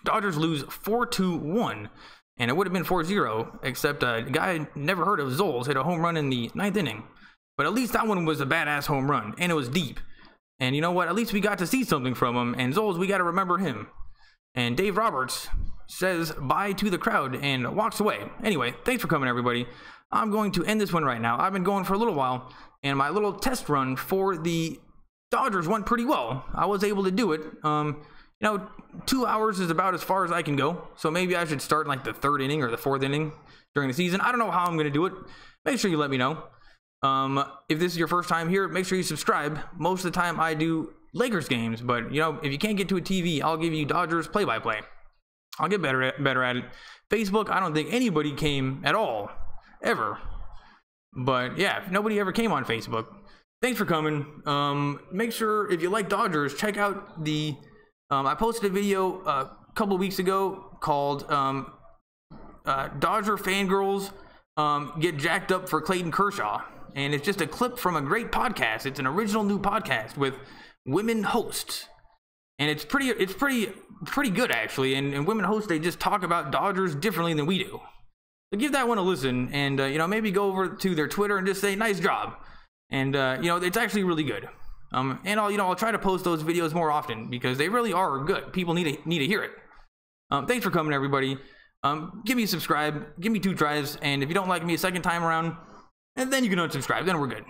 Dodgers lose 4-1, and it would have been 4-0, except a guy I never heard of, Zoles, hit a home run in the 9th inning. But at least that one was a badass home run, and it was deep. And you know what? At least we got to see something from him, and Zoles, we got to remember him. And Dave Roberts says bye to the crowd and walks away. Anyway, thanks for coming, everybody. I'm going to end this one right now. I've been going for a little while, and my little test run for the Dodgers went pretty well. I was able to do it. You know, 2 hours is about as far as I can go. So maybe I should start in like the 3rd inning or the 4th inning during the season. I don't know how I'm going to do it. Make sure you let me know. If this is your first time here, make sure you subscribe. Most of the time I do Lakers games, but you know, if you can't get to a TV, I'll give you Dodgers play-by-play. I'll get better at it. Facebook, I don't think anybody came at all, ever. But yeah, nobody ever came on Facebook. Thanks for coming. Make sure if you like Dodgers, check out the I posted a video a couple weeks ago called Dodger Fangirls Get Jacked Up for Clayton Kershaw. And it's just a clip from a great podcast. It's an original new podcast with women hosts. And it's pretty good, actually. And women hosts, they just talk about Dodgers differently than we do. So give that one a listen, and you know, maybe go over to their Twitter and just say nice job. And you know, it's actually really good. And I'll try to post those videos more often because they really are good. People need to hear it. Thanks for coming, everybody. Give me a subscribe, give me 2 tries, and if you don't like me a second time around, and then you can unsubscribe. Then we're good.